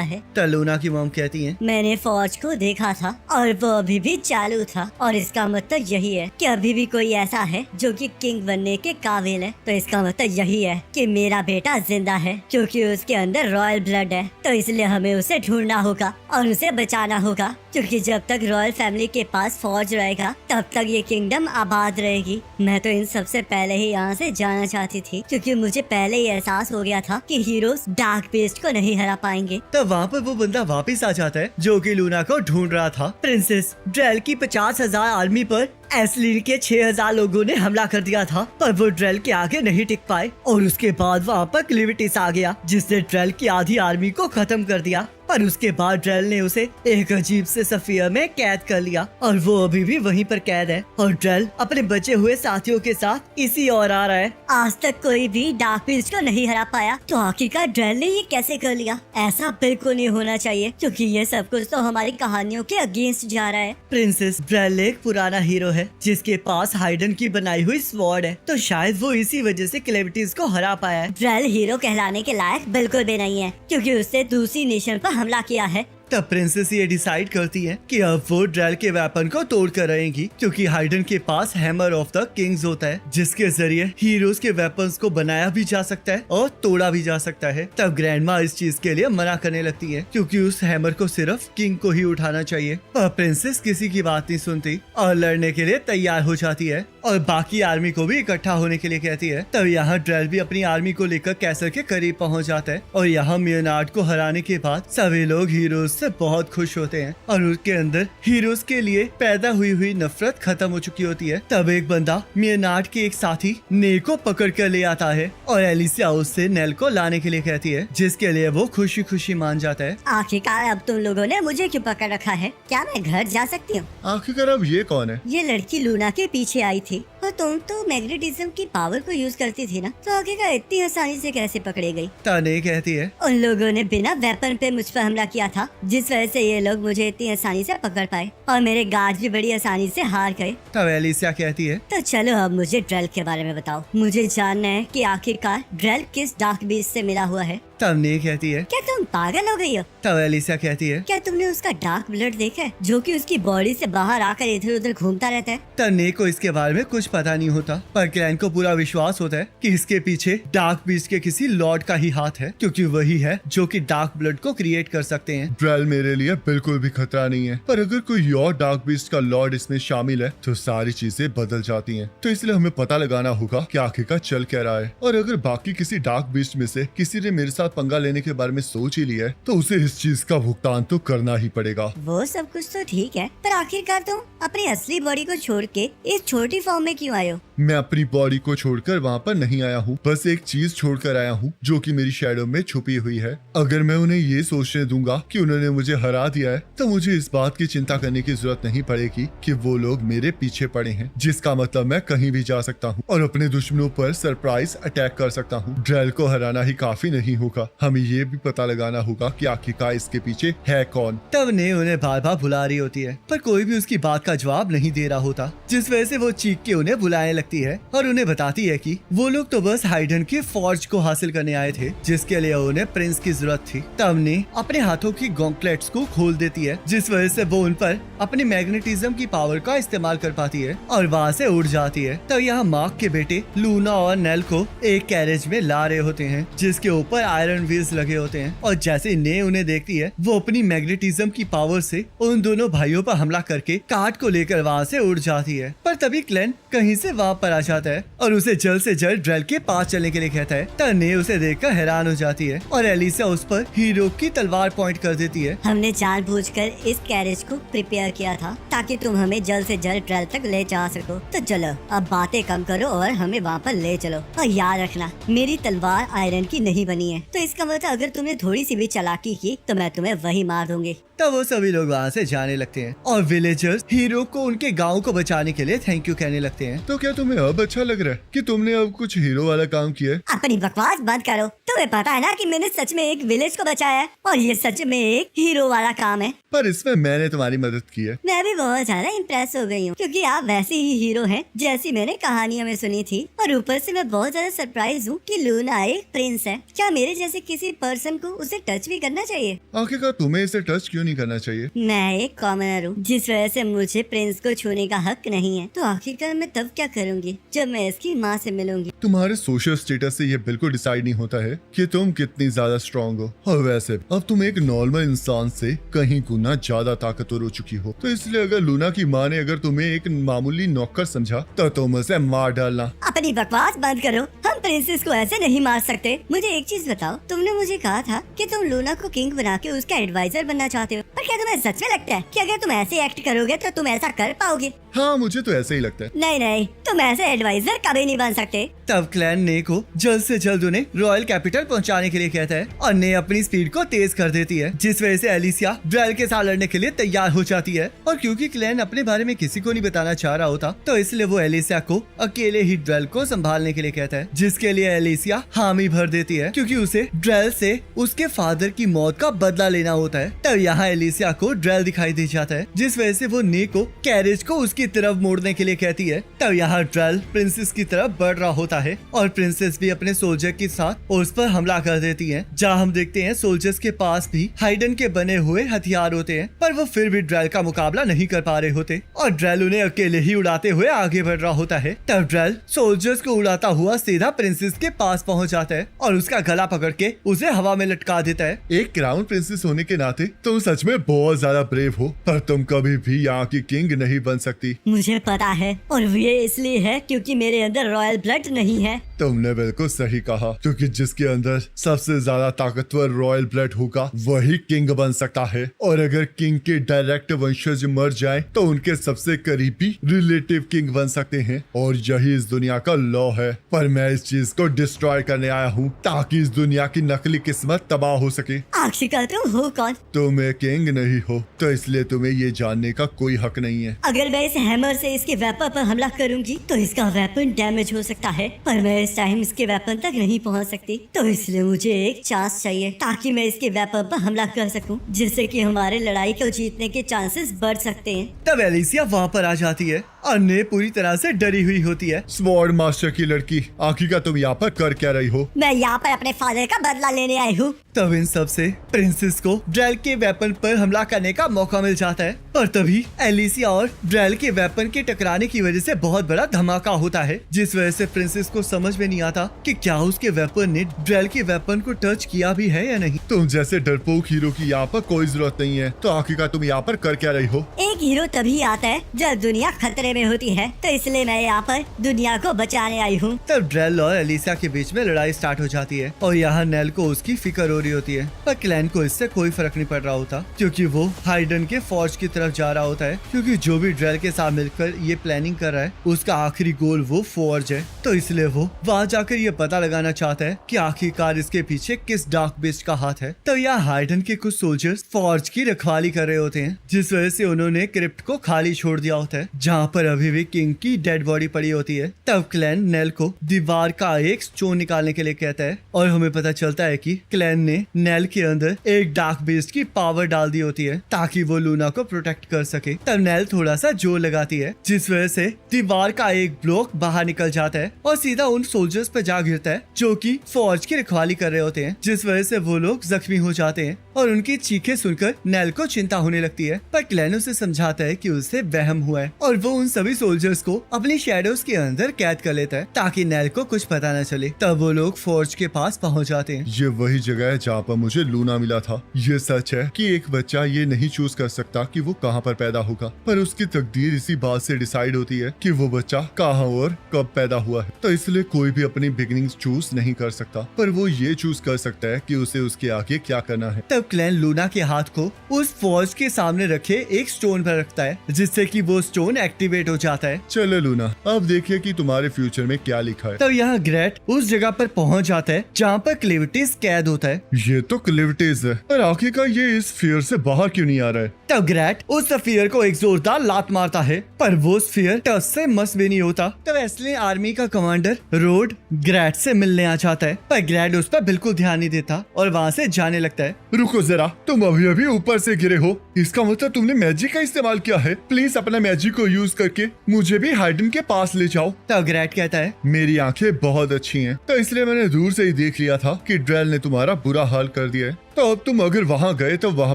है? तो लूना की मॉम कहती है, मैंने फौज को देखा था और वो अभी भी चालू था, और इसका मतलब यही है कि अभी भी कोई ऐसा है जो कि किंग बनने के काबिल है, तो इसका मतलब यही है कि मेरा बेटा जिंदा है, क्योंकि उसके अंदर रॉयल ब्लड है। तो इसलिए हमें उसे ढूंढना होगा और उसे बचाना होगा, क्योंकि जब तक रॉयल फैमिली के पास फौज रहेगा तब तक ये किंगडम आबाद रहेगी। मैं तो इन सबसे पहले ही यहाँ से जाना चाहती थी, क्योंकि मुझे पहले ही एहसास हो गया था कि हीरोज डार्क बीस्ट को नहीं हरा पाएंगे। तब वहाँ पर वो बंदा वापस आ जाता है जो कि लूना को ढूंढ रहा था। प्रिंसेस ड्रेल की 50,000 आर्मी पर एस्लिन के 6,000 लोगों ने हमला कर दिया था, पर वो ड्रेल के आगे नहीं टिक पाए और उसके बाद वहाँ पर क्लिविटिस आ गया, जिसने ड्रेल की आधी आर्मी को खत्म कर दिया पर उसके बाद ड्रेल ने उसे एक अजीब से सफिया में कैद कर लिया और वो अभी भी वहीं पर कैद है और ड्रेल अपने बचे हुए साथियों के साथ इसी ओर आ रहा है। आज तक कोई भी डार्क बीस्ट को नहीं हरा पाया, तो आखिरकार ड्रेल ने ये कैसे कर लिया? ऐसा बिल्कुल नहीं होना चाहिए, क्योंकि ये सब कुछ तो हमारी कहानियों के अगेंस्ट जा रहा है। प्रिंसेस ड्रेल एक पुराना हीरो है जिसके पास हाइडन की बनाई हुई स्वॉर्ड है, तो शायद वो इसी वजह से क्लेविटीज को हरा पाया है। ड्रेल हीरो कहलाने के लायक बिल्कुल भी नहीं है, क्योंकि उसने दूसरी नेशन पर हमला किया है। तब प्रिंसेस ये डिसाइड करती है कि अब वो ड्रेल के वेपन को तोड़ कर रहेंगी, क्योंकि हाइडन के पास हैमर ऑफ द किंग्स होता है, जिसके जरिए हीरोज के वेपन्स को बनाया भी जा सकता है और तोड़ा भी जा सकता है। तब ग्रैंडमा इस चीज के लिए मना करने लगती है, क्योंकि उस हैमर को सिर्फ किंग को ही उठाना चाहिए। पर प्रिंसेस किसी की बात नहीं सुनती और लड़ने के लिए तैयार हो जाती है और बाकी आर्मी को भी इकट्ठा होने के लिए कहती है। तब यहाँ ड्रेल भी अपनी आर्मी को लेकर कैसल के करीब पहुँच जाता है और यहाँ मियोनार्ड को हराने के बाद सभी लोग हीरोज से बहुत खुश होते हैं और उनके अंदर हीरोज के लिए पैदा हुई नफरत खत्म हो चुकी होती है। तब एक बंदा मियोनार्ड के एक साथी ने को पकड़ कर ले आता है और एलिसिया उससे नेल को लाने के लिए कहती है, जिसके लिए वो खुशी खुशी मान जाता है। आखिरकार अब तुम लोगों ने मुझे क्यों पकड़ रखा है? क्या मैं घर जा सकती हूँ? आखिरकार अब ये कौन है? ये लड़की लूना के पीछे आई थी और तुम तो मैग्नेटिज्म की पावर को यूज करती थी ना, तो आखिरकार इतनी आसानी से कैसे पकड़े गई? ताने कहती है, उन लोगों ने बिना वेपन पे मुझ पर हमला किया था, जिस वजह से ये लोग मुझे इतनी आसानी से पकड़ पाए और मेरे गार्ड भी बड़ी आसानी से हार गए। तब एलिसिया कहती है, तो चलो अब मुझे ड्रेल के बारे में बताओ। मुझे जानना है कि आखिरकार ड्रेल किस डार्क बीस्ट से मिला हुआ है। तब ने कहती है, क्या तुम पागल हो गई हो? तब एलिसिया कहती है, क्या तुमने उसका डार्क ब्लड देखा है, जो कि उसकी बॉडी से बाहर आकर इधर उधर घूमता रहता है? तब ने को इसके बारे में कुछ पता नहीं होता, पर क्लैन को पूरा विश्वास होता है कि इसके पीछे डार्क बीस्ट के किसी लॉर्ड का ही हाथ है, क्योंकि वही है जो कि डार्क ब्लड को क्रिएट कर सकते हैं। ड्रेल मेरे लिए बिल्कुल भी खतरा नहीं है, पर अगर कोई और डार्क बीस्ट का लॉर्ड इसमें शामिल है तो सारी चीजें बदल जाती हैं। तो इसलिए हमें पता लगाना होगा कि आखिरकार चल क्या रहा है, और अगर बाकी किसी डार्क बीस्ट में से किसी ने मेरे साथ पंगा लेने के बारे में सोच ही लिया है तो उसे इस चीज का भुगतान तो करना ही पड़ेगा। वो सब कुछ तो ठीक है, पर आखिरकार तुम अपनी असली बॉडी को छोड़ के इस छोटी फॉर्म में क्यों आए हो? मैं अपनी बॉडी को छोड़कर वहाँ पर नहीं आया हूँ, बस एक चीज छोड़कर आया हूँ जो कि मेरी शैडो में छुपी हुई है। अगर मैं उन्हें ये सोचने दूंगा कि उन्होंने मुझे हरा दिया है तो मुझे इस बात की चिंता करने की जरूरत नहीं पड़ेगी कि वो लोग मेरे पीछे पड़े हैं, जिसका मतलब मैं कहीं भी जा सकता हूँ और अपने दुश्मनों पर सरप्राइज अटैक कर सकता हूँ। ड्रेल को हराना ही काफी नहीं होगा, हमें ये भी पता लगाना होगा कि आखिरकार इसके पीछे है कौन। तब ने उन्हें बार बार बुला रही होती है, पर कोई भी उसकी बात का जवाब नहीं दे रहा होता, जिस वजह से वो चीख के उन्हें बुलाने लगती है और उन्हें बताती है कि वो लोग तो बस हाइडन के फॉर्ज को हासिल करने आए थे, जिसके लिए उन्हें प्रिंस की जरूरत थी। तब ने अपने हाथों की गॉन्टलेट्स को खोल देती है, जिस वजह से वो उन पर अपनी मैग्नेटिज्म की पावर का इस्तेमाल कर पाती है और वहाँ से उड़ जाती है। तब यहाँ मार्क के बेटे लूना और नेल को एक कैरेज में ला रहे होते हैं, जिसके ऊपर आयरन व्हील्स लगे होते हैं, और जैसे ने उन्हें देखती है वो अपनी मैग्नेटिज्म की पावर से उन दोनों भाइयों पर हमला करके कार्ड को लेकर वहाँ से उड़ जाती है। पर तभी क्लेन कहीं से वहाँ पर आ जाता है और उसे जल्द से जल्द ड्रेल के पास चलने के लिए कहता है। तब ने उसे देखकर हैरान हो जाती है और एलिसिया उस पर हीरो की तलवार पॉइंट कर देती है। हमने जानबूझकर इस कैरेज को प्रिपेयर किया था ताकि तुम हमें जल्द से जल्द ड्रेल तक ले जा सको। तो चलो अब बातें कम करो और हमें वहाँ पर ले चलो, और याद रखना मेरी तलवार आयरन की नहीं बनी है, तो इसका मतलब अगर तुमने थोड़ी सी भी चालाकी की तो मैं तुम्हें वही मार दूंगी। तब वो सभी लोग वहाँ से जाने लगते हैं और विलेजर्स हीरो को उनके गांव को बचाने के लिए थैंक यू कहने लगते हैं। तो क्या तुम्हें अब अच्छा लग रहा है कि तुमने अब कुछ हीरो वाला काम किया है? अपनी बकवास बंद करो। तुम्हें पता है ना कि मैंने सच में एक विलेज को बचाया है और ये सच में एक हीरो वाला काम है। पर इसमें मैंने तुम्हारी मदद की है। मैं भी बहुत ज्यादा इम्प्रेस हो गई हूँ, क्योंकि आप वैसे ही हीरो हैं जैसी मैंने कहानियों में सुनी थी, और ऊपर से मैं बहुत ज्यादा सरप्राइज हूँ कि लूना एक प्रिंस है। क्या मेरे जैसे किसी पर्सन को उसे टच भी करना चाहिए? आखिरकार तुम्हें इसे टच क्यों नहीं करना चाहिए? मैं एक कॉमनर हूँ, जिस वजह से मुझे प्रिंस को छूने का हक नहीं है। तो आखिरकार मैं तब क्या करूँगी जब मैं इसकी माँ से मिलूंगी? तुम्हारे सोशल स्टेटस से ये बिल्कुल डिसाइड नहीं होता है कि तुम कितनी ज्यादा स्ट्रांग हो, और वैसे अब तुम एक नॉर्मल इंसान से कहीं गुना ज्यादा ताकतवर हो चुकी हो। तो इसलिए अगर लूना की माँ ने अगर तुम्हें एक मामूली नौकर समझा तो तुम उसे मार डालना। अपनी बकवास बंद करो। हम तुम प्रिंसेस को ऐसे नहीं मार सकते। मुझे एक चीज बताओ, तुमने मुझे कहा था कि तुम लूना को किंग बना के उसका एडवाइजर बनना चाहते हो, पर क्या तुम्हें सच में लगता है कि अगर तुम ऐसे एक्ट करोगे तो तुम ऐसा कर पाओगे? हाँ, मुझे तो ऐसा ही लगता है। नहीं नहीं, तुम ऐसे एडवाइजर कभी नहीं बन सकते। तब क्लैन ने को जल्द से जल्द उन्हें रॉयल कैपिटल पहुंचाने के लिए कहता है और ने अपनी स्पीड को तेज कर देती है, जिस वजह से एलिसिया ड्रेल के साथ लड़ने के लिए तैयार हो जाती है। और क्योंकि क्लैन अपने बारे में किसी को नहीं बताना चाह रहा होता, तो इसलिए वो एलिसिया को अकेले ही ड्रेल को संभालने के लिए कहता है, जिसके लिए एलिसिया हामी भर देती है क्योंकि उसे ड्रेल से उसके फादर की मौत का बदला लेना होता है। तब यहाँ एलिसिया को ड्रेल दिखाई दे जाता है, जिस वजह से वो ने को कैरेज को उसकी तरफ मोड़ने के लिए कहती है। तब यहाँ ड्रेल प्रिंसेस की तरफ बढ़ रहा होता है और प्रिंसेस भी अपने सोल्जर के साथ उस पर हमला कर देती है, जहाँ हम देखते हैं सोल्जर्स के पास भी हाइडन के बने हुए हथियार होते हैं, पर वो फिर भी ड्रेल का मुकाबला नहीं कर पा रहे होते और ड्रेल उन्हें अकेले ही उड़ाते हुए आगे बढ़ रहा होता है। तब ड्रेल सोल्जर्स को उड़ाता हुआ सीधा प्रिंसेस के पास पहुंच जाता है और उसका गला पकड़ के उसे हवा में लटका देता है। एक क्राउन प्रिंसेस होने के नाते तुम सच में बहुत ज्यादा ब्रेव हो, पर तुम कभी भी यहाँ की किंग नहीं बन सकती। मुझे पता है, और ये इसलिए है क्योंकि मेरे अंदर रॉयल ब्लड नहीं है। तुमने बिल्कुल सही कहा, क्योंकि जिसके अंदर सबसे ज्यादा ताकतवर रॉयल ब्लड होगा वही किंग बन सकता है। और अगर किंग के डायरेक्ट वंशज मर जाएं, तो उनके सबसे करीबी रिलेटिव किंग बन सकते हैं, और यही इस दुनिया का लॉ है। पर मैं इस चीज को डिस्ट्रॉय करने आया हूँ ताकि इस दुनिया की नकली किस्मत तबाह हो सके। आखिरकार तुम हो कौन? तुम एक किंग नहीं हो, तो इसलिए तुम्हें ये जानने का कोई हक नहीं है। अगर मैं इस हैमर से इसके वेपन पर हमला करूंगी तो इसका वेपन डैमेज हो सकता है, पर मैं इस टाइम इसके वेपन तक नहीं पहुंच सकती, तो इसलिए मुझे एक चांस चाहिए ताकि मैं इसके वेपन पर हमला कर सकूं, जिससे कि हमारे लड़ाई को जीतने के चांसेस बढ़ सकते हैं। तब एलिसिया वहाँ पर आ जाती है और ने पूरी तरह से डरी हुई होती है। स्वॉर्ड मास्टर की लड़की, आखिर का तुम यहाँ पर कर क्या रही हो? मैं यहाँ पर अपने फादर का बदला लेने आई हूँ। तब इन सब से प्रिंसेस को ड्रेल के वेपन पर हमला करने का मौका मिल जाता है, पर तभी एलिसिया और ड्रेल के वेपन के टकराने की वजह से बहुत बड़ा धमाका होता है, जिस वजह से प्रिंसेस को समझ में नहीं आता कि क्या उसके वेपन ने ड्रेल के वेपन को टच किया भी है या नहीं। तुम जैसे डरपोक हीरो की यहाँ पर कोई जरूरत नहीं है, तो आखिरकार तुम यहाँ पर कर क्या रही हो? एक हीरो तभी आता है जब दुनिया खतरे में होती है, तो इसलिए मैं यहाँ पर दुनिया को बचाने आई हूँ। तब ड्रेल और एलिसिया के बीच में लड़ाई स्टार्ट हो जाती है और यहाँ नेल को उसकी फिक्र हो रही होती है, पर क्लैन को इससे कोई फर्क नहीं पड़ रहा होता, क्योंकि वो हाइडन के फौज की तरफ जा रहा होता है, क्योंकि जो भी ड्रेल के साथ मिलकर ये प्लानिंग कर रहा है उसका आखिरी गोल वो फौज है, तो इसलिए वो वहाँ जाकर ये पता लगाना चाहता है कि आखिरकार इसके पीछे किस डार्क बिस्ट का हाथ है। तो यहाँ हाइडन के कुछ सोल्जर्स फौज की रखवाली कर रहे होते हैं, जिस वजह से उन्होंने क्रिप्ट को खाली छोड़ दिया होता है, जहाँ पर अभी भी किंग की डेड बॉडी पड़ी होती है। तब क्लैन नेल को दीवार का एक स्टोन निकालने के लिए कहता है और हमें पता चलता है कि क्लैन ने नेल के अंदर एक डार्क बीस्ट की पावर डाल दी होती है ताकि वो लूना को प्रोटेक्ट कर सके। तब नेल थोड़ा सा जोर लगाती है, जिस वजह से दीवार का एक ब्लॉक बाहर निकल जाता है और सीधा उन सोल्जर्स पर जा गिरता है जो कि फौज की रखवाली कर रहे होते हैं, जिस वजह से वो लोग जख्मी हो जाते हैं और उनकी चीखें सुनकर नेल को चिंता होने लगती है। पर क्लैन उसे समझाता है कि उससे वहम हुआ है और वो उन सभी सोल्जर्स को अपनी शैडोज के अंदर कैद कर लेता है ताकि नेल को कुछ पता न चले। तब वो लोग फौज के पास पहुंच जाते हैं। ये वही जगह है जहाँ पर मुझे लूना मिला था। ये सच है कि एक बच्चा ये नहीं चूज कर सकता कि वो कहाँ पर पैदा होगा, पर उसकी तकदीर इसी बात से डिसाइड होती है कि वो बच्चा कहाँ और कब पैदा हुआ है। तो इसलिए कोई भी अपनी बिगिनिंग चूज नहीं कर सकता, पर वो ये चूज कर सकता है कि उसे उसके आगे क्या करना है। तब क्लैन लूना के हाथ को उस फौज के सामने रखे एक स्टोन पर रखता है, जिससे कि वो स्टोन एक्टिवेट हो जाता है। चलो लूना, अब देखिए कि तुम्हारे फ्यूचर में क्या लिखा है। तब यहाँ ग्रेट उस जगह पर पहुंच जाता है जहाँ पर क्लेविटीज कैद होता है। ये तो क्लेविटीज है, पर आखिरकार ये इस स्फीयर से बाहर क्यों नहीं आ रहा है? तब ग्रेट उस स्फीयर को एक जोरदार लात मारता है, पर वो स्फीयर टच से मस भी नहीं होता। तब एस्लिन आर्मी का कमांडर रोड ग्रेट से मिलने आ जाता है, पर ग्रेट उस पर बिल्कुल ध्यान नहीं देता और वहाँ से जाने लगता है। रुको जरा, तुम अभी अभी ऊपर से गिरे हो, इसका मतलब तुमने मैजिक का इस्तेमाल किया है। प्लीज अपना मैजिक को यूज करके मुझे भी हाइडन के पास ले जाओ। तब ग्रेट कहता है, मेरी आंखें बहुत अच्छी हैं, तो इसलिए मैंने दूर से ही देख लिया था कि ड्रेल ने तुम्हारा बुरा हाल कर दिया है। तो अब तुम अगर वहाँ गए तो वहाँ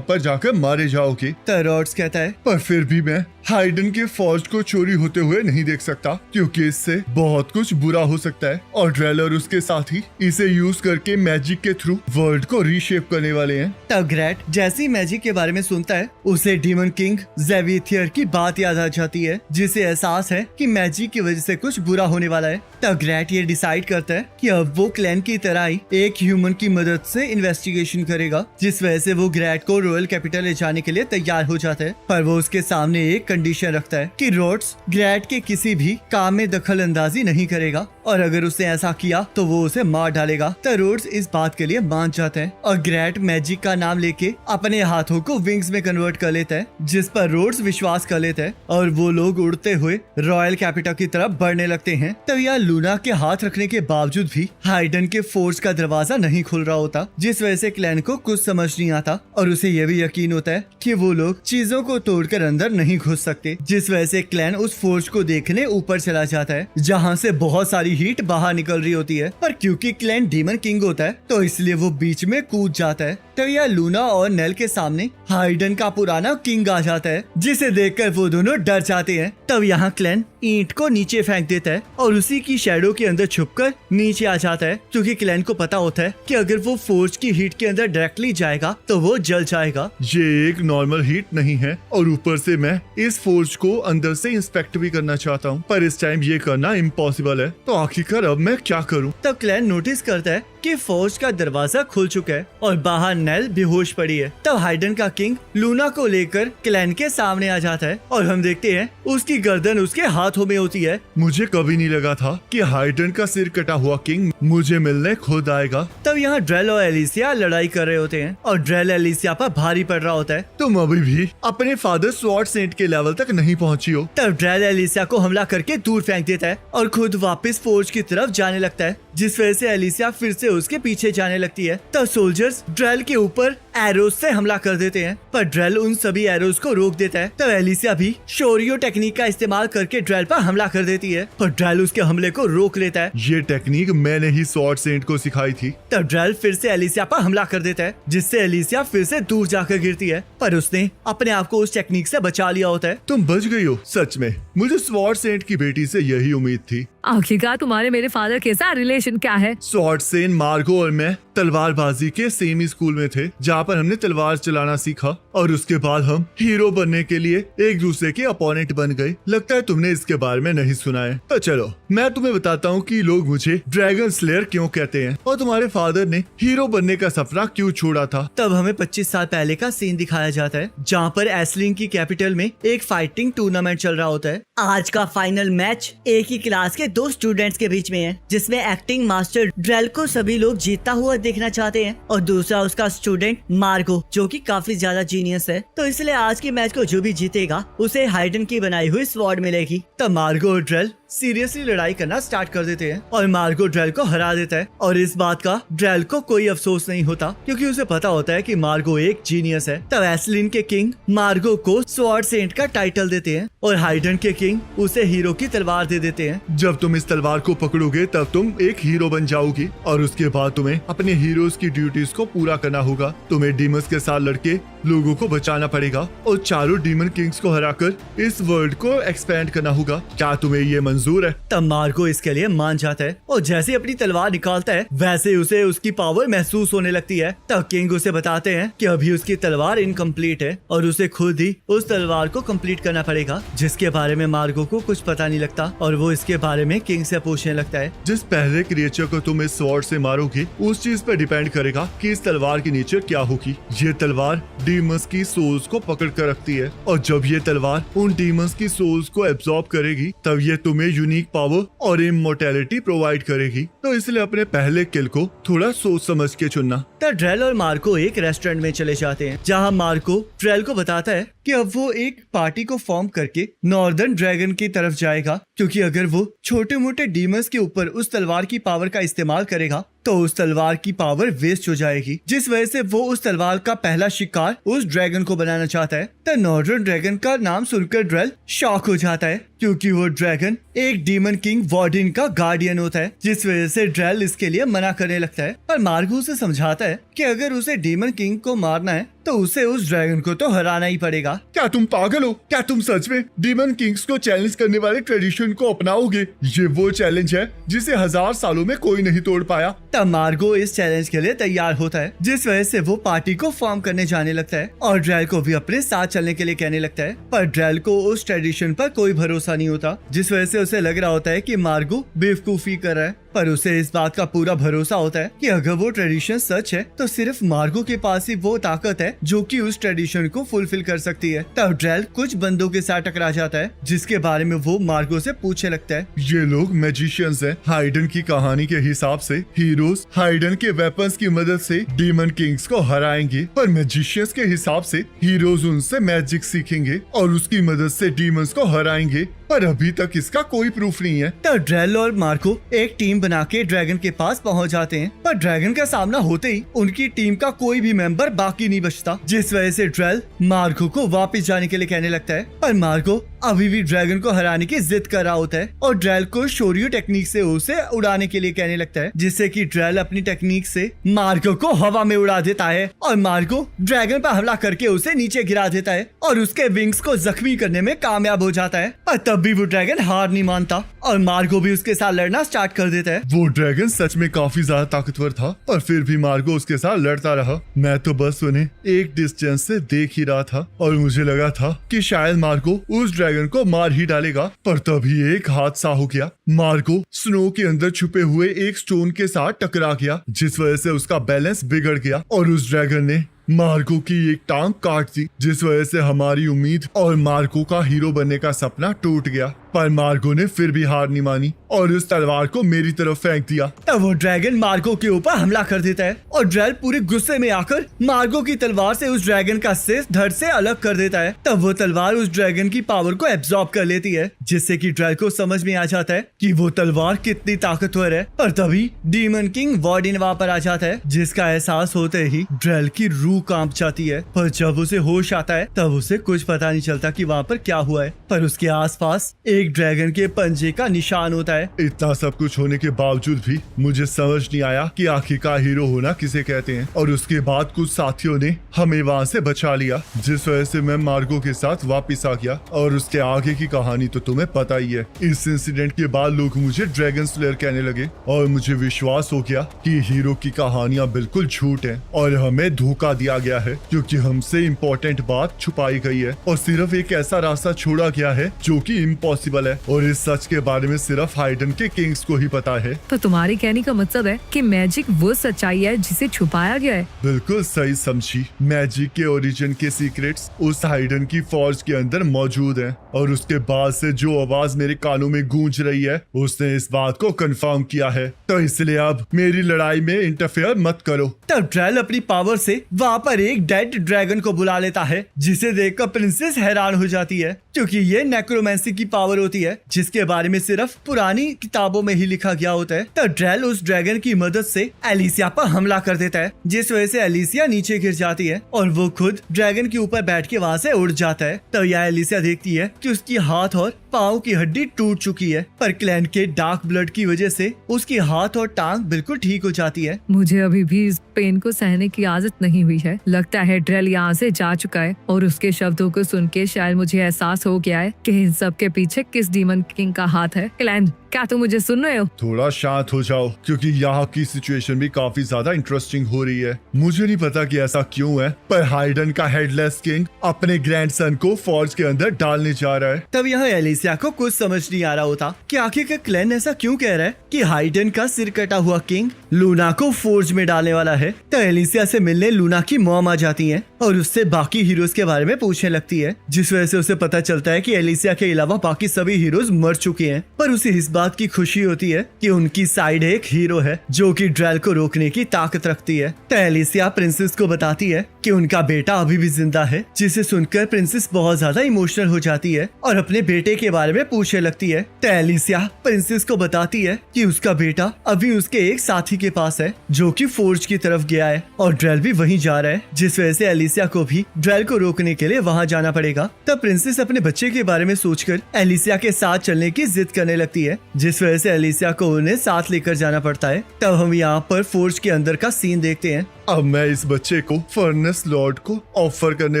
पर जाकर मारे जाओगे। तो रॉड्स कहता है, पर फिर भी मैं हाइडन के फौज को चोरी होते हुए नहीं देख सकता, क्योंकि इससे बहुत कुछ बुरा हो सकता है और ड्रेल और उसके साथी इसे यूज करके मैजिक के थ्रू वर्ल्ड को रीशेप करने वाले हैं। तब ग्रेट जैसे ही मैजिक के बारे में सुनता है उसे डीमन किंग ज़ेविथियर की बात याद आ जाती है, जिसे एहसास है कि मैजिक की वजह से कुछ बुरा होने वाला है। तब ग्रेट ये डिसाइड करता है कि अब वो क्लैन की तरह ही एक ह्यूमन की मदद से इन्वेस्टिगेशन करेगा, जिस वजह से वो ग्रेट को रॉयल कैपिटल ले जाने के लिए तैयार हो जाता है। पर वो उसके सामने एक कंडीशन रखता है कि रोड्स ग्रेट के किसी भी काम में दखल अंदाजी नहीं करेगा और अगर उसने ऐसा किया तो वो उसे मार डालेगा। तो रोड्स इस बात के लिए मान जाता है और ग्रेट मैजिक का नाम लेके अपने हाथों को विंग्स में कन्वर्ट कर लेता है, जिस पर रोड्स विश्वास कर लेता है और वो लोग उड़ते हुए रॉयल कैपिटल की तरफ बढ़ने लगते हैं। तब यहाँ लूना के हाथ रखने के बावजूद भी हाइडन के फोर्स का दरवाजा नहीं खुल रहा होता, जिस वजह से क्लैन को कुछ समझ नहीं आता और उसे यह भी यकीन होता है कि वो लोग चीजों को तोड़कर अंदर नहीं घुस सकते, जिस वजह से क्लैन उस फोर्स को देखने ऊपर चला जाता है जहाँ से बहुत सारी हीट बाहर निकल रही होती है। पर क्योंकि क्लैन डीमन किंग होता है तो इसलिए वो बीच में कूद जाता है। तो यह लूना और नेल के सामने हाइडन का पुराना किंग आ जाता है, जिसे देखकर वो दोनों डर जाते हैं। तब यहाँ क्लैन ईंट को नीचे फेंक देता है और उसी की शैडो के अंदर छुपकर नीचे आ जाता है, क्योंकि क्लैन को पता होता है कि अगर वो फोर्स की हीट के अंदर डायरेक्टली जाएगा तो वो जल जाएगा। ये एक नॉर्मल हीट नहीं है और ऊपर से मैं इस फोर्स को अंदर से इंस्पेक्ट भी करना चाहता हूँ, पर इस टाइम ये करना इम्पॉसिबल है। तो आखिरकार अब मैं क्या करूँ? तब क्लैन नोटिस करता है कि फोर्स का दरवाजा खुल चुका है और बाहर नेल बेहोश पड़ी है। तब हाइडन का किंग लूना को लेकर क्लैन के सामने आ जाता है और हम देखते हैं उसकी गर्दन उसके हाथों में होती है। मुझे कभी नहीं लगा था कि हाइडन का सिर कटा हुआ किंग मुझे मिलने खुद आएगा। तब यहाँ ड्रेल और एलिसिया लड़ाई कर रहे होते हैं और ड्रेल एलिसिया पर भारी पड़ रहा होता है। तुम अभी भी अपने फादर स्वॉर्ड सेंट के लेवल तक नहीं पहुँची हो। तब ड्रेल एलिसिया को हमला करके दूर फेंक देता है और खुद वापस फोर्स की तरफ जाने लगता है, जिस वजह से एलिसिया फिर से उसके पीछे जाने लगती है। तब सोल्जर्स ड्रेल के ऊपर एरोज से हमला कर देते हैं, पर ड्रेल उन सभी एरोज को रोक देता है। तब एलिसिया भी शोरियो टेक्निक का इस्तेमाल करके ड्रेल पर हमला कर देती है, पर ड्रेल उसके हमले को रोक लेता है। ये टेक्निक मैंने ही स्वॉर्ड सेंट को सिखाई थी। तब ड्रेल फिर से एलिसिया पर हमला कर देता है, जिससे एलिसिया फिर से दूर जाकर गिरती है, पर उसने अपने आप को उस टेक्निक से बचा लिया होता है। तुम बच गई हो। सच में मुझे स्वॉर्ड सेंट की बेटी से यही उम्मीद थी। आखिरकार तुम्हारे मेरे फादर के साथ रिलेशन क्या है? स्वॉर्ड सेंट मार्गो और मैं तलवारबाजी के सेम ही स्कूल में थे, जहाँ पर हमने तलवार चलाना सीखा और उसके बाद हम हीरो बनने के लिए एक दूसरे के अपोनेंट बन गए। लगता है तुमने इसके बारे में नहीं सुना है। तो चलो मैं तुम्हें बताता हूँ कि लोग मुझे ड्रैगन स्लेयर क्यों कहते हैं और तुम्हारे फादर ने हीरो बनने का सपना क्यों छोड़ा था। तब हमें 25 साल पहले का सीन दिखाया जाता है, जहाँ पर एस्लिंग की कैपिटल में एक फाइटिंग टूर्नामेंट चल रहा होता है। आज का फाइनल मैच एक ही क्लास के 2 स्टूडेंट्स के बीच में है, जिसमें एक्टिंग मास्टर ड्रेल को सभी लोग जीतता हुआ देखना चाहते हैं और दूसरा उसका स्टूडेंट मार्गो, जो कि काफी ज्यादा जीनियस है। तो इसलिए आज के मैच को जो भी जीतेगा उसे हाइडन की बनाई हुई स्वॉर्ड मिलेगी। तब मार्गो और ड्रेल सीरियसली लड़ाई करना स्टार्ट कर देते हैं और मार्गो ड्रेल को हरा देता है और इस बात का ड्रेल को कोई अफसोस नहीं होता, क्योंकि उसे पता होता है कि मार्गो एक जीनियस है। तब एस्लिन के किंग मार्गो को स्वॉर्ड सेंट का टाइटल देते हैं और हाइडन के किंग उसे हीरो की तलवार दे देते हैं। जब तुम इस तलवार को पकड़ोगे तब तुम एक हीरो बन जाओगी और उसके बाद तुम्हें अपने हीरोज की ड्यूटीज को पूरा करना होगा। तुम्हें डीमंस के साथ लड़के लोगों को बचाना पड़ेगा और चारों डीमन किंग्स को हराकर इस वर्ल्ड को एक्सपेंड करना होगा। क्या तुम्हें ये मंजूर है? तब मार्गो इसके लिए मान जाता है और जैसे ही अपनी तलवार निकालता है वैसे उसे उसकी पावर महसूस होने लगती है। तब किंग उसे बताते हैं कि अभी उसकी तलवार इनकम्प्लीट है और उसे खुद ही उस तलवार को कंप्लीट करना पड़ेगा, जिसके बारे में मार्गो को कुछ पता नहीं लगता और वो इसके बारे में किंग से पूछने लगता है। जिस पहले क्रिएचर को तुम इस स्वॉर्ड से मारोगे उस चीज पर डिपेंड करेगा कि इस तलवार की नेचर क्या होगी। ये तलवार डीमंस की सोल्स को पकड़ कर रखती है और जब ये तलवार उन डीमंस की सोल्स को एब्जॉर्ब करेगी तब ये तुम्हें यूनिक पावर और इमोर्टैलिटी प्रोवाइड करेगी। तो इसलिए अपने पहले किल को थोड़ा सोच समझ के चुनना। तब ड्रेल और मार्को एक रेस्टोरेंट में चले जाते हैं, जहाँ मार्को ड्रेल को बताता है कि अब वो एक पार्टी को फॉर्म करके नॉर्दर्न ड्रैगन की तरफ जाएगा, क्योंकि अगर वो छोटे मोटे डीमंस के ऊपर उस तलवार की पावर का इस्तेमाल करेगा तो उस तलवार की पावर वेस्ट हो जाएगी, जिस वजह से वो उस तलवार का पहला शिकार उस ड्रैगन को बनाना चाहता है। तो नॉर्दर्न ड्रैगन का नाम सुनकर ड्रेल शॉक हो जाता है, क्योंकि वो ड्रैगन एक डीमन किंग वार्डन का गार्डियन होता है, जिस वजह से ड्रेल इसके लिए मना करने लगता है। पर मार्गो उसे समझाता है कि अगर उसे डीमन किंग को मारना है तो उसे उस ड्रैगन को तो हराना ही पड़ेगा। क्या तुम पागल हो? क्या तुम सच में डीमन किंग्स को चैलेंज करने वाले ट्रेडिशन को अपनाओगे? ये वो चैलेंज है जिसे 1000 सालों में कोई नहीं तोड़ पाया। तब मार्गो इस चैलेंज के लिए तैयार होता है, जिस वजह से वो पार्टी को फॉर्म करने जाने लगता है और ड्रेल को भी अपने साथ चलने के लिए कहने लगता है। पर ड्रेल को उस ट्रेडिशन पर कोई भरोसा नहीं होता, जिस वजह से उसे लग रहा होता है कि मार्गो बेवकूफी कर रहा है। पर उसे इस बात का पूरा भरोसा होता है कि अगर वो ट्रेडिशन सच है तो सिर्फ मार्गो के पास ही वो ताकत है जो कि उस ट्रेडिशन को फुलफिल कर सकती है। तब ड्रेल कुछ बंदों के साथ टकरा जाता है, जिसके बारे में वो मार्गो से पूछने लगता है। ये लोग मैजिशियंस हैं। हाइडन की कहानी के हिसाब से हीरोज हाइडन के वेपन्स की मदद से डीमन किंग्स को हराएंगे, पर मैजिशियंस के हिसाब से हीरोज उनसे मैजिक सीखेंगे और उसकी मदद से डीमंस को हराएंगे। पर अभी तक इसका कोई प्रूफ नहीं है। तब ड्रेल और मार्को एक टीम बना के ड्रैगन के पास पहुंच जाते हैं, पर ड्रैगन का सामना होते ही उनकी टीम का कोई भी मेंबर बाकी नहीं बचता, जिस वजह से ड्रेल मार्को को वापस जाने के लिए कहने लगता है। पर मार्को अभी भी ड्रैगन को हराने की जिद कर रहा होता है और ड्रेल को शोरियो टेक्निक से उसे उड़ाने के लिए कहने लगता है, जिससे कि ड्रेल अपनी टेक्निक से मार्को को हवा में उड़ा देता है और मार्को ड्रैगन पर हमला करके उसे नीचे गिरा देता है और उसके विंग्स को जख्मी करने में कामयाब हो जाता है। पर तब भी वो ड्रैगन हार नहीं मानता और मार्गो भी उसके साथ लड़ना स्टार्ट कर देता है। वो ड्रैगन सच में काफी ज्यादा ताकतवर था, पर फिर भी मार्गो उसके साथ लड़ता रहा। मैं तो बस उन्हें एक डिस्टेंस से देख ही रहा था और मुझे लगा था कि शायद मार्गो उस ड्रैगन को मार ही डालेगा, पर तभी एक हादसा हो गया। मार्गो स्नो के अंदर छुपे हुए एक स्टोन के साथ टकरा गया, जिस वजह से उसका बैलेंस बिगड़ गया और उस ड्रैगन ने मार्गो की एक टांग काट दी, जिस वजह से हमारी उम्मीद और मार्गो का हीरो बनने का सपना टूट गया। पर मार्गो ने फिर भी हार नहीं मानी और उस तलवार को मेरी तरफ फेंक दिया। तब वो ड्रैगन मार्गो के ऊपर हमला कर देता है और ड्रेल पूरे गुस्से में आकर मार्गो की तलवार से उस ड्रैगन का सिर धड़ से अलग कर देता है। तब वो तलवार उस ड्रैगन की पावर को एब्जॉर्ब कर लेती है, जिससे कि ड्रेल को समझ में आ जाता है कि वो तलवार कितनी ताकतवर है। पर तभी डीमन किंग वार्डन वहाँ पर आ जाता है, जिसका एहसास होते ही ड्रेल की रूह कांप जाती है। पर जब उसे होश आता है तब उसे कुछ पता नहीं चलता कि वहाँ पर क्या हुआ है, पर उसके आसपास एक ड्रैगन के पंजे का निशान होता है। इतना सब कुछ होने के बावजूद भी मुझे समझ नहीं आया कि आखिरकार हीरो होना किसे कहते हैं, और उसके बाद कुछ साथियों ने हमें वहाँ से बचा लिया, जिस वजह से मैं मार्गो के साथ वापस आ गया। और उसके आगे की कहानी तो तुम्हें पता ही है। इस इंसिडेंट के बाद लोग मुझे ड्रैगन स्लेयर कहने लगे और मुझे विश्वास हो गया कि हीरो की कहानियां बिल्कुल झूठ हैं और हमें धोखा दिया गया है, क्योंकि हमसे इम्पोर्टेंट बात छुपाई गई है और सिर्फ एक ऐसा रास्ता छोड़ा गया है जो कि इम्पॉसिबल है, और इस सच के बारे में सिर्फ हाइडन के किंग्स को ही पता है। तो तुम्हारी कहने का मतलब है कि मैजिक वो सच्चाई है जिसे छुपाया गया है। बिल्कुल सही समझी। मैजिक के ओरिजिन के सीक्रेट्स उस हाइडन की फॉर्ज के अंदर मौजूद हैं, और उसके बाद से जो आवाज मेरे कानों में गूंज रही है उसने इस बात को कंफर्म किया है। तो इसलिए अब मेरी लड़ाई में इंटरफेयर मत करो। तब ड्रेल अपनी पावर से वहाँ पर एक डेड ड्रैगन को बुला लेता है, जिसे देखकर प्रिंसेस हैरान हो जाती है, क्योंकि ये नेक्रोमेंसी की पावर होती है जिसके बारे में सिर्फ पुरानी किताबों में ही लिखा गया होता है। तब ड्रेल उस ड्रैगन की मदद से एलिसिया पर हमला कर देता है, जिस वजह से एलिसिया नीचे गिर जाती है और वो खुद ड्रैगन के ऊपर बैठ के वहाँ से उड़ जाता है। तब यह एलिसिया देखती है कि उसकी हाथ और पाँव की हड्डी टूट चुकी है, पर क्लैन के डार्क ब्लड की वजह से उसकी हाथ और टांग बिल्कुल ठीक हो जाती है। मुझे अभी भी इस पेन को सहने की आदत नहीं हुई है। लगता है ड्रेल यहाँ से जा चुका है और उसके शब्दों को सुन के शायद मुझे एहसास हो गया है कि इन सब के पीछे किस डीमन किंग का हाथ है। क्लैन, क्या तुम मुझे सुन रहे हो? थोड़ा शांत हो जाओ, क्योंकि यहाँ की सिचुएशन भी काफी ज्यादा इंटरेस्टिंग हो रही है। मुझे नहीं पता कि ऐसा क्यों है, पर हाइडन का हेडलेस किंग अपने ग्रैंडसन को फॉर्ज के अंदर डालने जा रहा है। तब यहाँ एलिसिया को कुछ समझ नहीं आ रहा होता कि आखिर क्लैन ऐसा क्यों कह रहा है कि हाइडन का सिर कटा हुआ किंग लूना को फोर्ज में डालने वाला है। तो एलिसिया से मिलने लूना की मॉम आ जाती है और उससे बाकी हीरोज के बारे में पूछने लगती है, जिस वजह से उसे पता चलता है कि एलिसिया के अलावा बाकी सभी हीरोज मर चुके हैं। पर उसे इस बात बात की खुशी होती है कि उनकी साइड एक हीरो है जो कि ड्रेल को रोकने की ताकत रखती है। तो एलिसिया प्रिंसेस को बताती है कि उनका बेटा अभी भी जिंदा है, जिसे सुनकर प्रिंसेस बहुत ज्यादा इमोशनल हो जाती है और अपने बेटे के बारे में पूछने लगती है। तो एलिसिया प्रिंसेस को बताती है कि उसका बेटा अभी उसके एक साथी के पास है जो कि फोर्ज की तरफ गया है और ड्रेल भी वहीं जा रहा है, जिस वजह से एलिसिया को भी ड्रेल को रोकने के लिए वहां जाना पड़ेगा। तब प्रिंसेस अपने बच्चे के बारे में सोचकर एलिसिया के साथ चलने की जिद करने लगती है, जिस वजह से एलिसिया को उन्हें साथ लेकर जाना पड़ता है। तब हम यहाँ पर फोर्ज के अंदर का सीन देखते हैं। अब मैं इस बच्चे को फर्नेस लॉर्ड को ऑफर करने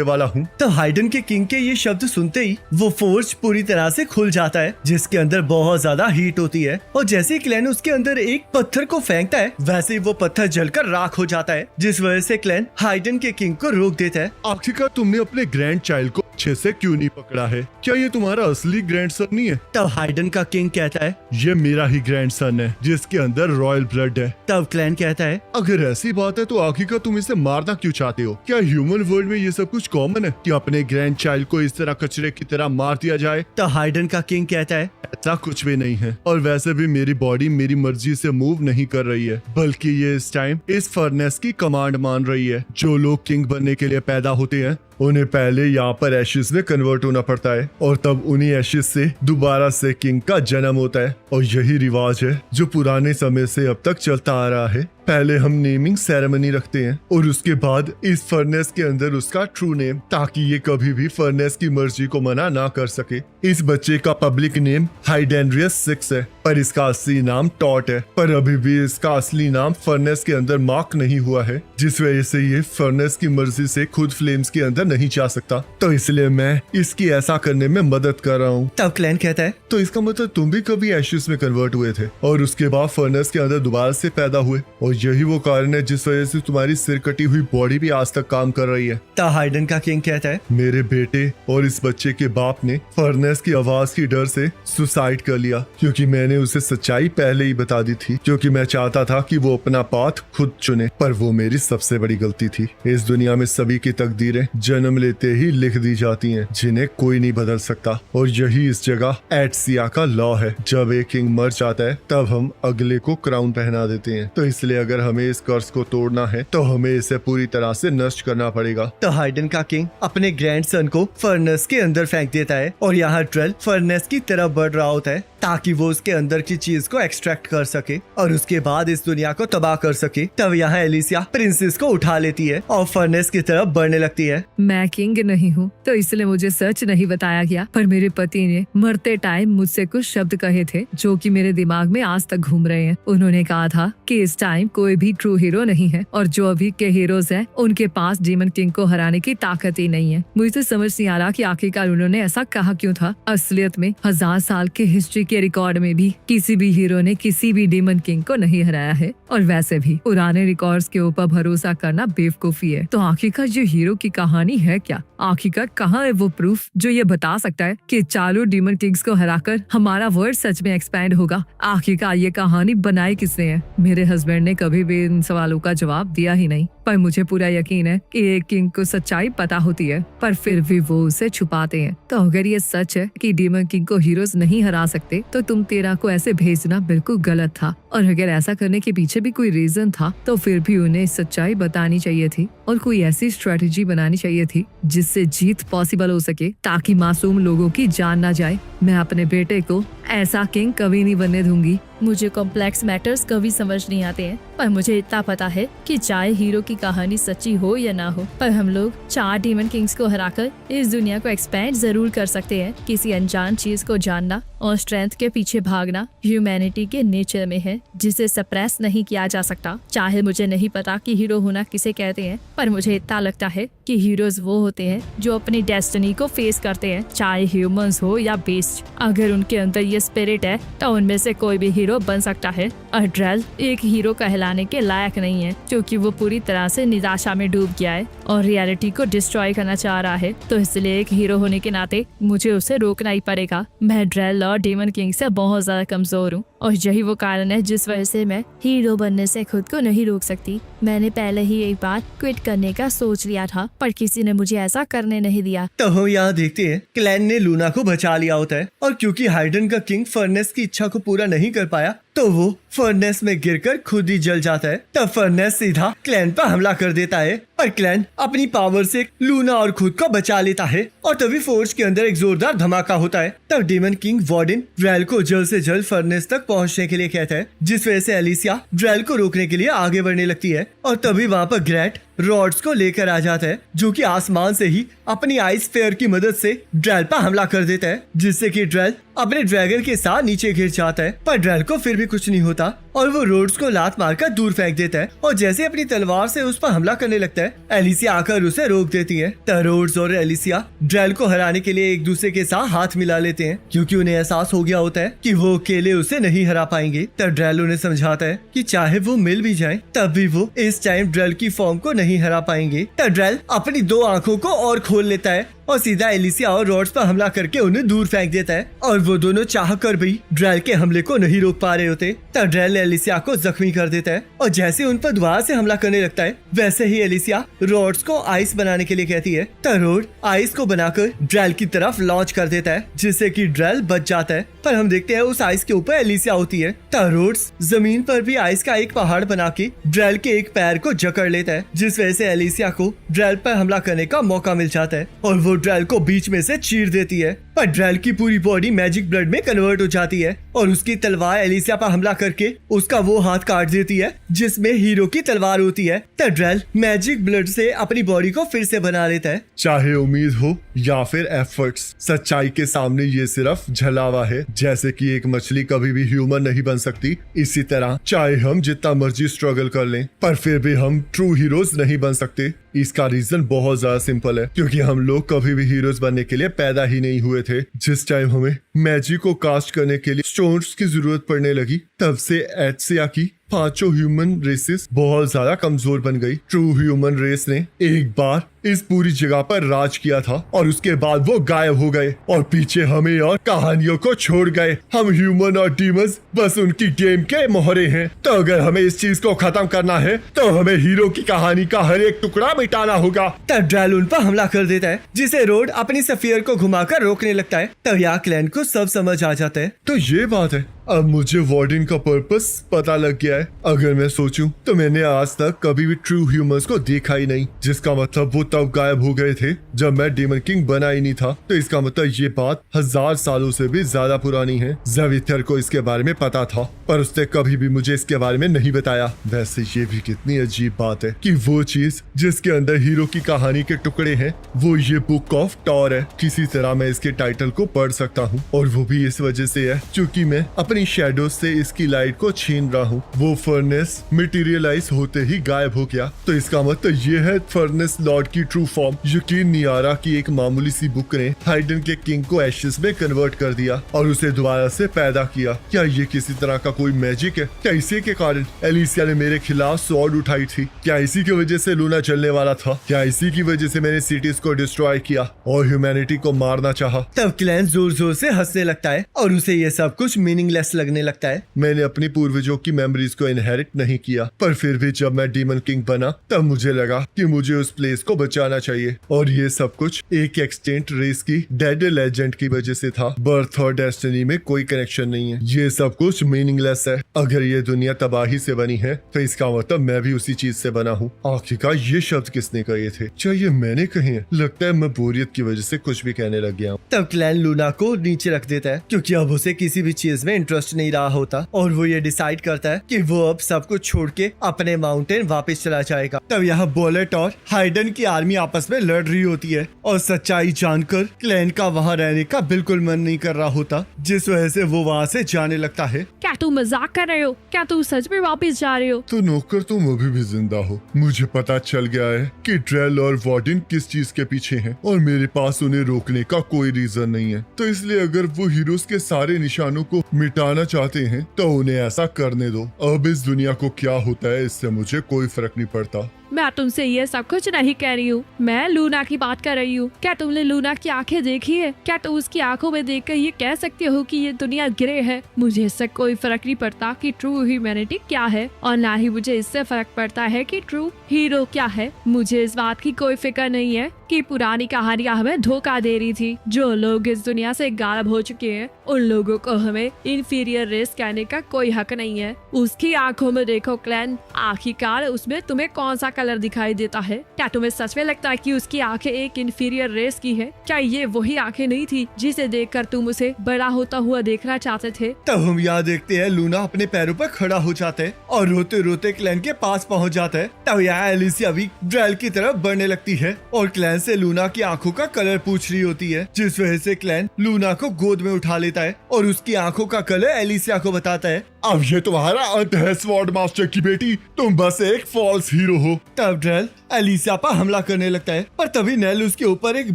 वाला हूँ। तो हाइडन के किंग के ये शब्द सुनते ही वो फोर्ज पूरी तरह से खुल जाता है, जिसके अंदर बहुत ज्यादा हीट होती है और जैसे ही क्लैन उसके अंदर एक पत्थर को फेंकता है वैसे ही वो पत्थर जलकर राख हो जाता है, जिस वजह से क्लैन हाइडन के किंग को रोक देता है। आखिरकार तुमने अपने ग्रैंड चाइल्ड को अच्छे से क्यों नहीं पकड़ा है? क्या ये तुम्हारा असली ग्रैंडसन नहीं है? तब हाइडन का किंग कहता है, ये मेरा ही ग्रैंडसन है जिसके अंदर रॉयल ब्लड है। तब क्लैन कहता है, अगर ऐसी बात है तो आखिरकार तुम इसे मारना क्यों चाहते हो? क्या ह्यूमन वर्ल्ड में ये सब कुछ कॉमन है कि अपने ग्रैंड चाइल्ड को इस तरह कचरे की तरह मार दिया जाए? तो हाइडन का किंग कहता है, ऐसा कुछ भी नहीं है और वैसे भी मेरी बॉडी मेरी मर्जी से मूव नहीं कर रही है, बल्कि ये इस टाइम इस फर्नेस की कमांड मान रही है। जो लोग किंग बनने के लिए पैदा होते हैं उन्हें पहले यहाँ पर एशेस में कन्वर्ट होना पड़ता है और तब उन्हीं एशेस से दोबारा से किंग का जन्म होता है और यही रिवाज है जो पुराने समय से अब तक चलता आ रहा है। पहले हम नेमिंग सेरेमनी रखते हैं और उसके बाद इस फर्नेस के अंदर उसका ट्रू नेम, ताकि ये कभी भी फर्नेस की मर्जी को मना ना कर सके। इस बच्चे का पब्लिक नेम हाइडेनरियस 6 है, पर इसका असली नाम टॉट है, पर अभी भी इसका असली नाम फर्नेस के अंदर मार्क नहीं हुआ है, जिस वजह से ये फर्नेस की मर्जी से खुद फ्लेम्स के अंदर नहीं जा सकता। तो इसलिए मैं इसकी ऐसा करने में मदद कर रहा हूँ। तब क्लैन कहता है, तो इसका मतलब तुम भी कभी एशेस में कन्वर्ट हुए थे और उसके बाद फर्नेस के अंदर दोबारा से पैदा हुए, और यही वो कारण है जिस वजह से तुम्हारी सिर कटी हुई बॉडी भी आज तक काम कर रही है। तब हाइडन का किंग कहता है, मेरे बेटे और इस बच्चे के बाप ने फर्नेस की आवाज की डर से सुसाइड कर लिया, क्योंकि मैंने उसे सच्चाई पहले ही बता दी थी, क्योंकि मैं चाहता था कि वो अपना पाथ खुद चुने, पर वो मेरी सबसे बड़ी गलती थी। इस दुनिया में सभी की तकदीरें जन्म लेते ही लिख दी जाती हैं, जिन्हें कोई नहीं बदल सकता, और यही इस जगह एटसिया का लॉ है। जब एक किंग मर जाता है तब हम अगले को क्राउन पहना देते हैं। तो इसलिए अगर हमें इस कर्स को तोड़ना है तो हमें इसे पूरी तरह से नष्ट करना पड़ेगा। तो हाइडन का किंग अपने ग्रैंडसन को फर्नेस के अंदर फेंक देता है और यहाँ ड्रेल फर्नेस की तरफ बढ़ रहा होता है ताकि वो उसके अंदर की चीज को एक्सट्रैक्ट कर सके और उसके बाद इस दुनिया को तबाह कर सके। तब यहाँ एलिसिया प्रिंसेस को उठा लेती है और फर्नेस की तरफ बढ़ने लगती है। मैं किंग नहीं हूँ तो इसलिए मुझे सच नहीं बताया गया, पर मेरे पति ने मरते टाइम मुझसे कुछ शब्द कहे थे जो कि मेरे दिमाग में आज तक घूम रहे हैं। उन्होंने कहा था कि इस टाइम कोई भी ट्रू हीरो नहीं है और जो अभी के हीरोज हैं उनके पास डीमन किंग को हराने की ताकत ही नहीं है। मुझे तो समझ नहीं आ रहा कि आखिरकार उन्होंने ऐसा कहा क्यों था। असलियत में 1000 साल के हिस्ट्री के रिकॉर्ड में भी किसी भी हीरो ने किसी भी डीमन किंग को नहीं हराया है, और वैसे भी पुराने रिकॉर्ड्स के ऊपर भरोसा करना बेवकूफी है। तो आखिरकार ये हीरो की कहानी है क्या? आखिरकार कहाँ है वो प्रूफ जो ये बता सकता है कि चालू डीमन किंग्स को हराकर हमारा वर्ल्ड सच में एक्सपैंड होगा? आखिरकार ये कहानी बनाई किसने है? मेरे हस्बैंड ने कभी भी इन सवालों का जवाब दिया ही नहीं, पर मुझे पूरा यकीन है कि एक किंग को सच्चाई पता होती है, पर फिर भी वो उसे छुपाते हैं। तो अगर ये सच है कि डीमन किंग को हीरोज नहीं हरा सकते तो तुम तेरा को ऐसे भेजना बिल्कुल गलत था, और अगर ऐसा करने के पीछे भी कोई रीजन था तो फिर भी उन्हें सच्चाई बतानी चाहिए थी और कोई ऐसी स्ट्रेटेजी बनानी चाहिए थी जिससे जीत पॉसिबल हो सके ताकि मासूम लोगों की जान ना जाए। मैं अपने बेटे को ऐसा किंग कभी नहीं बनने दूंगी। मुझे कॉम्प्लेक्स मैटर्स कभी समझ नहीं आते हैं, पर मुझे इतना पता है कि चाहे हीरो की कहानी सच्ची हो या ना हो, पर हम लोग 4 डीमन किंग्स को हराकर इस दुनिया को एक्सपैंड जरूर कर सकते हैं। किसी अनजान चीज को जानना और स्ट्रेंथ के पीछे भागना ह्यूमैनिटी के नेचर में है, जिसे सप्रेस नहीं किया जा सकता। चाहे मुझे नहीं पता कि हीरो होना किसे कहते हैं, पर मुझे इतना लगता है कि हीरोज वो होते हैं जो अपनी डेस्टिनी को फेस करते हैं, चाहे ह्यूमंस हो या बीस्ट। अगर उनके अंदर ये स्पिरिट है तो उनमें से कोई भी हीरो हीरो बन सकता है और ड्रेल एक हीरो कहलाने के लायक नहीं है क्योंकि वो पूरी तरह से निराशा में डूब गया है और रियलिटी को डिस्ट्रॉय करना चाह रहा है। तो इसलिए एक हीरो होने के नाते मुझे उसे रोकना ही पड़ेगा। मैं ड्रेल और डीमन किंग से बहुत ज्यादा कमजोर हूँ और यही वो कारण है जिस वजह से मैं हीरो बनने से खुद को नहीं रोक सकती। मैंने पहले ही एक बार क्विट करने का सोच लिया था पर किसी ने मुझे ऐसा करने नहीं दिया। तो हम यहाँ देखते हैं क्लैन ने लूना को बचा लिया होता है और क्योंकि हाइडन का किंग फर्नेस की इच्छा को पूरा नहीं कर पाया तो वो फर्नेस में गिरकर खुद ही जल जाता है। तब फर्नेस सीधा क्लैन पर हमला कर देता है पर क्लैन अपनी पावर से लूना और खुद को बचा लेता है और तभी फोर्स के अंदर एक जोरदार धमाका होता है। तब डीमन किंग वार्डन ड्रेल को जल्द से जल्द फर्नेस तक पहुंचने के लिए कहता है जिस वजह से एलिसिया ड्रेल को रोकने के लिए आगे बढ़ने लगती है और तभी वहाँ पर ग्रेट रॉड्स को लेकर आ जाता है जो कि आसमान से ही अपनी आइस फेयर की मदद से ड्रेल पर हमला कर देता है जिससे कि ड्रेल अपने ड्रैगन के साथ नीचे गिर जाता है पर ड्रेल को फिर भी कुछ नहीं होता और वो रोड्स को लात मारकर दूर फेंक देता है और जैसे अपनी तलवार से उस पर हमला करने लगता है एलिसिया आकर उसे रोक देती है। तब रोड्स और एलिसिया ड्रेल को हराने के लिए एक दूसरे के साथ हाथ मिला लेते हैं क्योंकि उन्हें एहसास हो गया होता है कि वो अकेले उसे नहीं हरा पाएंगे। तब ड्रेल उन्हें समझाता है कि चाहे वो मिल भी जाए तब भी वो इस टाइम ड्रेल की फॉर्म को नहीं हरा पाएंगे। तब ड्रेल अपनी दो आंखों को और खोल लेता है और सीधा एलिसिया और रॉड्स पर हमला करके उन्हें दूर फेंक देता है और वो दोनों चाह कर भी ड्रेल के हमले को नहीं रोक पा रहे होते। तब ड्रेल एलिसिया को जख्मी कर देता है और जैसे उन पर दोबारा से हमला करने लगता है वैसे ही एलिसिया रॉड्स को आइस बनाने के लिए कहती है। तब रॉड आइस को बनाकर ड्रेल की तरफ लॉन्च कर देता है जिससे कि ड्रेल बच जाता है पर हम देखते हैं उस आइस के ऊपर एलिसिया होती है। तब रॉड्स जमीन पर भी आइस का एक पहाड़ बना के ड्रेल के एक पैर को जकड़ लेता है जिस वजह से एलिसिया को ड्रेल पर हमला करने का मौका मिल जाता है और वो ड्रेल को बीच में से चीर देती है पर ड्रेल की पूरी बॉडी मैजिक ब्लड में कन्वर्ट हो जाती है और उसकी तलवार एलिसिया पर हमला करके उसका वो हाथ काट देती है जिसमें हीरो की तलवार होती है। तब ड्रेल मैजिक ब्लड से अपनी बॉडी को फिर से बना लेता है। चाहे उम्मीद हो या फिर एफर्ट्स, सच्चाई के सामने ये सिर्फ झलावा है। जैसे कि एक मछली कभी भी ह्यूमन नहीं बन सकती, इसी तरह चाहे हम जितना मर्जी स्ट्रगल कर लें पर फिर भी हम ट्रू हीरोज नहीं बन सकते। इसका रीजन बहुत ज्यादा सिंपल है क्योंकि हम लोग कभी भी हीरोज बनने के लिए पैदा ही नहीं हुए थे। जिस टाइम हमें मैजिक को कास्ट करने के लिए स्टोन्स की जरूरत पड़ने लगी तब से एटसिया की पांचों ह्यूमन रेसेस बहुत ज्यादा कमजोर बन गई। ट्रू ह्यूमन रेस ने एक बार इस पूरी जगह पर राज किया था और उसके बाद वो गायब हो गए और पीछे हमें और कहानियों को छोड़ गए। हम ह्यूमन और डीमंस बस उनकी गेम के मोहरे हैं। तो अगर हमें इस चीज को खत्म करना है तो हमें हीरो की कहानी का हर एक टुकड़ा मिटाना होगा। तब ड्रेल उन पर हमला कर देता है जिसे रोड अपनी सफियर को घुमाकर रोकने लगता है। तब यहाँ क्लैन को सब समझ आ जाता है। तो ये बात है, अब मुझे वार्डन का पर्पस पता लग गया है। अगर मैं सोचूं तो मैंने आज तक कभी भी ट्रू ह्यूमंस को देखा ही नहीं, जिसका मतलब वो तब गायब हो गए थे जब मैं डीमन किंग बना ही नहीं था। तो इसका मतलब ये बात 1000 सालों से भी ज्यादा पुरानी है। ज़विथर को इसके बारे में पता था पर उसने कभी भी मुझे इसके बारे में नहीं बताया। वैसे ये भी कितनी अजीब बात है कि वो चीज जिसके अंदर हीरो की कहानी के टुकड़े हैं वो ये बुक ऑफ टॉर है। किसी तरह मैं इसके टाइटल को पढ़ सकता हूँ और वो भी इस वजह से है क्योंकि मैं अपनी शैडो से इसकी लाइट को छीन रहा हूँ। वो फर्नेस मटेरियलाइज होते ही गायब हो गया। तो इसका मतलब ये है फर्नेस लॉर्ड की ट्रू फॉर्म। यकीन नहीं आ रहा कि एक मामूली सी बुक ने हाइडन के किंग को एशेस में कन्वर्ट कर दिया और उसे दोबारा से पैदा किया। क्या ये किसी तरह का कोई मैजिक है? क्या इसी के कारण एलिसिया ने मेरे खिलाफ स्वॉर्ड उठाई थी? क्या इसी की वजह से लूना चलने वाला था? क्या इसी की वजह से मैंने सिटीज को डिस्ट्रॉय किया और ह्यूमैनिटी को मारना चाहा? तब क्लैन जोर जोर से हंसने लगता है और उसे ये सब कुछ मीनिंगलेस लगने लगता है। मैंने अपनी पूर्वजों की मेमोरीज को इनहेरिट नहीं किया पर फिर भी जब मैं डीमन किंग बना तब मुझे लगा कि मुझे उस प्लेस को बचाना चाहिए और ये सब कुछ एक एक्सटेंट रेस की डेड लेजेंड की वजह से था। बर्थ और डेस्टिनी में कोई कनेक्शन नहीं है। ये सब कुछ मीनिंगलेस है। अगर ये दुनिया तबाही से बनी है तो इसका मतलब मैं भी उसी चीज से बना हूँ। आखिरकार ये शब्द किसने कहे थे? क्या ये मैंने कहे हैं? लगता है मैं बोरियत की वजह से कुछ भी कहने लग गया हूँ। तब क्लैन लूना को नीचे रख देता है क्योंकि अब उसे किसी भी चीज में इंटरेस्ट नहीं रहा होता और वो ये डिसाइड करता है कि वो अब सब कुछ छोड़ के अपने माउंटेन वापस चला जाएगा। तब यहाँ बोलेट और हाइडन की आर्मी आपस में लड़ रही होती है और सच्चाई जानकर क्लैन का वहाँ रहने का बिल्कुल मन नहीं कर रहा होता जिस वजह से वो वहाँ से जाने लगता है। क्या तू मजाक कर कर रहे हो? क्या तुम सच में वापस जा रहे हो? तो नौकर तुम अभी भी जिंदा हो। मुझे पता चल गया है कि ड्रेल और वार्डन किस चीज के पीछे हैं और मेरे पास उन्हें रोकने का कोई रीजन नहीं है। तो इसलिए अगर वो हीरोज के सारे निशानों को मिटाना चाहते हैं तो उन्हें ऐसा करने दो। अब इस दुनिया को क्या होता है इससे मुझे कोई फर्क नहीं पड़ता। मैं तुमसे ये सब कुछ नहीं कह रही हूँ, मैं लूना की बात कर रही हूँ। क्या तुमने लूना की आंखें देखी है? क्या तुम उसकी आंखों में देखकर ये कह सकते हो कि ये दुनिया ग्रे है? मुझे इससे कोई फर्क नहीं पड़ता कि ट्रू ह्यूमैनिटी क्या है और ना ही मुझे इससे फर्क पड़ता है कि ट्रू हीरो क्या है। मुझे इस बात की कोई फिक्र नहीं है कि पुरानी कहानियां हमें धोखा दे रही थी। जो लोग इस दुनिया से गायब हो चुके हैं उन लोगों को हमें इंफीरियर रेस कहने का कोई हक नहीं है। उसकी आंखों में देखो क्लैन, आखिरकार उसमें तुम्हें कौन सा कलर दिखाई देता है? क्या तुम्हें सच में लगता है कि उसकी आंखें एक इंफीरियर रेस की है? क्या ये वही आंखें नहीं थी जिसे देखकर तुम उसे बड़ा होता हुआ देखना चाहते थे? तब हम यहाँ देखते हैं लूना अपने पैरों पर खड़ा हो जाता है और रोते रोते क्लैन के पास पहुँच जाता है। तब यहाँ एलिसिया भी ड्रेल की तरफ बढ़ने लगती है और क्लैन से लूना की आंखों का कलर पूछ रही होती है, जिस वजह से क्लैन लूना को गोद में उठा लेता है और उसकी आंखों का कलर एलिसिया को बताता है। अब ये तुम्हारा अंत है स्वॉर्ड मास्टर की बेटी, तुम बस एक फॉल्स हीरो हो। तब ड्रेल एलिसिया पर हमला करने लगता है पर तभी नेल उसके ऊपर एक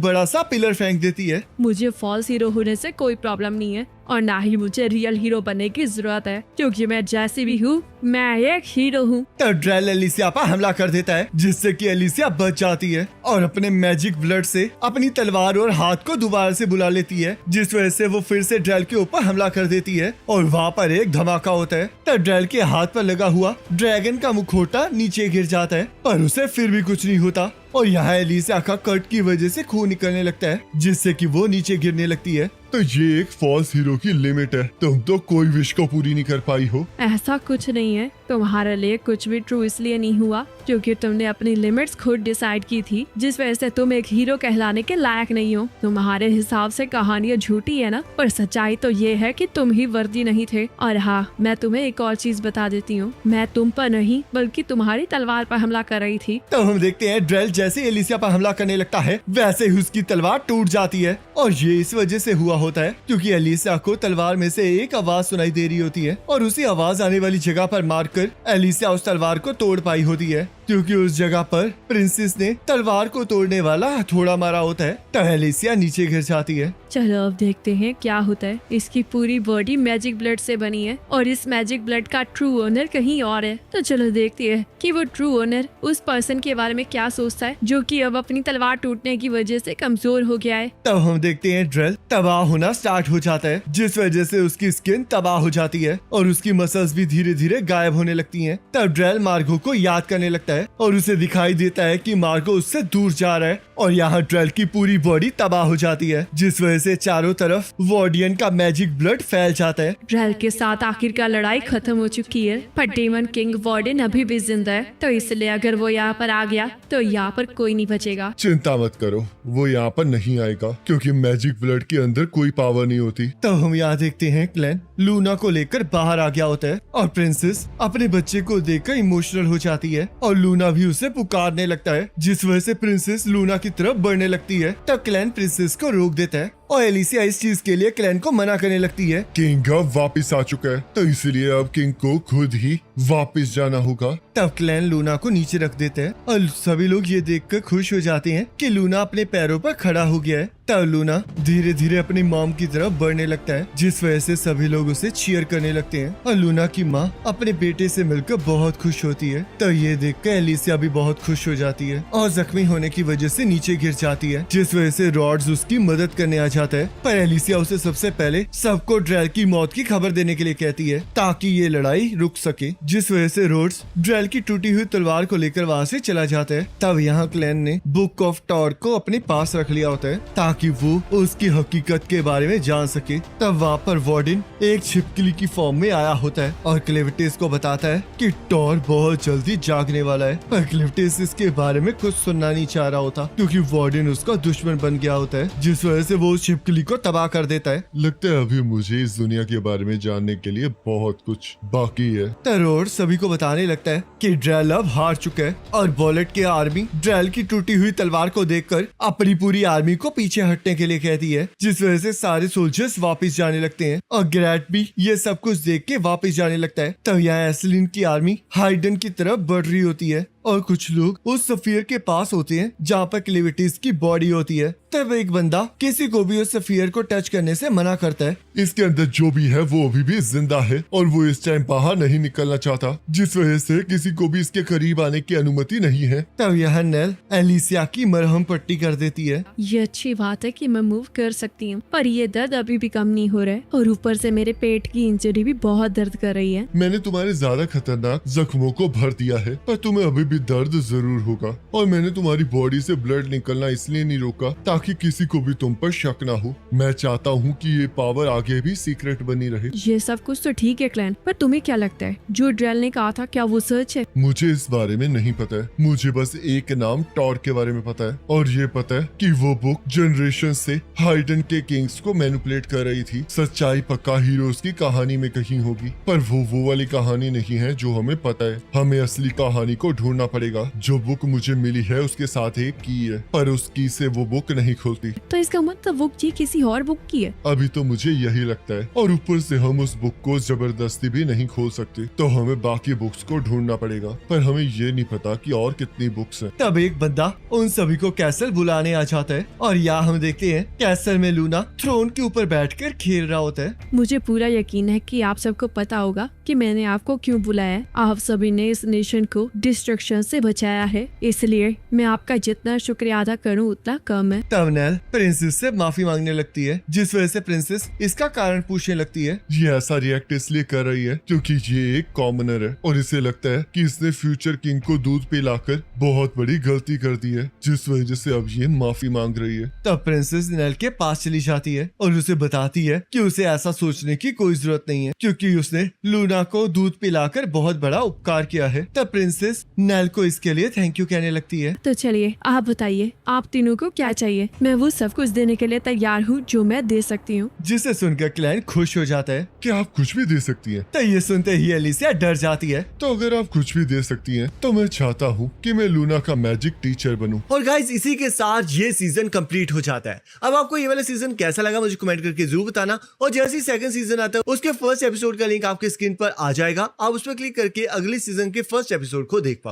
बड़ा सा पिलर फेंक देती है। मुझे फॉल्स हीरो होने से कोई प्रॉब्लम नहीं है और ना ही मुझे रियल हीरो बनने की जरूरत है, क्योंकि मैं जैसी भी हूँ मैं एक हीरो हूँ। तब ड्रेल एलिसिया पर हमला कर देता है जिससे कि एलिसिया बच जाती है और अपने मैजिक ब्लड से अपनी तलवार और हाथ को दोबारा से बुला लेती है, जिस वजह से वो फिर से ड्रेल के ऊपर हमला कर देती है और वहाँ पर एक धमाका होता है। तब ड्रेल के हाथ पर लगा हुआ ड्रैगन का मुखौटा नीचे गिर जाता है पर उसे फिर भी कुछ नहीं होता और यहाँ एलिसिया का कट की वजह से खून निकलने लगता है जिससे कि वो नीचे गिरने लगती है। तो ये एक फॉल्स हीरो की लिमिट है, तुम तो कोई विश को पूरी नहीं कर पाई हो। ऐसा कुछ नहीं है, तुम्हारे लिए कुछ भी ट्रू इसलिए नहीं हुआ क्योंकि तुमने अपनी लिमिट्स खुद डिसाइड की थी, जिस वजह से तुम एक हीरो कहलाने के लायक नहीं हो। तुम्हारे हिसाब से कहानियाँ झूठी है ना, पर सच्चाई तो ये है कि तुम ही वर्दी नहीं थे। और हाँ, मैं तुम्हें एक और चीज बता देती हूँ, मैं तुम पर नहीं बल्कि तुम्हारी तलवार पर हमला कर रही थी। तब हम देखते हैं ड्रेल जैसे एलिसिया पर हमला करने लगता है वैसे ही उसकी तलवार टूट जाती है और ये इस वजह से हुआ होता है क्योंकि एलिसिया को तलवार में से एक आवाज सुनाई दे रही होती है और उसी आवाज आने वाली जगह पर मारकर एलिसिया उस तलवार को तोड़ पाई होती है, क्योंकि उस जगह पर प्रिंसेस ने तलवार को तोड़ने वाला हथौड़ा मारा होता है। तब एलिसिया नीचे गिर जाती है। चलो अब देखते हैं क्या होता है। इसकी पूरी बॉडी मैजिक ब्लड से बनी है और इस मैजिक ब्लड का ट्रू ओनर कहीं और है। तो चलो देखते हैं कि वो ट्रू ओनर उस पर्सन के बारे में क्या सोचता है जो कि अब अपनी तलवार टूटने की वजह से कमजोर हो गया है। तब हम देखते हैं ड्रेल तबाह होना स्टार्ट हो जाता है, जिस वजह से उसकी स्किन तबाह हो जाती है और उसकी मसल्स भी धीरे धीरे गायब होने लगती हैं। तब ड्रेल मार्गो को याद करने लगता है और उसे दिखाई देता है कि मार्गो उससे दूर जा रहा है और यहाँ ड्रेल की पूरी बॉडी तबाह हो जाती है, जिस वजह से चारों तरफ वार्डियन का मैजिक ब्लड फैल जाता है। ड्रेल के साथ आखिरकार लड़ाई खत्म हो चुकी है, पर डेमन किंग वार्डन अभी भी जिंदा है, तो इसलिए अगर वो यहाँ पर आ गया तो यहाँ पर कोई नहीं बचेगा। चिंता मत करो, वो यहाँ पर नहीं आएगा क्योंकि मैजिक ब्लड के अंदर कोई पावर नहीं होती। तब हम यहाँ देखते हैं क्लैन लूना को लेकर बाहर आ गया होता है और प्रिंसेस अपने बच्चे को देखकर इमोशनल हो जाती है और लूना भी उसे पुकारने लगता है, जिस वजह से प्रिंसेस लूना की तरफ बढ़ने लगती है। तब क्लैन प्रिंसेस को रोक देता है और एलिसिया इस चीज के लिए क्लैन को मना करने लगती है। किंग अब वापस आ चुका है तो इसलिए अब किंग को खुद ही वापस जाना होगा। तब क्लैन लूना को नीचे रख देते हैं और सभी लोग ये देखकर खुश हो जाते हैं कि लूना अपने पैरों पर खड़ा हो गया है। तब लूना धीरे धीरे अपनी मॉम की तरफ बढ़ने लगता है, जिस वजह से सभी लोग उसे चीयर करने लगते हैं और लूना की माँ अपने बेटे से मिलकर बहुत खुश होती है। तब ये देखकर एलिसिया भी बहुत खुश हो जाती है और जख्मी होने की वजह से नीचे गिर जाती है, जिस वजह से रॉड्स उसकी मदद करने आ जाता है। पर एलिसिया उसे सबसे पहले सबको ड्रेल की मौत की खबर देने के लिए कहती है ताकि ये लड़ाई रुक सके, जिस वजह से रोड्स ड्रेल की टूटी हुई तलवार को लेकर वहाँ से चला जाता है। तब यहाँ क्लैन ने बुक ऑफ टॉर को अपने पास रख लिया होता है ताकि वो उसकी हकीकत के बारे में जान सके। तब वहाँ पर वार्डन एक छिपकली की फॉर्म में आया होता है और क्लेविटिस को बताता है कि टॉर बहुत जल्दी जागने वाला है, पर क्लेविटिस इसके बारे में कुछ सुनना नहीं चाह रहा होता क्योंकि वार्डन उसका दुश्मन बन गया होता है, जिस वजह से वो उस शिपकली को तबाह कर देता है। लगता है अभी मुझे इस दुनिया के बारे में जानने के लिए बहुत कुछ बाकी है। तरोड़ सभी को बताने लगता है कि ड्रेल अब हार चुका है और बुलेट की आर्मी ड्रेल की टूटी हुई तलवार को देखकर अपनी पूरी आर्मी को पीछे हटने के लिए कहती है, जिस वजह से सारे सोल्जर्स वापस जाने लगते हैं और ग्रैट भी ये सब कुछ देख के वापस जाने लगता है। तब यहाँ एसलिन की आर्मी हाइडन की तरफ बढ़ रही होती है और कुछ लोग उस सफियर के पास होते हैं जहाँ पर क्लेविटीज की बॉडी होती है। तब एक बंदा किसी को भी उस सफियर को टच करने से मना करता है। इसके अंदर जो भी है वो अभी भी जिंदा है और वो इस टाइम बाहर नहीं निकलना चाहता, जिस वजह से किसी को भी इसके करीब आने की अनुमति नहीं है। तब यह नेल एलिसिया की मरहम पट्टी कर देती है। ये अच्छी बात है कि मैं मूव कर सकती हूँ, पर ये दर्द अभी भी कम नहीं हो रहा है और ऊपर से मेरे पेट की इंजरी भी बहुत दर्द कर रही है। मैंने तुम्हारे ज्यादा खतरनाक जख्मों को भर दिया है, पर तुम्हें अभी भी दर्द जरूर होगा और मैंने तुम्हारी बॉडी से ब्लड निकलना इसलिए नहीं रोका ताकि किसी को भी तुम पर शक ना हो। मैं चाहता हूँ कि ये पावर आगे भी सीक्रेट बनी रहे। ये सब कुछ तो ठीक है क्लैन, पर तुम्हें क्या लगता है जो ड्रेल ने कहा था क्या वो सच है? मुझे इस बारे में नहीं पता है, मुझे बस एक नाम टॉर के बारे में पता है और ये पता है कि वो बुक जनरेशन से हाइडन के किंग्स को मैनिपुलेट कर रही थी। सच्चाई पक्का हीरोज की कहानी में कहीं होगी, पर वो वाली कहानी नहीं है जो हमें पता है। हमें असली कहानी को ढूंढना पड़ेगा। जो बुक मुझे मिली है उसके साथ एक की है, पर उस की से वो बुक नहीं खुलती। तो इसका मतलब वो ये किसी और बुक की है? अभी तो मुझे यही लगता है और ऊपर से हम उस बुक को जबरदस्ती भी नहीं खोल सकते, तो हमें बाकी बुक्स को ढूंढना पड़ेगा, पर हमें ये नहीं पता कि और कितनी बुक्स हैं। तब एक बंदा उन सभी को कैसल बुलाने आ जाता है और यहाँ हम देखते हैं कैसल में लूना थ्रोन के ऊपर बैठकर खेल रहा होता है। मुझे पूरा यकीन है कि आप सबको पता होगा कि मैंने आपको क्यों बुलाया है। आप सभी ने इस नेशन को डिस्ट्रक्शन से बचाया है, इसलिए मैं आपका जितना शुक्रिया अदा करूं उतना कम है। तब नेल प्रिंसेस से माफी मांगने लगती है, जिस वजह से प्रिंसेस इसका कारण पूछने लगती है। ये ऐसा रिएक्ट इसलिए कर रही है क्योंकि ये एक कॉमनर है और इसे लगता है कि इसने फ्यूचर किंग को दूध पिलाकर बहुत बड़ी गलती कर दी है, जिस वजह से अब ये माफी मांग रही है। तब प्रिंसेस नेल के पास चली जाती है और उसे बताती है कि उसे ऐसा सोचने की कोई जरूरत नहीं है क्योंकि उसने लूना को दूध पिलाकर बहुत बड़ा उपकार किया है। तब प्रिंसेस नेल को इसके लिए थैंक यू कहने लगती है। तो चलिए आप बताइए आप तीनों को क्या चाहिए? मैं वो सब कुछ देने के लिए तैयार हूँ जो मैं दे सकती हूँ। जिसे सुनकर क्लैन खुश हो जाता है। क्या आप कुछ भी दे सकती हैं? तो ये सुनते ही एलिसिया डर जाती है। तो अगर आप कुछ भी दे सकती हैं तो मैं चाहता हूँ कि मैं लूना का मैजिक टीचर बनूं। और गाइस इसी के साथ ये सीजन कंप्लीट हो जाता है। अब आपको ये वाला सीजन कैसा लगा मुझे कमेंट करके जरूर बताना और जैसे ही सेकंड सीजन आता है उसके फर्स्ट एपिसोड का लिंक आपके स्क्रीन पर आ जाएगा, आप उस पर क्लिक करके अगले सीजन के फर्स्ट एपिसोड को देख पाओगे।